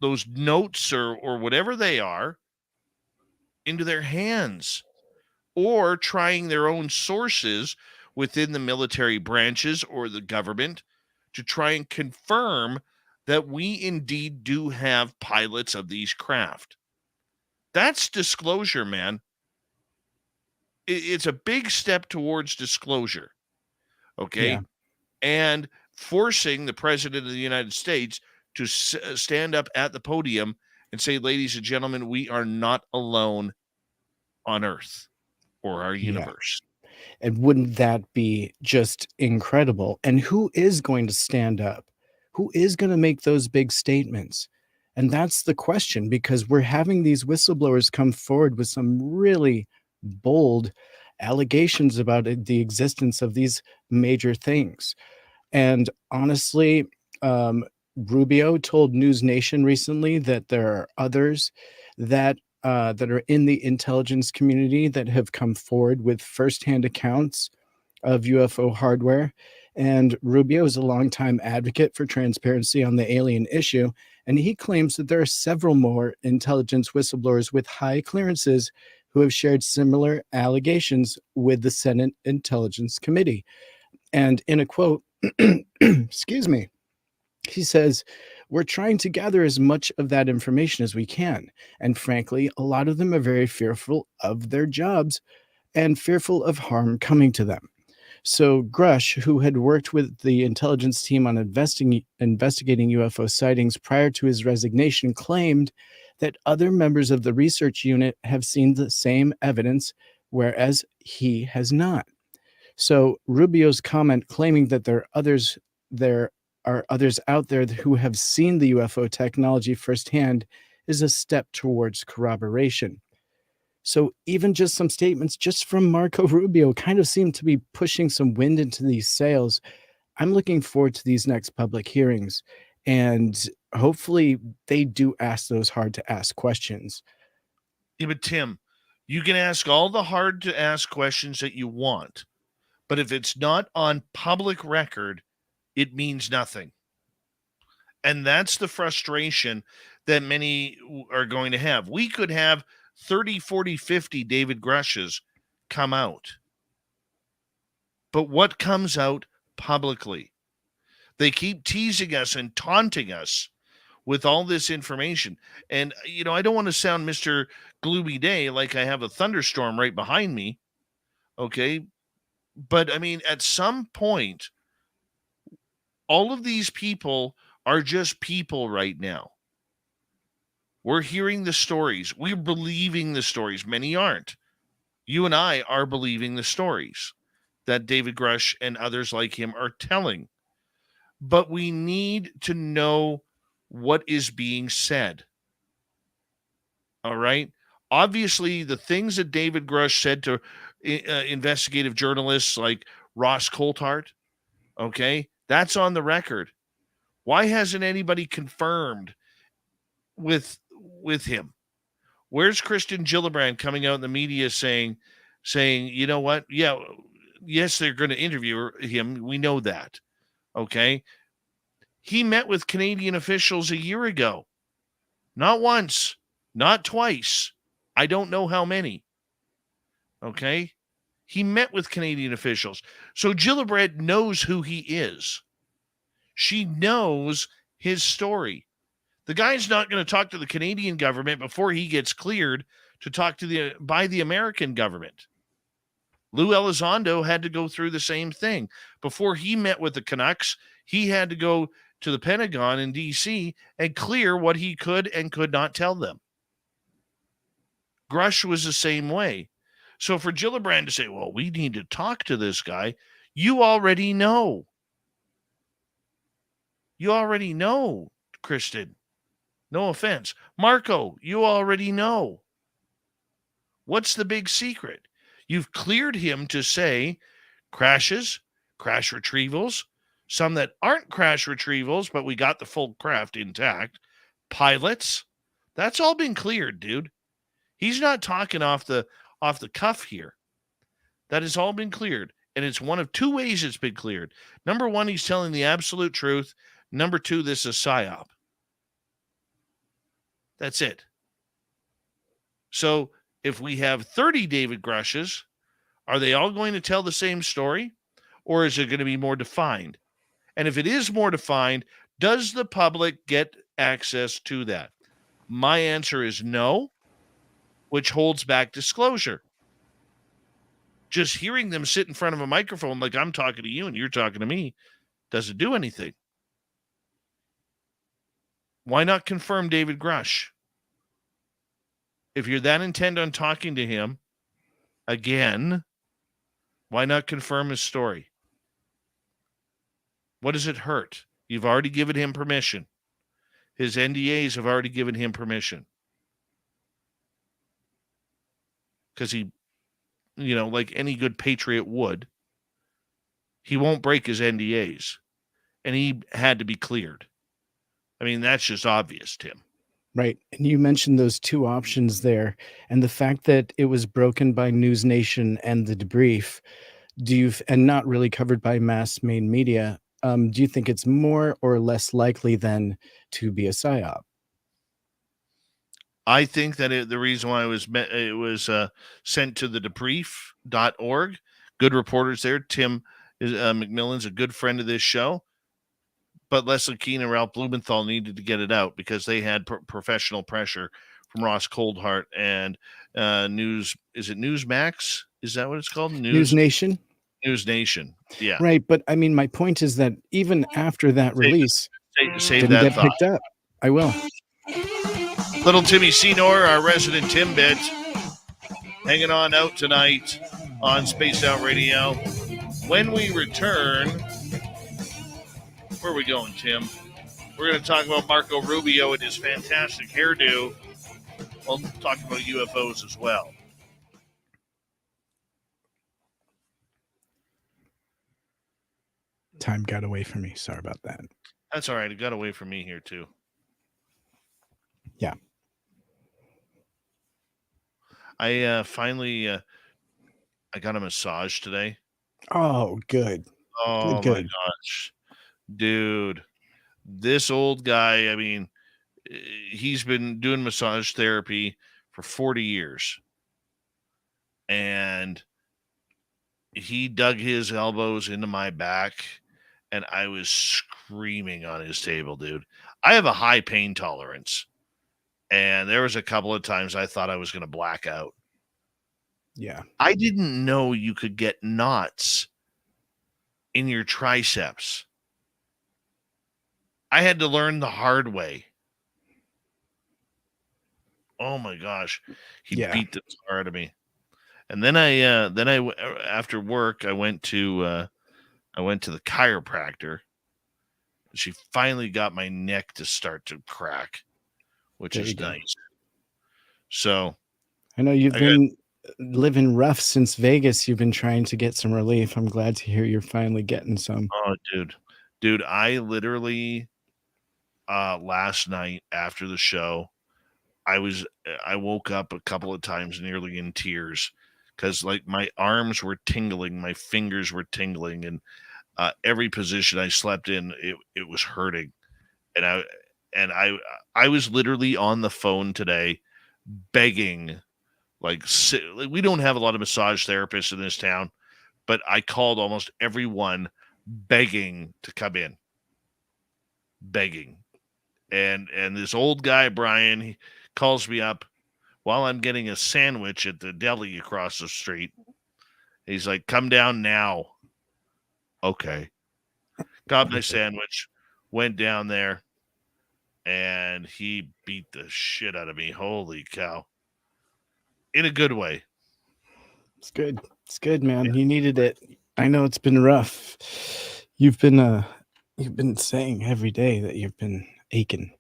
notes or whatever they are into their hands, or trying their own sources within the military branches or the government to try and confirm that we indeed do have pilots of these craft? That's disclosure, man. It's a big step towards disclosure. Okay. Yeah. And forcing the president of the United States to stand up at the podium and say, ladies and gentlemen, we are not alone on Earth or our universe. And wouldn't that be just incredible? And who is going to stand up? Who is going to make those big statements? And that's the question, because we're having these whistleblowers come forward with some really bold allegations about the existence of these major things. And honestly, Rubio told News Nation recently that there are others that are in the intelligence community that have come forward with firsthand accounts of UFO hardware. And Rubio is a longtime advocate for transparency on the alien issue, and he claims that there are several more intelligence whistleblowers with high clearances who have shared similar allegations with the Senate Intelligence Committee. And in a quote, excuse me, he says, "We're trying to gather as much of that information as we can. And frankly, a lot of them are very fearful of their jobs and fearful of harm coming to them." So Grush, who had worked with the intelligence team on investigating UFO sightings prior to his resignation, claimed that other members of the research unit have seen the same evidence, whereas he has not. So Rubio's comment claiming that there are others out there who have seen the UFO technology firsthand is a step towards corroboration. So even just some statements just from Marco Rubio kind of seem to be pushing some wind into these sails. I'm looking forward to these next public hearings, and hopefully they do ask those hard to ask questions. Yeah, but Tim, you can ask all the hard to ask questions that you want, but if it's not on public record, it means nothing. And that's the frustration that many are going to have. We could have 30, 40, 50 David Grushes come out. But what comes out publicly? They keep teasing us and taunting us with all this information. And, I don't want to sound Mr. Gloomy Day like I have a thunderstorm right behind me. Okay. But I mean, at some point, all of these people are just people right now. We're hearing the stories. We're believing the stories. Many aren't. You and I are believing the stories that David Grush and others like him are telling. But we need to know what is being said. All right? Obviously, the things that David Grush said to investigative journalists like Ross Coulthart, okay, that's on the record. Why hasn't anybody confirmed with him? Where's Kristen Gillibrand coming out in the media saying, you know what? Yeah, yes, they're going to interview him. We know that. Okay. He met with Canadian officials a year ago. Not once, not twice. I don't know how many. Okay. He met with Canadian officials. So Gillibrand knows who he is. She knows his story. The guy's not going to talk to the Canadian government before he gets cleared to talk to by the American government. Lou Elizondo had to go through the same thing. Before he met with the Canucks, he had to go to the Pentagon in D.C. and clear what he could and could not tell them. Grush was the same way. So for Gillibrand to say, well, we need to talk to this guy, you already know. You already know, Kristen. No offense. Marco, you already know. What's the big secret? You've cleared him to say crashes, crash retrievals, some that aren't crash retrievals, but we got the full craft intact, pilots. That's all been cleared, dude. He's not talking off the cuff here. That has all been cleared. And it's one of two ways it's been cleared. Number one, he's telling the absolute truth. Number two, this is psyop. That's it. So if we have 30 David Grushes, are they all going to tell the same story? Or is it going to be more defined? And if it is more defined, does the public get access to that? My answer is no, which holds back disclosure. Just hearing them sit in front of a microphone like I'm talking to you and you're talking to me doesn't do anything. Why not confirm David Grush? If you're that intent on talking to him, again, why not confirm his story? What does it hurt? You've already given him permission. His NDAs have already given him permission. Because he, like any good patriot would, he won't break his NDAs. And he had to be cleared. I mean, that's just obvious, Tim. Right. And you mentioned those two options there. And the fact that it was broken by News Nation and the debrief, and not really covered by mass main media, do you think it's more or less likely then to be a psyop? I think that the reason why it was sent to the debrief.org, good reporters there. Tim McMillan's a good friend of this show. But Leslie Keene and Ralph Blumenthal needed to get it out because they had professional pressure from Ross Coulthart and News. Is it Newsmax? Is that what it's called? News Nation? News Nation. Yeah. Right. But I mean, my point is that even after that release, save didn't that get thought. picked up. I will. Little Timmy Senor, our resident Timbit, hanging on out tonight on Spaced Out Radio. When we return, where are we going, Tim? We're going to talk about Marco Rubio and his fantastic hairdo. We'll talk about UFOs as well. Time got away from me. Sorry about that. That's all right. It got away from me here, too. Yeah. I finally I got a massage today. Oh, good. Oh my Good. gosh, dude, this old guy. I mean, he's been doing massage therapy for 40 years, and he dug his elbows into my back, and I was screaming on his table, dude. I have a high pain tolerance, and there was a couple of times I thought I was going to black out. Yeah. I didn't know you could get knots in your triceps. I had to learn the hard way. Oh my gosh, he Yeah. beat the tar out of me. And then after work, I went to the chiropractor. She finally got my neck to start to crack, which There is you go. nice. So I know you've I been living rough since Vegas. You've been trying to get some relief. I'm glad to hear you're finally getting some. oh, dude, I literally last night after the show, I woke up a couple of times nearly in tears because like my arms were tingling, my fingers were tingling, and every position I slept in, it was hurting, and I was literally on the phone today, begging, like we don't have a lot of massage therapists in this town, but I called almost everyone, begging to come in, begging, and this old guy Brian, he calls me up while I'm getting a sandwich at the deli across the street. He's like, "Come down now." Okay. Got my sandwich, went down there, and he beat the shit out of me. Holy cow. In a good way. It's good. It's good, man. You needed it. I know it's been rough. You've been saying every day that you've been aching.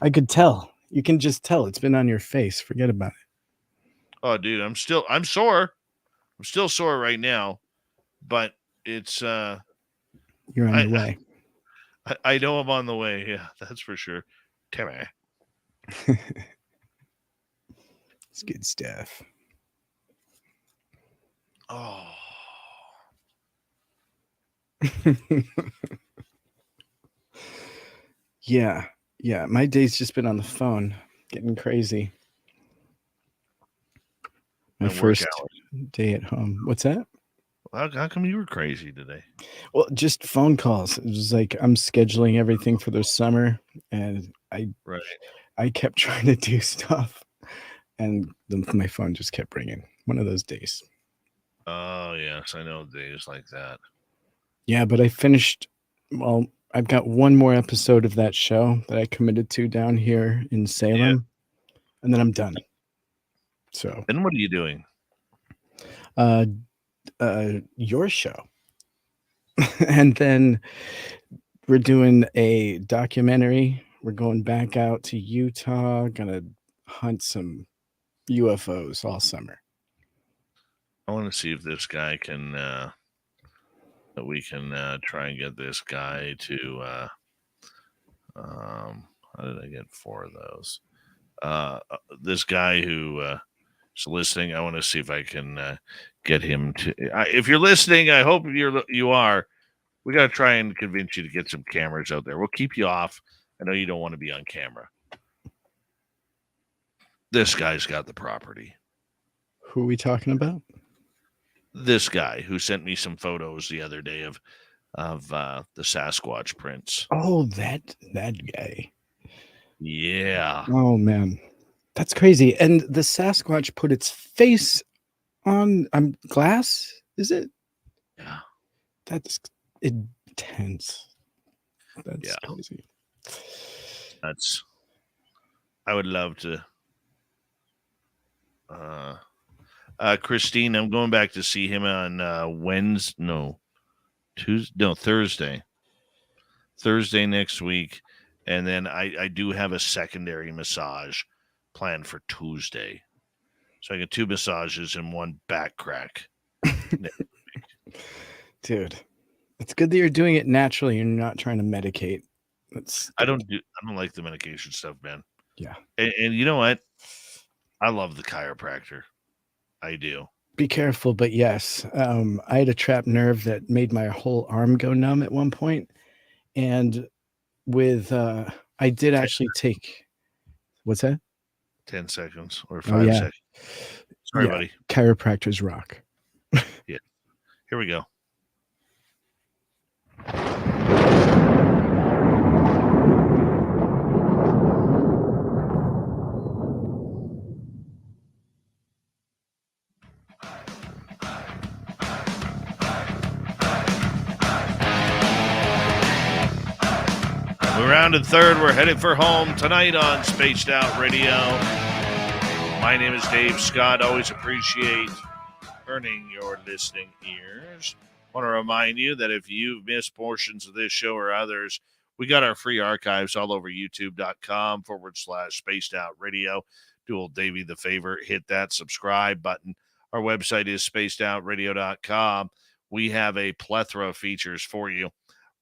I could tell. You can just tell. It's been on your face. Forget about it. Oh, dude, I'm sore. I'm still sore right now, but it's You're on your way. I know I'm on the way. Yeah, that's for sure. Timmy. It's good stuff. Oh. Yeah. My day's just been on the phone, getting crazy. My first day at home. What's that? How come you were crazy today? Well, just phone calls. It was like I'm scheduling everything for the summer, and I kept trying to do stuff, and my phone just kept ringing. One of those days. Oh yes, I know days like that. Yeah, but I finished. Well, I've got one more episode of that show that I committed to down here in Salem, and then I'm done. So. And what are you doing? Your show. And then we're doing a documentary. We're going back out to Utah, gonna hunt some UFOs all summer. I want to see if this guy can that we can try and get this guy to how did I get 4 of those? This guy who is listening, I want to see if I can get him to. If you're listening, I hope you are. We got to try and convince you to get some cameras out there. We'll keep you off. I know you don't want to be on camera. This guy's got the property. Who are we talking about? This guy who sent me some photos the other day of the Sasquatch prints. Oh, that guy. Yeah. Oh man, that's crazy. And the Sasquatch put its face on glass. Is it? Yeah. That's intense. That's crazy. I would love to. Christine, I'm going back to see him on Thursday. Thursday next week. And then I do have a secondary massage planned for Tuesday. So I get 2 massages and 1 back crack. Dude, it's good that you're doing it naturally. You're not trying to medicate. I don't like the medication stuff, man. Yeah. And you know what? I love the chiropractor. I do. Be careful, but yes. I had a trapped nerve that made my whole arm go numb at one point. And with, I did actually take, what's that? 10 seconds or Oh, 5 yeah. seconds. Sorry, Yeah. buddy. Chiropractors rock. Yeah. Here we go. We're rounded third. We're headed for home tonight on Spaced Out Radio. My name is Dave Scott. Always appreciate earning your listening ears. Want to remind you that if you've missed portions of this show or others, we got our free archives all over youtube.com/Spaced Out Radio. Do old Davey the favor, hit that subscribe button. Our website is spacedoutradio.com. We have a plethora of features for you.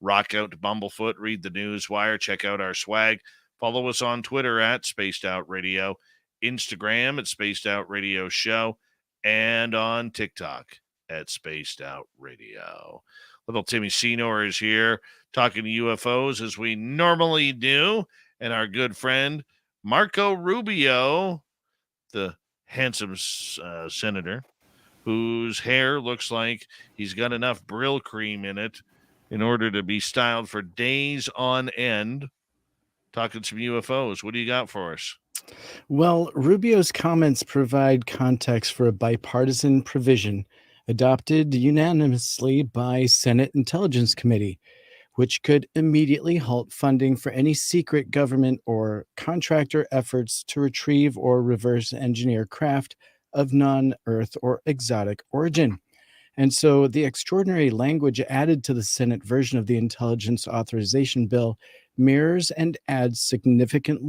Rock out to Bumblefoot, read the news wire, check out our swag. Follow us on Twitter at Spaced Out Radio, Instagram at Spaced Out Radio Show, and on TikTok at Spaced Out Radio. Little Timmy Senor is here talking to UFOs as we normally do, and our good friend Marco Rubio, the handsome senator, whose hair looks like he's got enough Brill cream in it in order to be styled for days on end, talking some UFOs. What do you got for us? Well, Rubio's comments provide context for a bipartisan provision adopted unanimously by Senate Intelligence Committee, which could immediately halt funding for any secret government or contractor efforts to retrieve or reverse engineer craft of non-Earth or exotic origin. And so the extraordinary language added to the Senate version of the Intelligence Authorization Bill mirrors and adds significant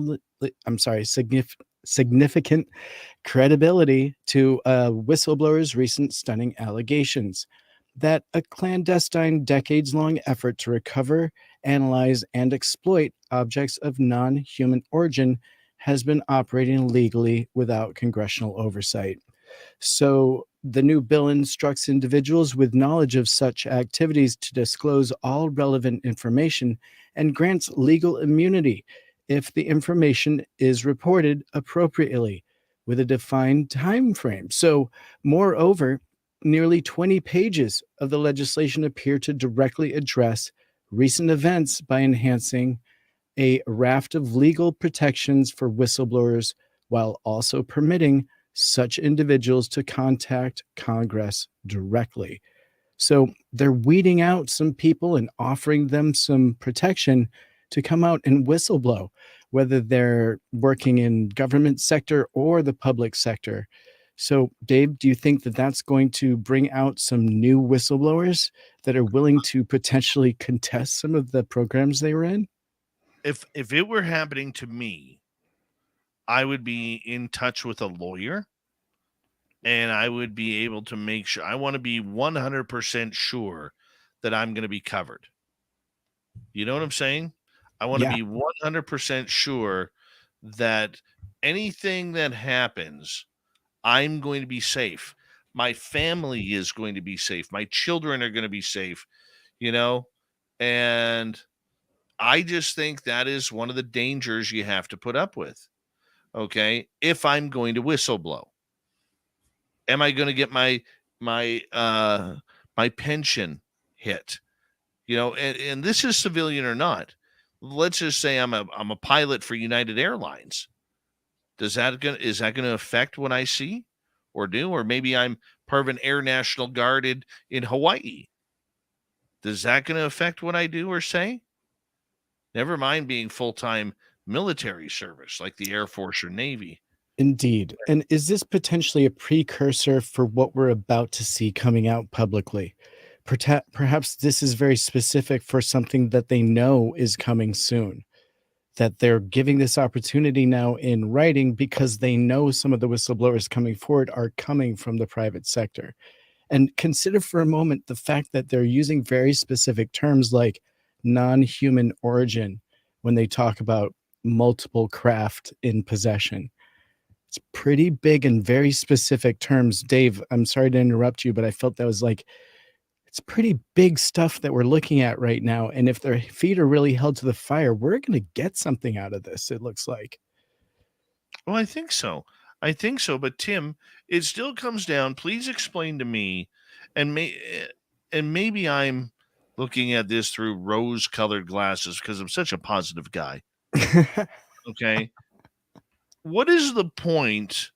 credibility to whistleblower's recent stunning allegations that a clandestine, decades-long effort to recover, analyze, and exploit objects of non-human origin has been operating legally without congressional oversight. So the new bill instructs individuals with knowledge of such activities to disclose all relevant information and grants legal immunity if the information is reported appropriately with a defined time frame. So, moreover, nearly 20 pages of the legislation appear to directly address recent events by enhancing a raft of legal protections for whistleblowers while also permitting such individuals to contact Congress directly. So they're weeding out some people and offering them some protection to come out and whistleblow, whether they're working in government sector or the public sector. So, Dave, do you think that that's going to bring out some new whistleblowers that are willing to potentially contest some of the programs they were in? If it were happening to me, I would be in touch with a lawyer, and I would be able to make sure. I want to be 100% sure that I'm going to be covered. You know what I'm saying? I want to be 100% sure that anything that happens, I'm going to be safe. My family is going to be safe. My children are going to be safe, and I just think that is one of the dangers you have to put up with. Okay. If I'm going to whistleblow, am I going to get my pension hit? And this is civilian or not. Let's just say I'm a pilot for United Airlines. Is that going to affect what I see or do? Or maybe I'm part of an Air National Guard in Hawaii. Is that going to affect what I do or say? Never mind being full-time military service like the Air Force or Navy. Indeed. And is this potentially a precursor for what we're about to see coming out publicly? Perhaps this is very specific for something that they know is coming soon, that they're giving this opportunity now in writing because they know some of the whistleblowers coming forward are coming from the private sector. And consider for a moment the fact that they're using very specific terms like non-human origin when they talk about multiple craft in possession. It's pretty big and very specific terms. Dave, I'm sorry to interrupt you, but I felt that was like, it's pretty big stuff that we're looking at right now. And if their feet are really held to the fire, we're going to get something out of this, it looks like. Well, I think so. I think so. But Tim, it still comes down. Please explain to me, and maybe I'm looking at this through rose-colored glasses because I'm such a positive guy. Okay, what is the point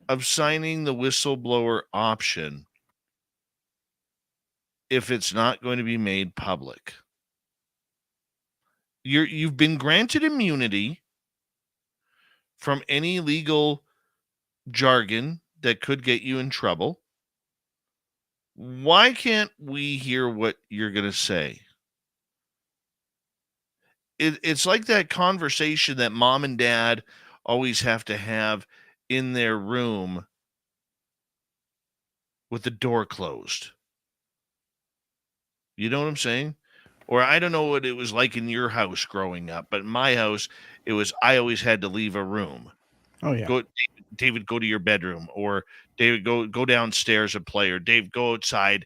of signing the whistleblower option if it's not going to be made public? You've been granted immunity from any legal jargon that could get you in trouble. Why can't we hear what you're going to say? It's like that conversation that mom and dad always have to have in their room with the door closed. You know what I'm saying? Or I don't know what it was like in your house growing up, but in my house, it was I always had to leave a room. Oh, yeah. Go, David, go to your bedroom, or David, go downstairs and play, or Dave, go outside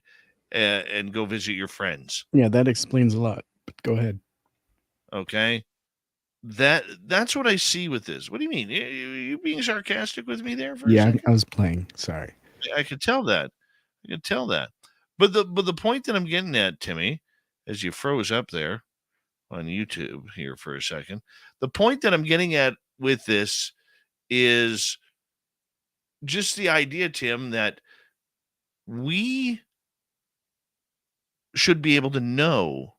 and go visit your friends. Yeah, that explains a lot. But go ahead. Okay, that's what I see with this. What do you mean? You being sarcastic with me there for a Yeah, second? I was playing. Sorry. I could tell that. I could tell that. But the point that I'm getting at, Timmy, as you froze up there on YouTube here for a second, the point that I'm getting at with this is just the idea, Tim, that we should be able to know,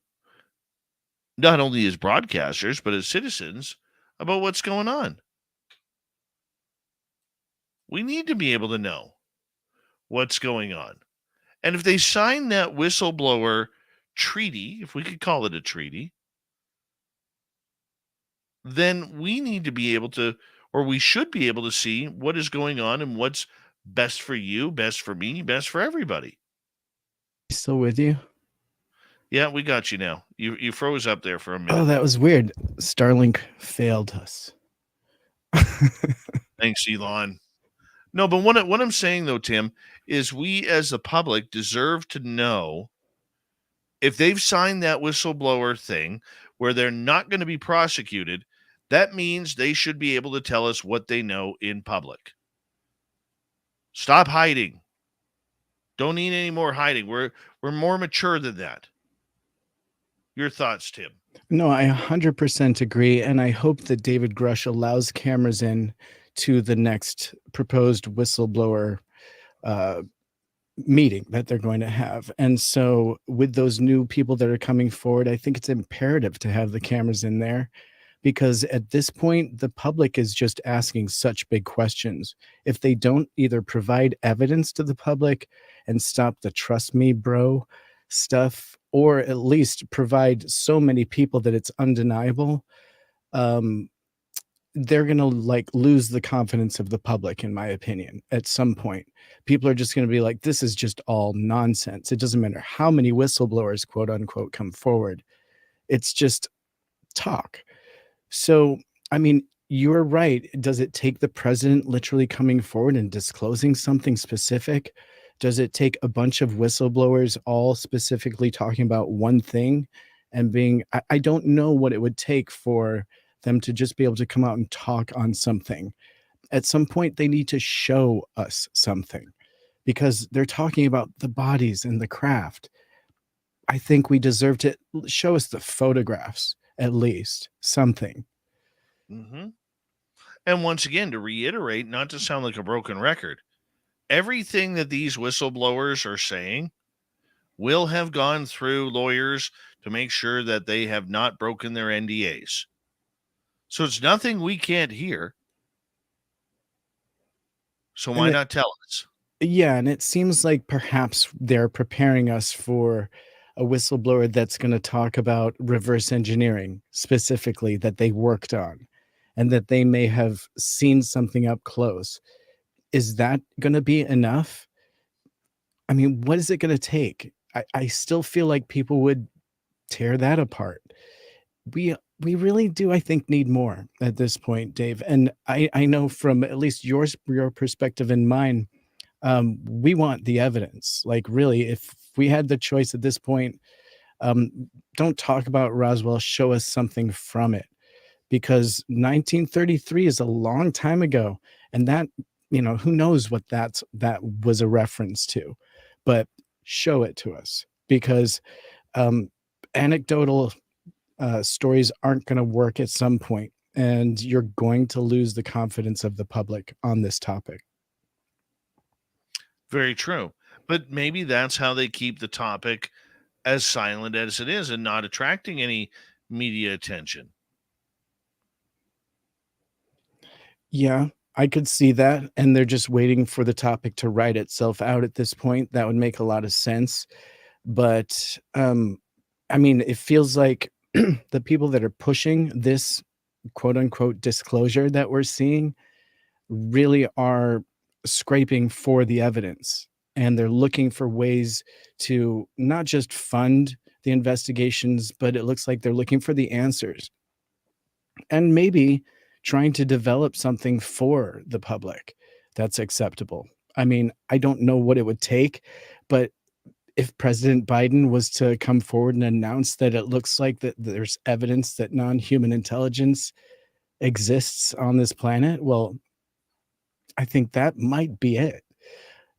not only as broadcasters, but as citizens, about what's going on. We need to be able to know what's going on. And if they sign that whistleblower treaty, if we could call it a treaty, then we need to be able to, or we should be able to see what is going on and what's best for you, best for me, best for everybody. Still with you? Yeah, we got you now. You froze up there for a minute. Oh, that was weird. Starlink failed us. Thanks, Elon. No, but what I'm saying, though, Tim, is we as the public deserve to know if they've signed that whistleblower thing where they're not going to be prosecuted. That means they should be able to tell us what they know in public. Stop hiding. Don't need any more hiding. We're more mature than that. Your thoughts, Tim? No, I 100% agree. And I hope that David Grush allows cameras in to the next proposed whistleblower meeting that they're going to have. And so with those new people that are coming forward, I think it's imperative to have the cameras in there, because at this point, the public is just asking such big questions. If they don't either provide evidence to the public and stop the trust me, bro stuff, or at least provide so many people that it's undeniable, they're going to like lose the confidence of the public, in my opinion. At some point, people are just going to be like, this is just all nonsense. It doesn't matter how many whistleblowers, quote unquote, come forward. It's just talk. So, I mean, you're right. Does it take the president literally coming forward and disclosing something specific? Does it take a bunch of whistleblowers all specifically talking about one thing and being, I don't know what it would take for them to just be able to come out and talk on something. At some point, they need to show us something, because they're talking about the bodies and the craft. I think we deserve to show us the photographs, at least something. Mm-hmm. And once again, to reiterate, not to sound like a broken record, everything that these whistleblowers are saying will have gone through lawyers to make sure that they have not broken their NDAs. So it's nothing we can't hear. So why not tell us? Yeah, and it seems like perhaps they're preparing us for a whistleblower that's going to talk about reverse engineering specifically that they worked on and that they may have seen something up close. Is that going to be enough? I mean, what is it going to take? I still feel like people would tear that apart. we really do, I think, need more at this point, Dave. And I know from at least your perspective and mine, we want the evidence. Like, really, if we had the choice at this point, don't talk about Roswell, show us something from it. Because 1933 is a long time ago. And that, who knows what that was a reference to. But show it to us. Because anecdotal stories aren't going to work at some point, and you're going to lose the confidence of the public on this topic. Very true. But maybe that's how they keep the topic as silent as it is and not attracting any media attention. Yeah, I could see that. And they're just waiting for the topic to write itself out at this point. That would make a lot of sense. But I mean, it feels like the people that are pushing this quote unquote disclosure that we're seeing really are scraping for the evidence, and they're looking for ways to not just fund the investigations, but it looks like they're looking for the answers and maybe trying to develop something for the public that's acceptable. I mean, I don't know what it would take, but if President Biden was to come forward and announce that it looks like that there's evidence that non-human intelligence exists on this planet, well, I think that might be it.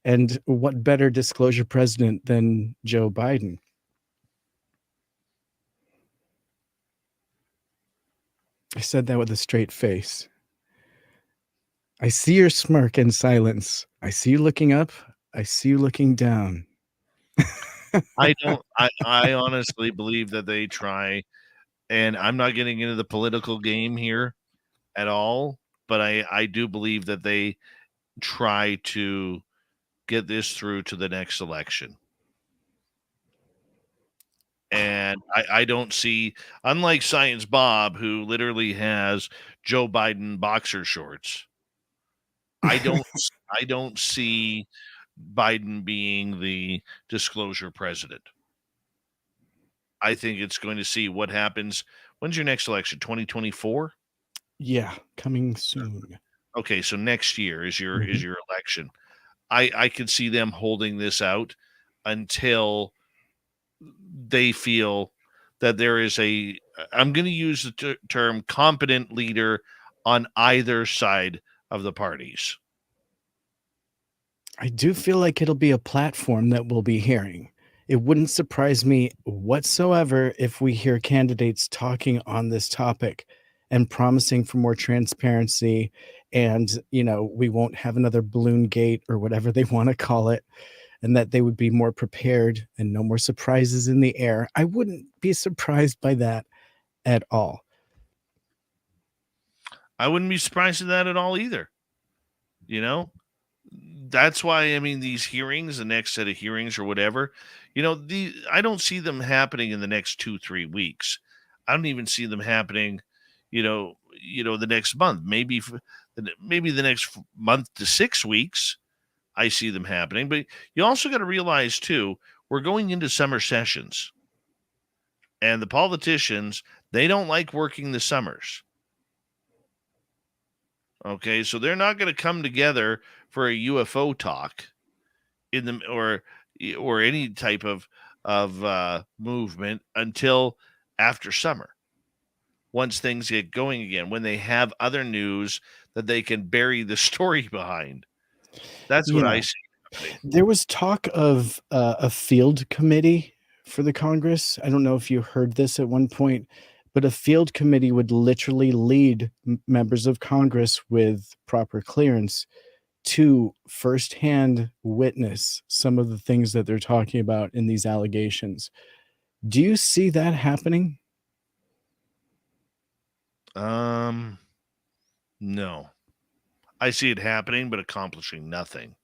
And what better disclosure president than Joe Biden? I said that with a straight face. I see your smirk in silence. I see you looking up. I see you looking down. I honestly believe that they try, and I'm not getting into the political game here at all, but I do believe that they try to get this through to the next election. And I don't see, unlike Science Bob, who literally has Joe Biden boxer shorts, I don't see Biden being the disclosure president. I think it's going to see what happens. When's your next election? 2024? Yeah, coming soon. Okay, so next year is your election. I could see them holding this out until they feel that there is a, I'm going to use the term competent leader on either side of the parties. I do feel like it'll be a platform that we'll be hearing. It wouldn't surprise me whatsoever if we hear candidates talking on this topic and promising for more transparency, and, we won't have another balloon gate or whatever they want to call it, and that they would be more prepared and no more surprises in the air. I wouldn't be surprised by that at all. I wouldn't be surprised at that at all either. That's why, I mean, these hearings, the next set of hearings or whatever, I don't see them happening in the next 2-3 weeks. I don't even see them happening, the next month, maybe the next month to 6 weeks. I see them happening, but you also got to realize too, we're going into summer sessions, and the politicians, they don't like working the summers. Okay, so they're not going to come together for a UFO talk in the or any type of movement until after summer. Once things get going again, when they have other news that they can bury the story behind. That's what I see happening. There was talk of a field committee for the Congress. I don't know if you heard this at one point, but a field committee would literally lead members of Congress with proper clearance to firsthand witness some of the things that they're talking about in these allegations. Do you see that happening? No. I see it happening, but accomplishing nothing.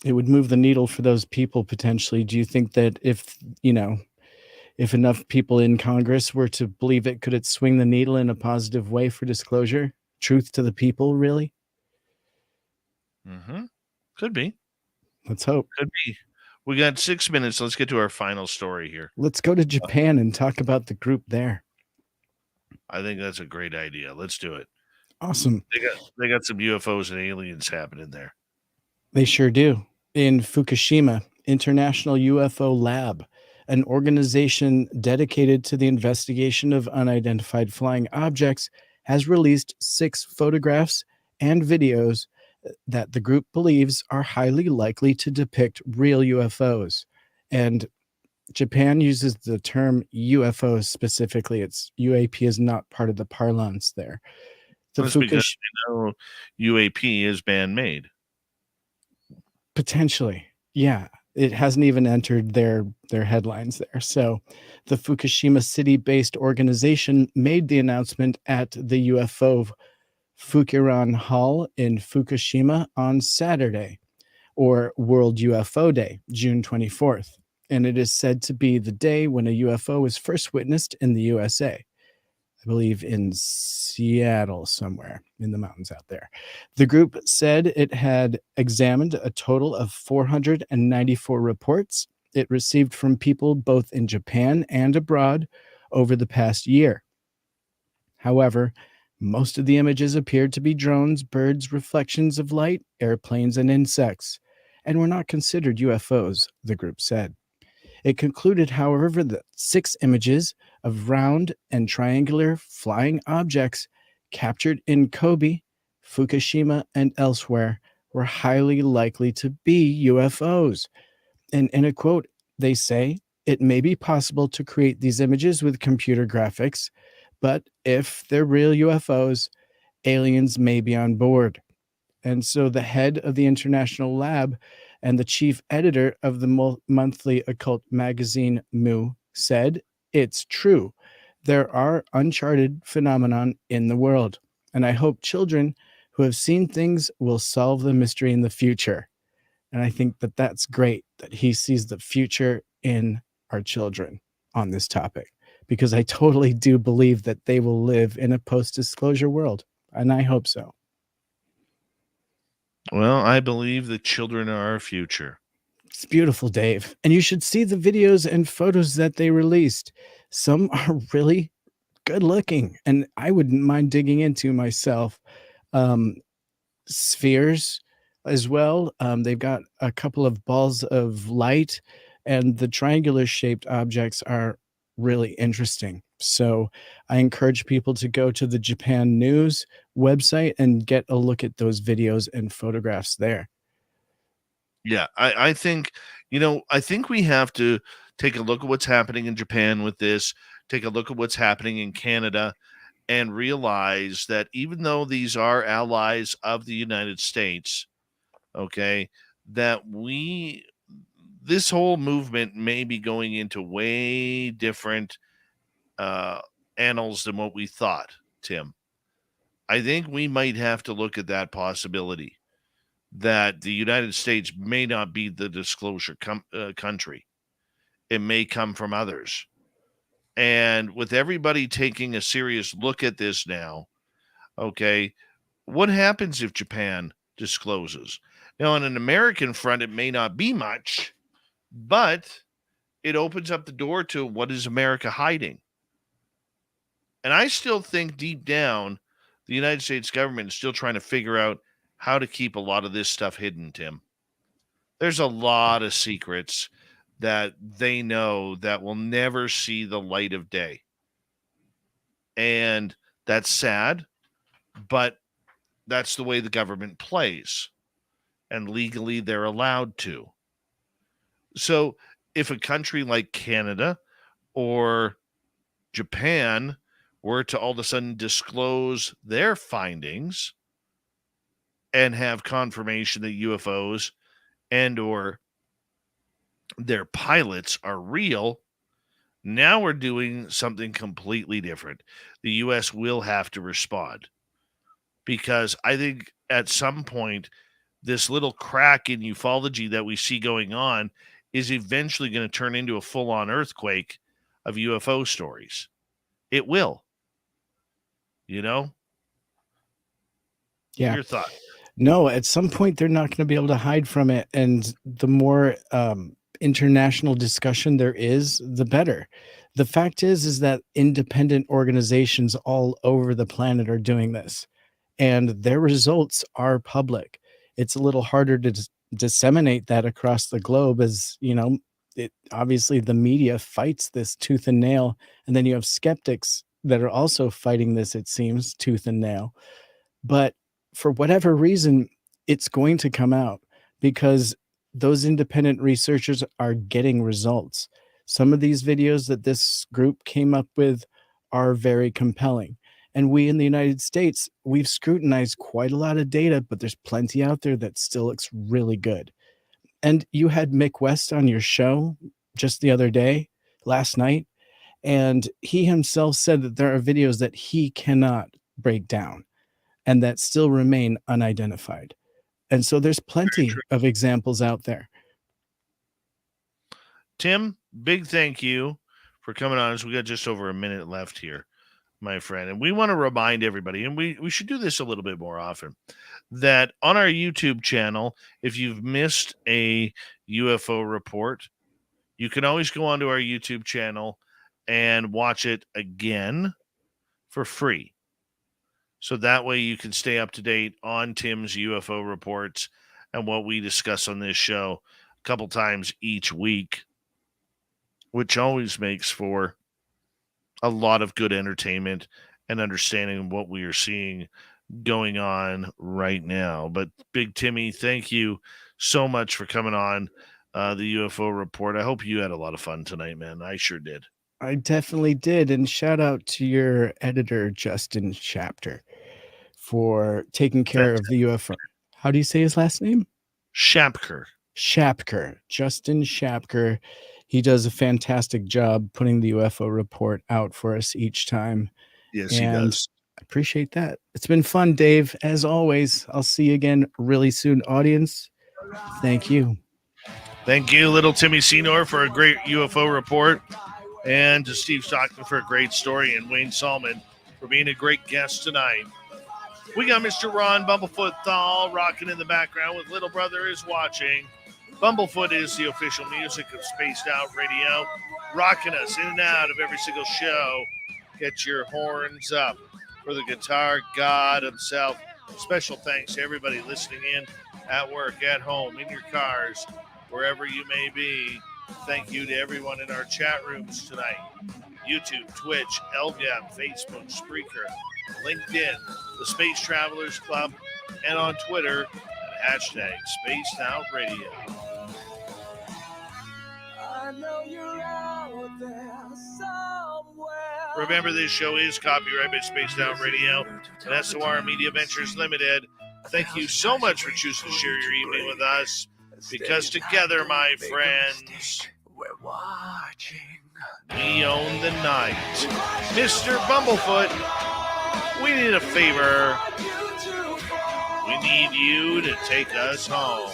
It would move the needle for those people potentially. Do you think that if enough people in Congress were to believe it, could it swing the needle in a positive way for disclosure? Truth to the people, really? Could be. Let's hope. Could be. We got 6 minutes. Let's get to our final story here. Let's go to Japan and talk about the group there. I think that's a great idea. Let's do it. Awesome. They got some UFOs and aliens happening there. They sure do. In Fukushima International UFO Lab, an organization dedicated to the investigation of unidentified flying objects, has released 6 photographs and videos that the group believes are highly likely to depict real UFOs. And Japan uses the term UFO specifically. It's UAP is not part of the parlance there. That's because UAP is man-made. Potentially, yeah. It hasn't even entered their headlines there. So the Fukushima city-based organization made the announcement at the UFO Fukuran Hall in Fukushima on Saturday, or World UFO Day, June 24th. And it is said to be the day when a UFO was first witnessed in the USA. I believe in Seattle, somewhere in the mountains out there. The group said it had examined a total of 494 reports it received from people both in Japan and abroad over the past year. However, most of the images appeared to be drones, birds, reflections of light, airplanes, and insects, and were not considered UFOs, the group said. It concluded, however, that 6 images of round and triangular flying objects captured in Kobe, Fukushima, and elsewhere were highly likely to be UFOs. And in a quote, they say, "It may be possible to create these images with computer graphics, but if they're real UFOs, aliens may be on board." And so the head of the International Lab and the chief editor of the monthly occult magazine Mu said, "It's true. There are uncharted phenomenon in the world, and I hope children who have seen things will solve the mystery in the future." And I think that that's great that he sees the future in our children on this topic, because I totally do believe that they will live in a post-disclosure world, and I hope so. Well, I believe the children are our future. It's beautiful, Dave. And you should see the videos and photos that they released. Some are really good looking, and I wouldn't mind digging into myself. Spheres as well. They've got a couple of balls of light, and the triangular shaped objects are really interesting. So I encourage people to go to the Japan News website and get a look at those videos and photographs there. Yeah, I think, I think we have to take a look at what's happening in Japan with this, take a look at what's happening in Canada, and realize that even though these are allies of the United States, okay, that this whole movement may be going into way different annals than what we thought, Tim. I think we might have to look at that possibility, that the United States may not be the disclosure country. It may come from others. And with everybody taking a serious look at this now, okay, what happens if Japan discloses? Now, on an American front, it may not be much, but it opens up the door to what is America hiding. And I still think deep down, the United States government is still trying to figure out how to keep a lot of this stuff hidden, Tim. There's a lot of secrets that they know that will never see the light of day. And that's sad, but that's the way the government plays. And legally, they're allowed to. So if a country like Canada or Japan were to all of a sudden disclose their findings and have confirmation that UFOs and or their pilots are real, now we're doing something completely different. The U.S. will have to respond, because I think at some point, this little crack in ufology that we see going on is eventually going to turn into a full-on earthquake of UFO stories. It will. Yeah. Your thought? No, at some point they're not going to be able to hide from it. And the more international discussion there is, the better. The fact is that independent organizations all over the planet are doing this, and their results are public. It's a little harder to disseminate that across the globe, as you know, it obviously the media fights this tooth and nail, and then you have skeptics that are also fighting this, it seems, tooth and nail. But for whatever reason, it's going to come out because those independent researchers are getting results. Some of these videos that this group came up with are very compelling. And we in the United States, we've scrutinized quite a lot of data, but there's plenty out there that still looks really good. And you had Mick West on your show just the other day, last night, and he himself said that there are videos that he cannot break down and that still remain unidentified. And so there's plenty of examples out there. Tim, big thank you for coming on. We got just over a minute left here, my friend. And we want to remind everybody, and we should do this a little bit more often, that on our YouTube channel, if you've missed a UFO report, you can always go onto our YouTube channel and watch it again for free. So that way you can stay up to date on Tim's UFO reports and what we discuss on this show a couple times each week, which always makes for a lot of good entertainment and understanding of what we are seeing going on right now. But Big Timmy, thank you so much for coming on the UFO report. I hope you had a lot of fun tonight, man. I sure did. I definitely did. And shout out to your editor, Justin Chapter, for taking care of the UFO. How do you say his last name? Shapker. Justin Shapker. He does a fantastic job putting the UFO report out for us each time. Yes, he does. I appreciate that. It's been fun, Dave. As always, I'll see you again really soon, audience. Thank you. Thank you, little Timmy Senor, for a great UFO report, and to Steve Stockton for a great story, and Wayne Saalman for being a great guest tonight. We got Mr. Ron Bumblefoot Thal rocking in the background with Little Brother Is Watching. Bumblefoot is the official music of Spaced Out Radio, rocking us in and out of every single show. Get your horns up for the guitar god himself. Special thanks to everybody listening in at work, at home, in your cars, wherever you may be. Thank you to everyone in our chat rooms tonight. YouTube, Twitch, LGAP, Facebook, Spreaker, LinkedIn, the Space Travelers Club, and on Twitter at hashtag Spaced Out Radio. I know you're out there somewhere. Remember, this show is copyrighted by Spaced Out Radio and SOR Media Ventures Limited. Thank you so much for choosing to share your evening with us, because together, my friends, we're watching. We own the night. Mr. Bumblefoot, we need a favor. We need you to take us home.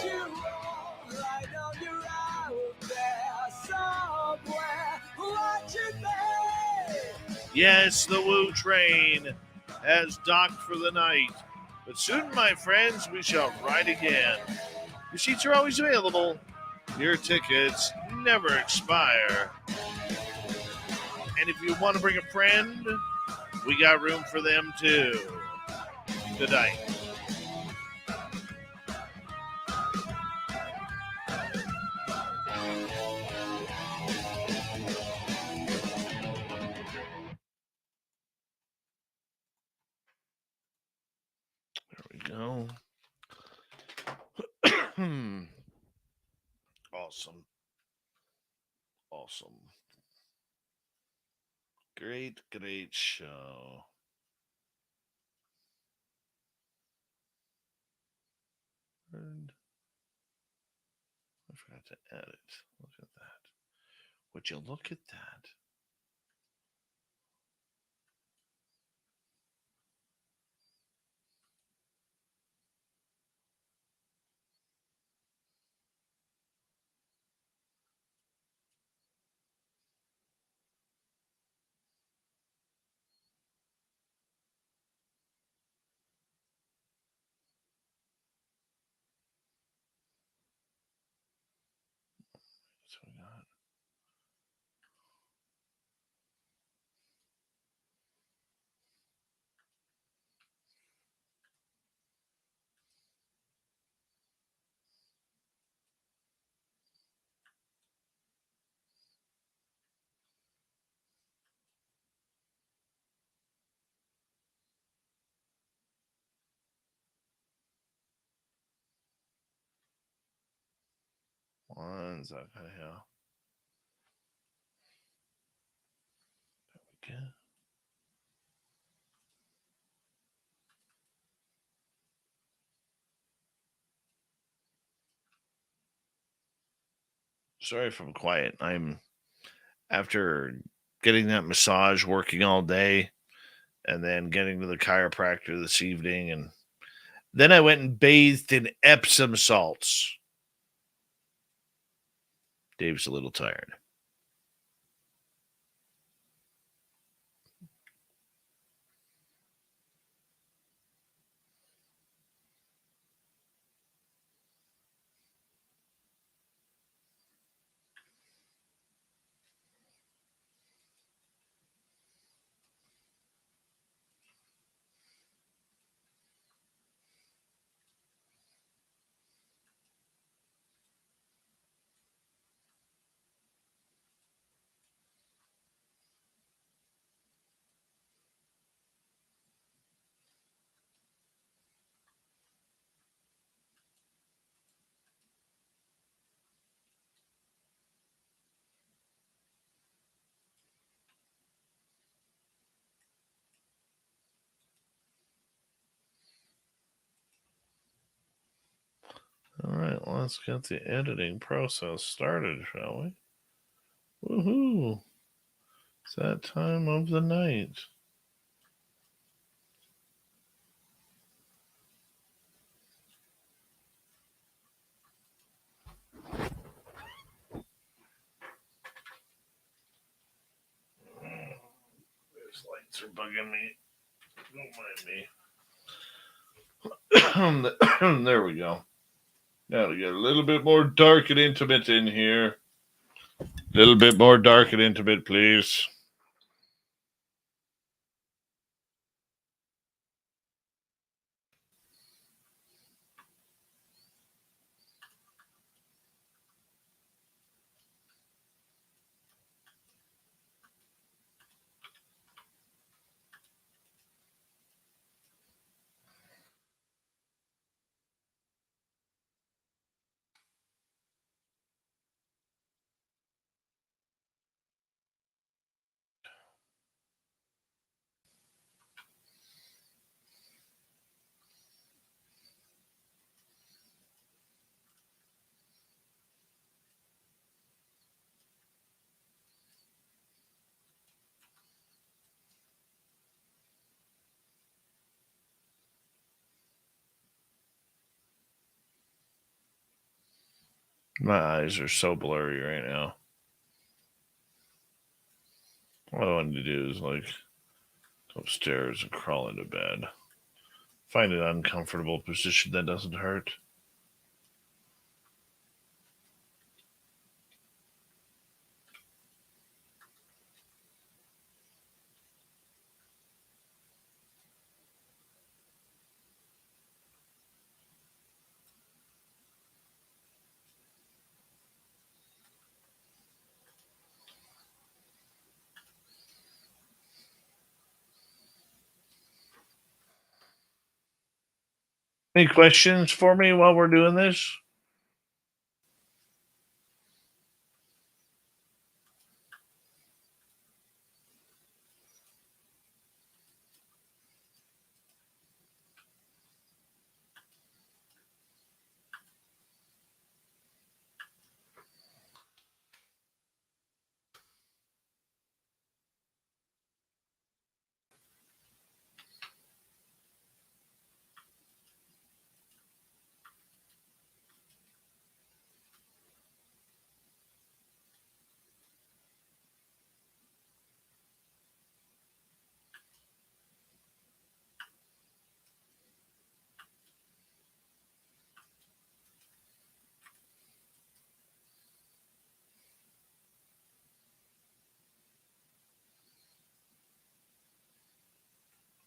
Yes, the Woo train has docked for the night, but soon, my friends, we shall ride again. Your seats are always available. Your tickets never expire. And if you want to bring a friend, we got room for them too. Good night. There we go. Awesome. Great show. And I forgot to edit. Look at that. Would you look at that? So happens, that kind of hell. There we go. Sorry if I'm quiet. I'm after getting that massage, working all day, and then getting to the chiropractor this evening, and then I went and bathed in Epsom salts. Dave's a little tired. All right, let's get the editing process started, shall we? Woohoo! It's that time of the night. These lights are bugging me. Don't mind me. There we go. Now we get a little bit more dark and intimate in here. A little bit more dark and intimate, please. My eyes are so blurry right now. All I wanted to do is like go upstairs and crawl into bed. Find an uncomfortable position that doesn't hurt. Any questions for me while we're doing this?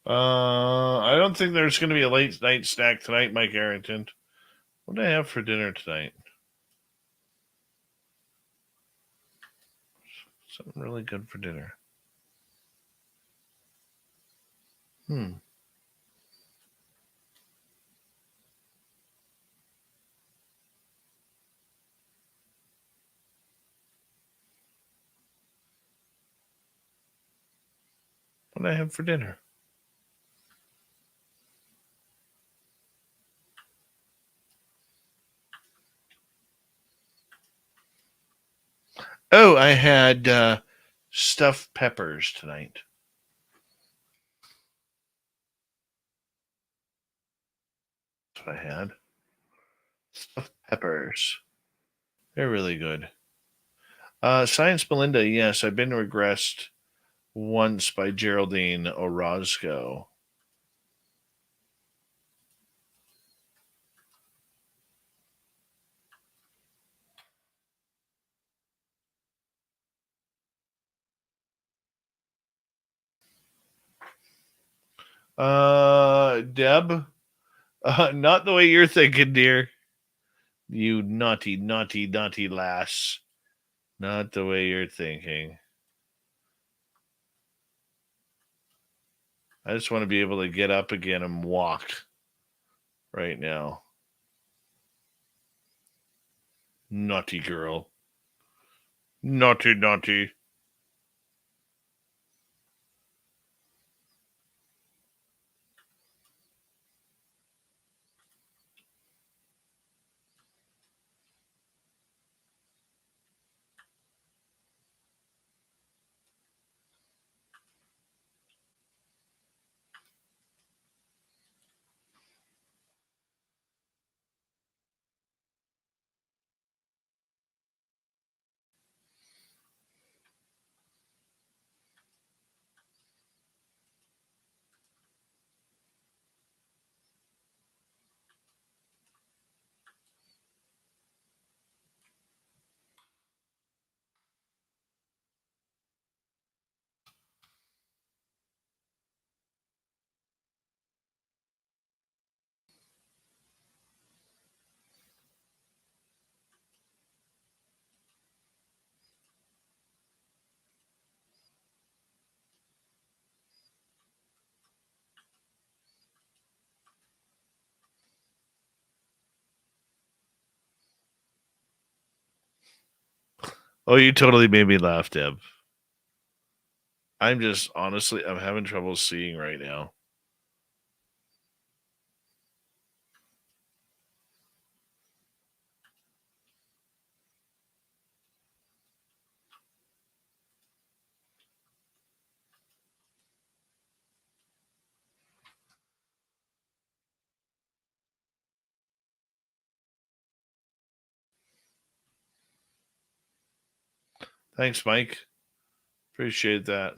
I don't think there's going to be a late night snack tonight, Mike Arrington. What do I have for dinner tonight? Something really good for dinner. I have for dinner? Oh, I had stuffed peppers tonight. That's what I had. Stuffed peppers. They're really good. Science Melinda, yes, I've been regressed once by Geraldine Orozco. Deb, not the way you're thinking, dear. You naughty, naughty, naughty lass. Not the way you're thinking. I just want to be able to get up again and walk right now. Naughty girl. Naughty, naughty. Oh, you totally made me laugh, Deb. I'm just, honestly, I'm having trouble seeing right now. Thanks, Mike. Appreciate that.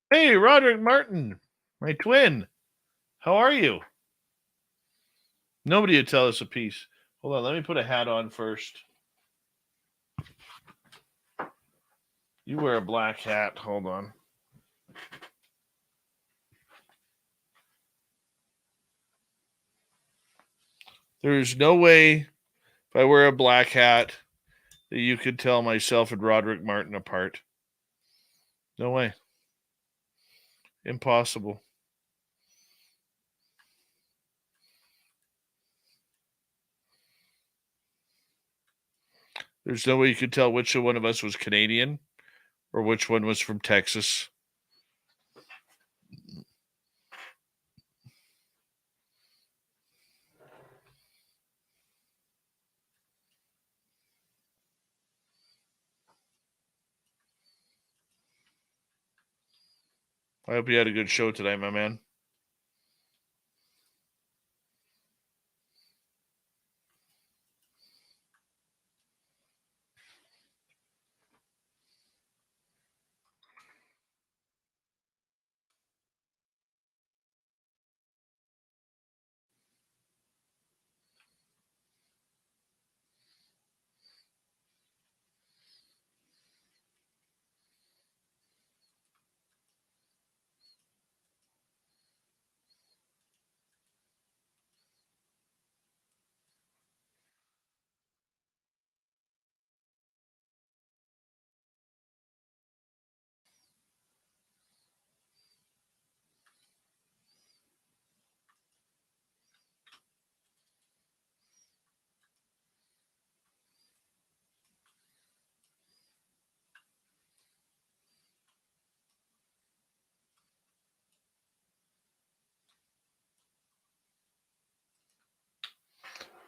Hey, Roderick Martin, my twin. How are you? Nobody would tell us a piece. Hold on, let me put a hat on first. You wear a black hat. Hold on. There's no way if I wear a black hat that you could tell myself and Roderick Martin apart. No way. Impossible. There's no way you could tell which one of us was Canadian or which one was from Texas. I hope you had a good show tonight, my man.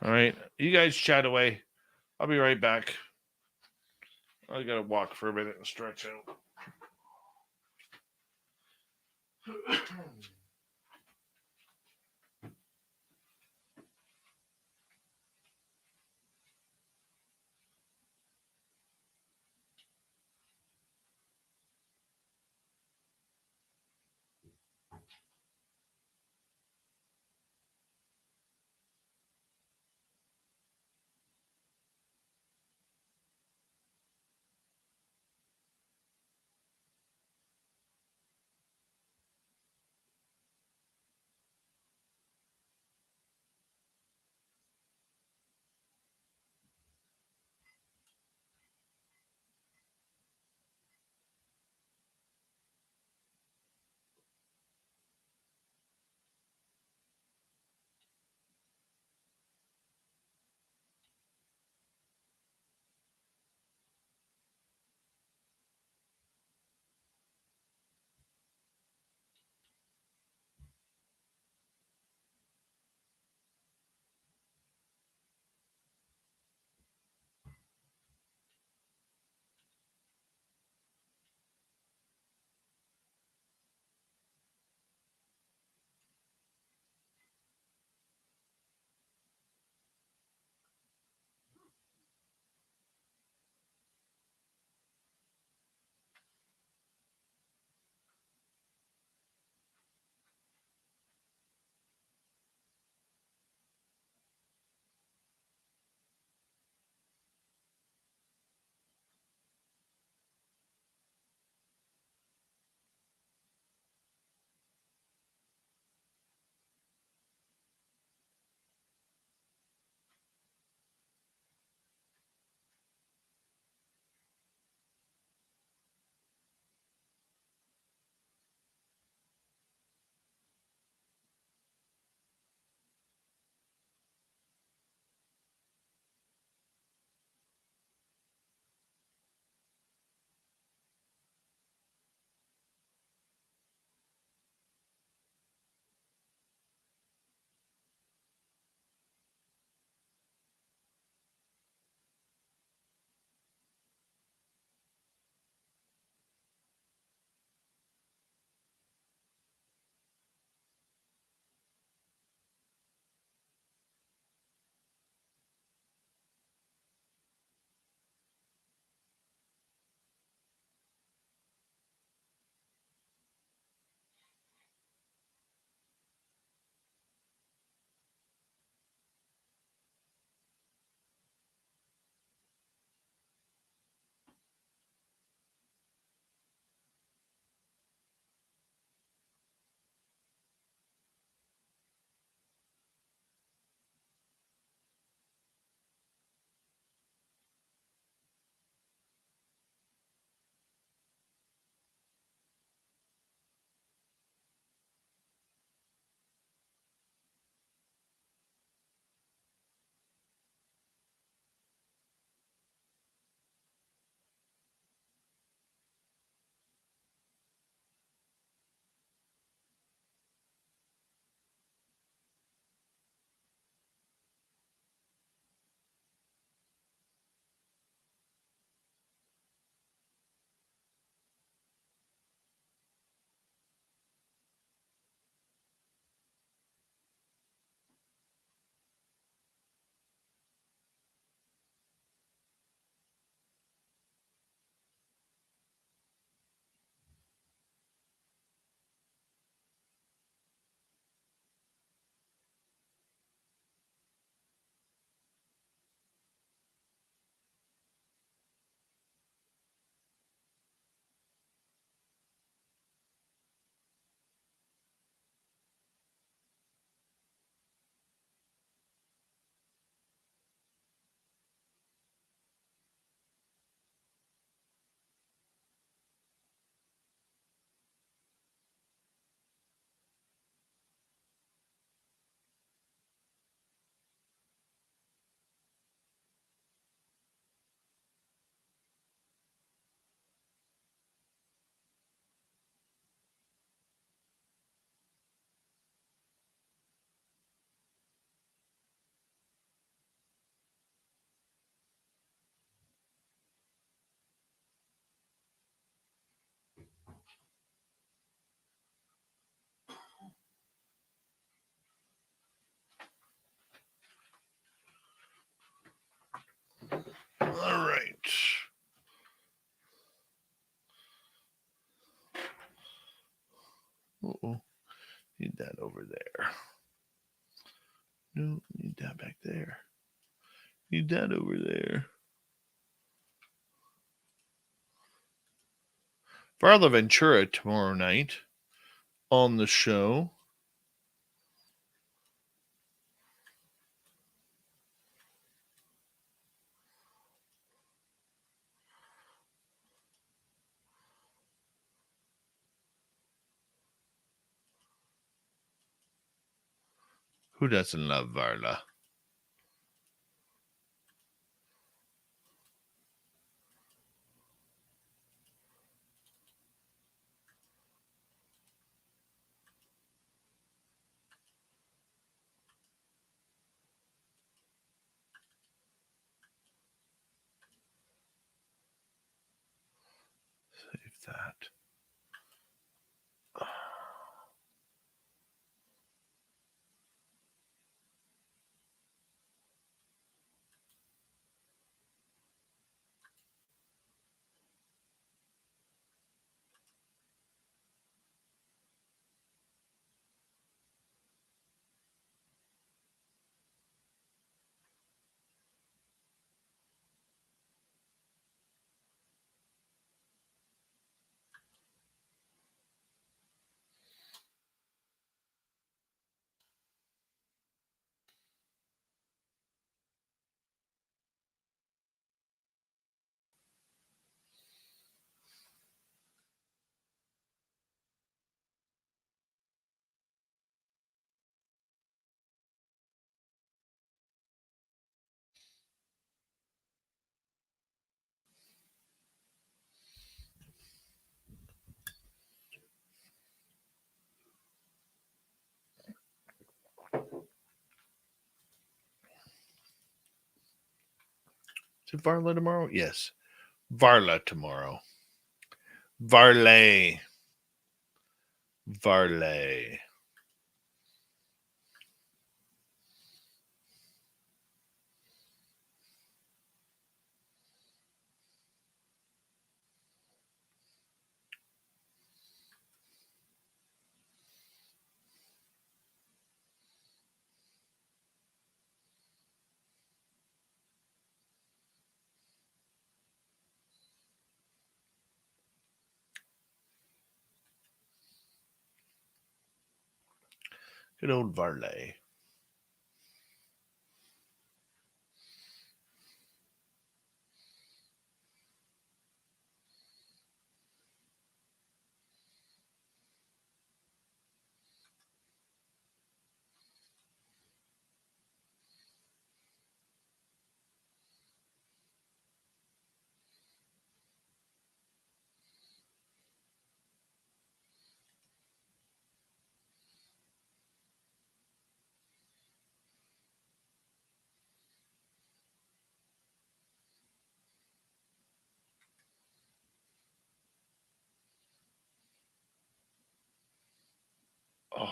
All right. You guys chat away. I'll be right back. I got to walk for a minute and stretch out. He's dead over there. Varla Ventura tomorrow night on the show. Who doesn't love Varla? Save that. Is it Varla tomorrow? Yes. Varla tomorrow. Varley. Varley. Good old Varley. Oh.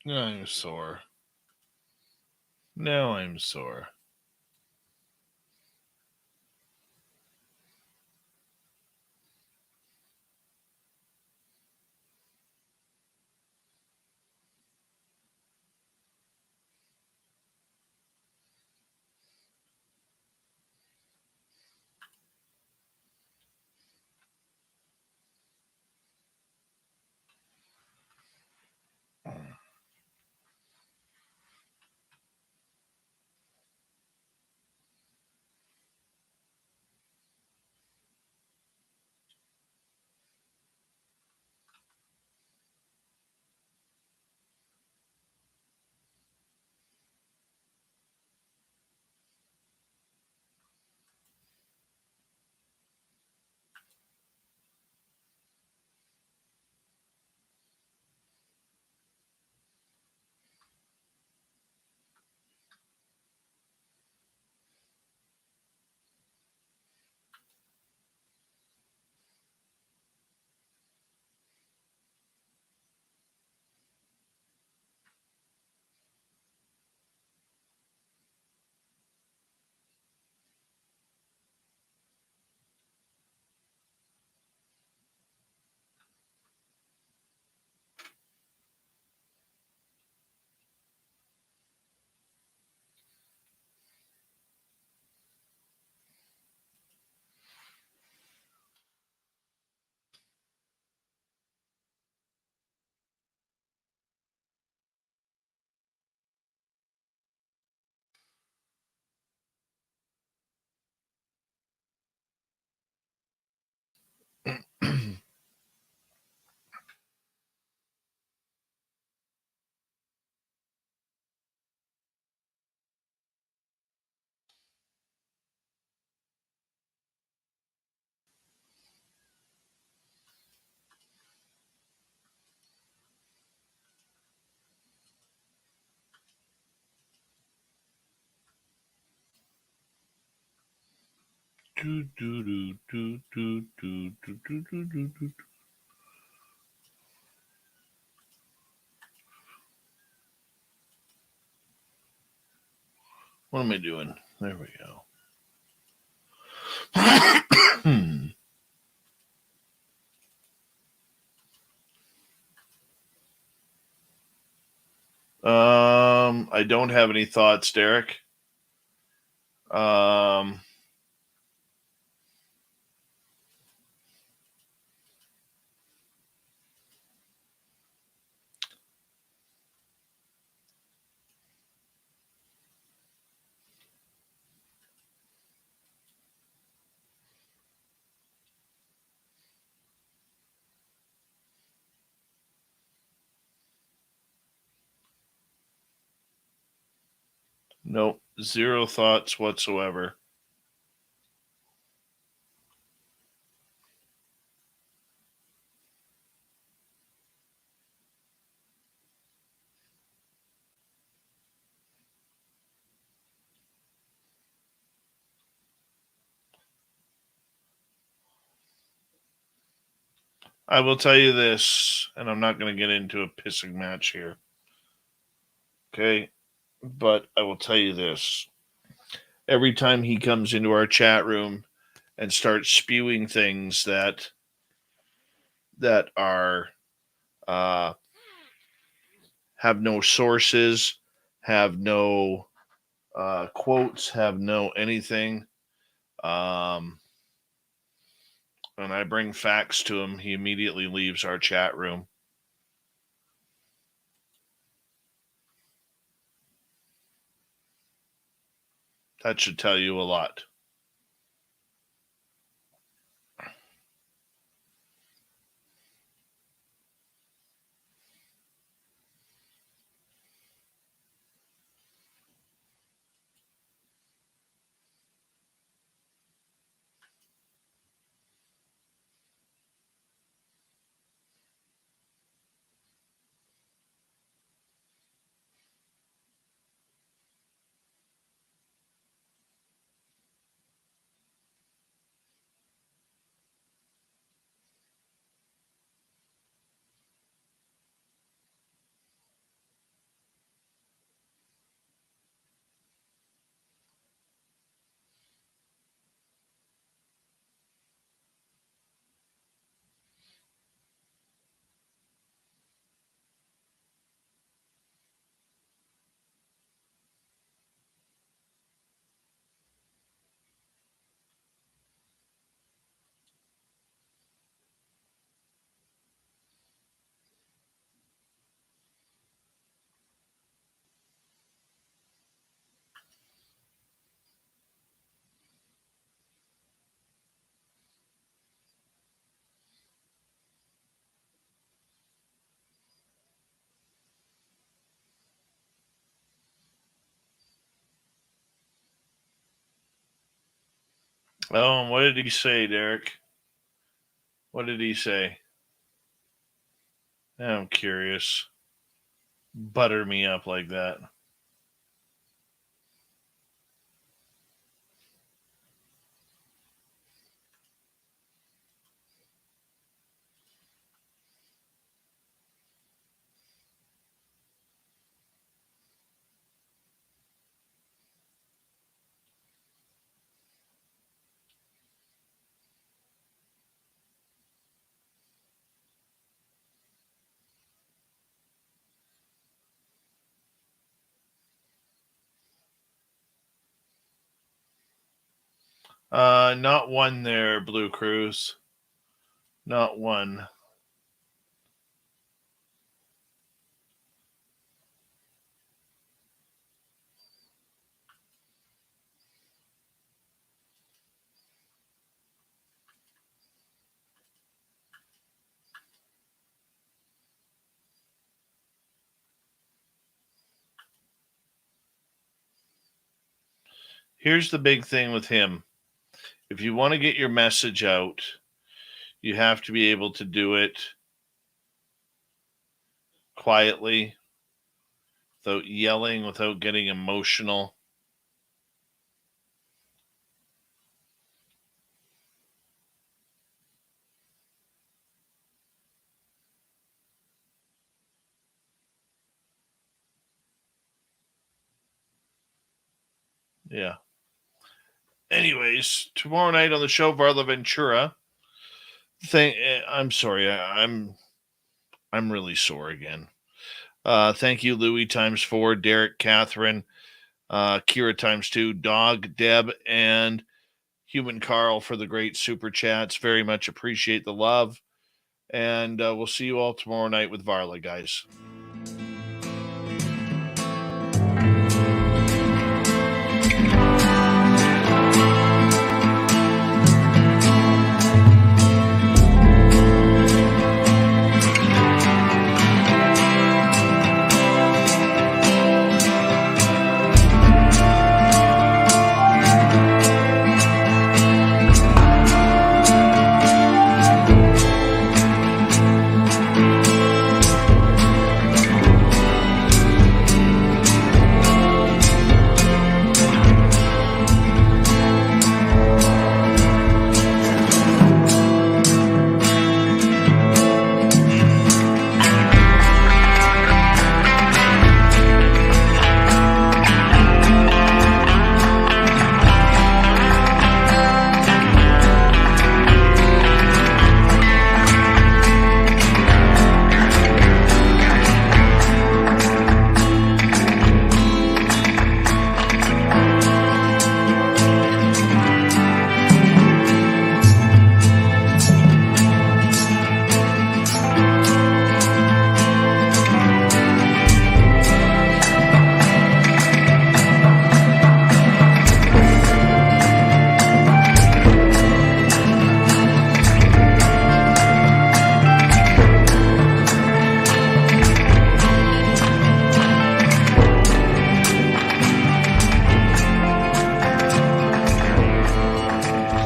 Now I'm sore. Now I'm sore. What am I doing? There we go. I don't have any thoughts, Derek. Nope, zero thoughts whatsoever. I will tell you this, and I'm not going to get into a pissing match here. Okay? But I will tell you this. Every time he comes into our chat room and starts spewing things that are have no sources, have no quotes, have no anything, and I bring facts to him, he immediately leaves our chat room. That should tell you a lot. Oh, what did he say, Derek? What did he say? I'm curious. Butter me up like that. Not one there, Blue Cruise. Not one. Here's the big thing with him. If you want to get your message out, you have to be able to do it quietly, without yelling, without getting emotional. Yeah. Anyways, tomorrow night on the show, Varla Ventura. I'm sorry. I'm really sore again. Thank you, Louis ×4, Derek, Catherine, Kira ×2, Dog, Deb, and Human Carl for the great super chats. Very much appreciate the love. And we'll see you all tomorrow night with Varla, guys.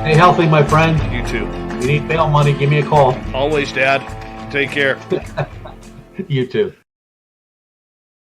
Stay healthy, my friend. You too. If you need bail money, give me a call. Always, Dad. Take care. You too.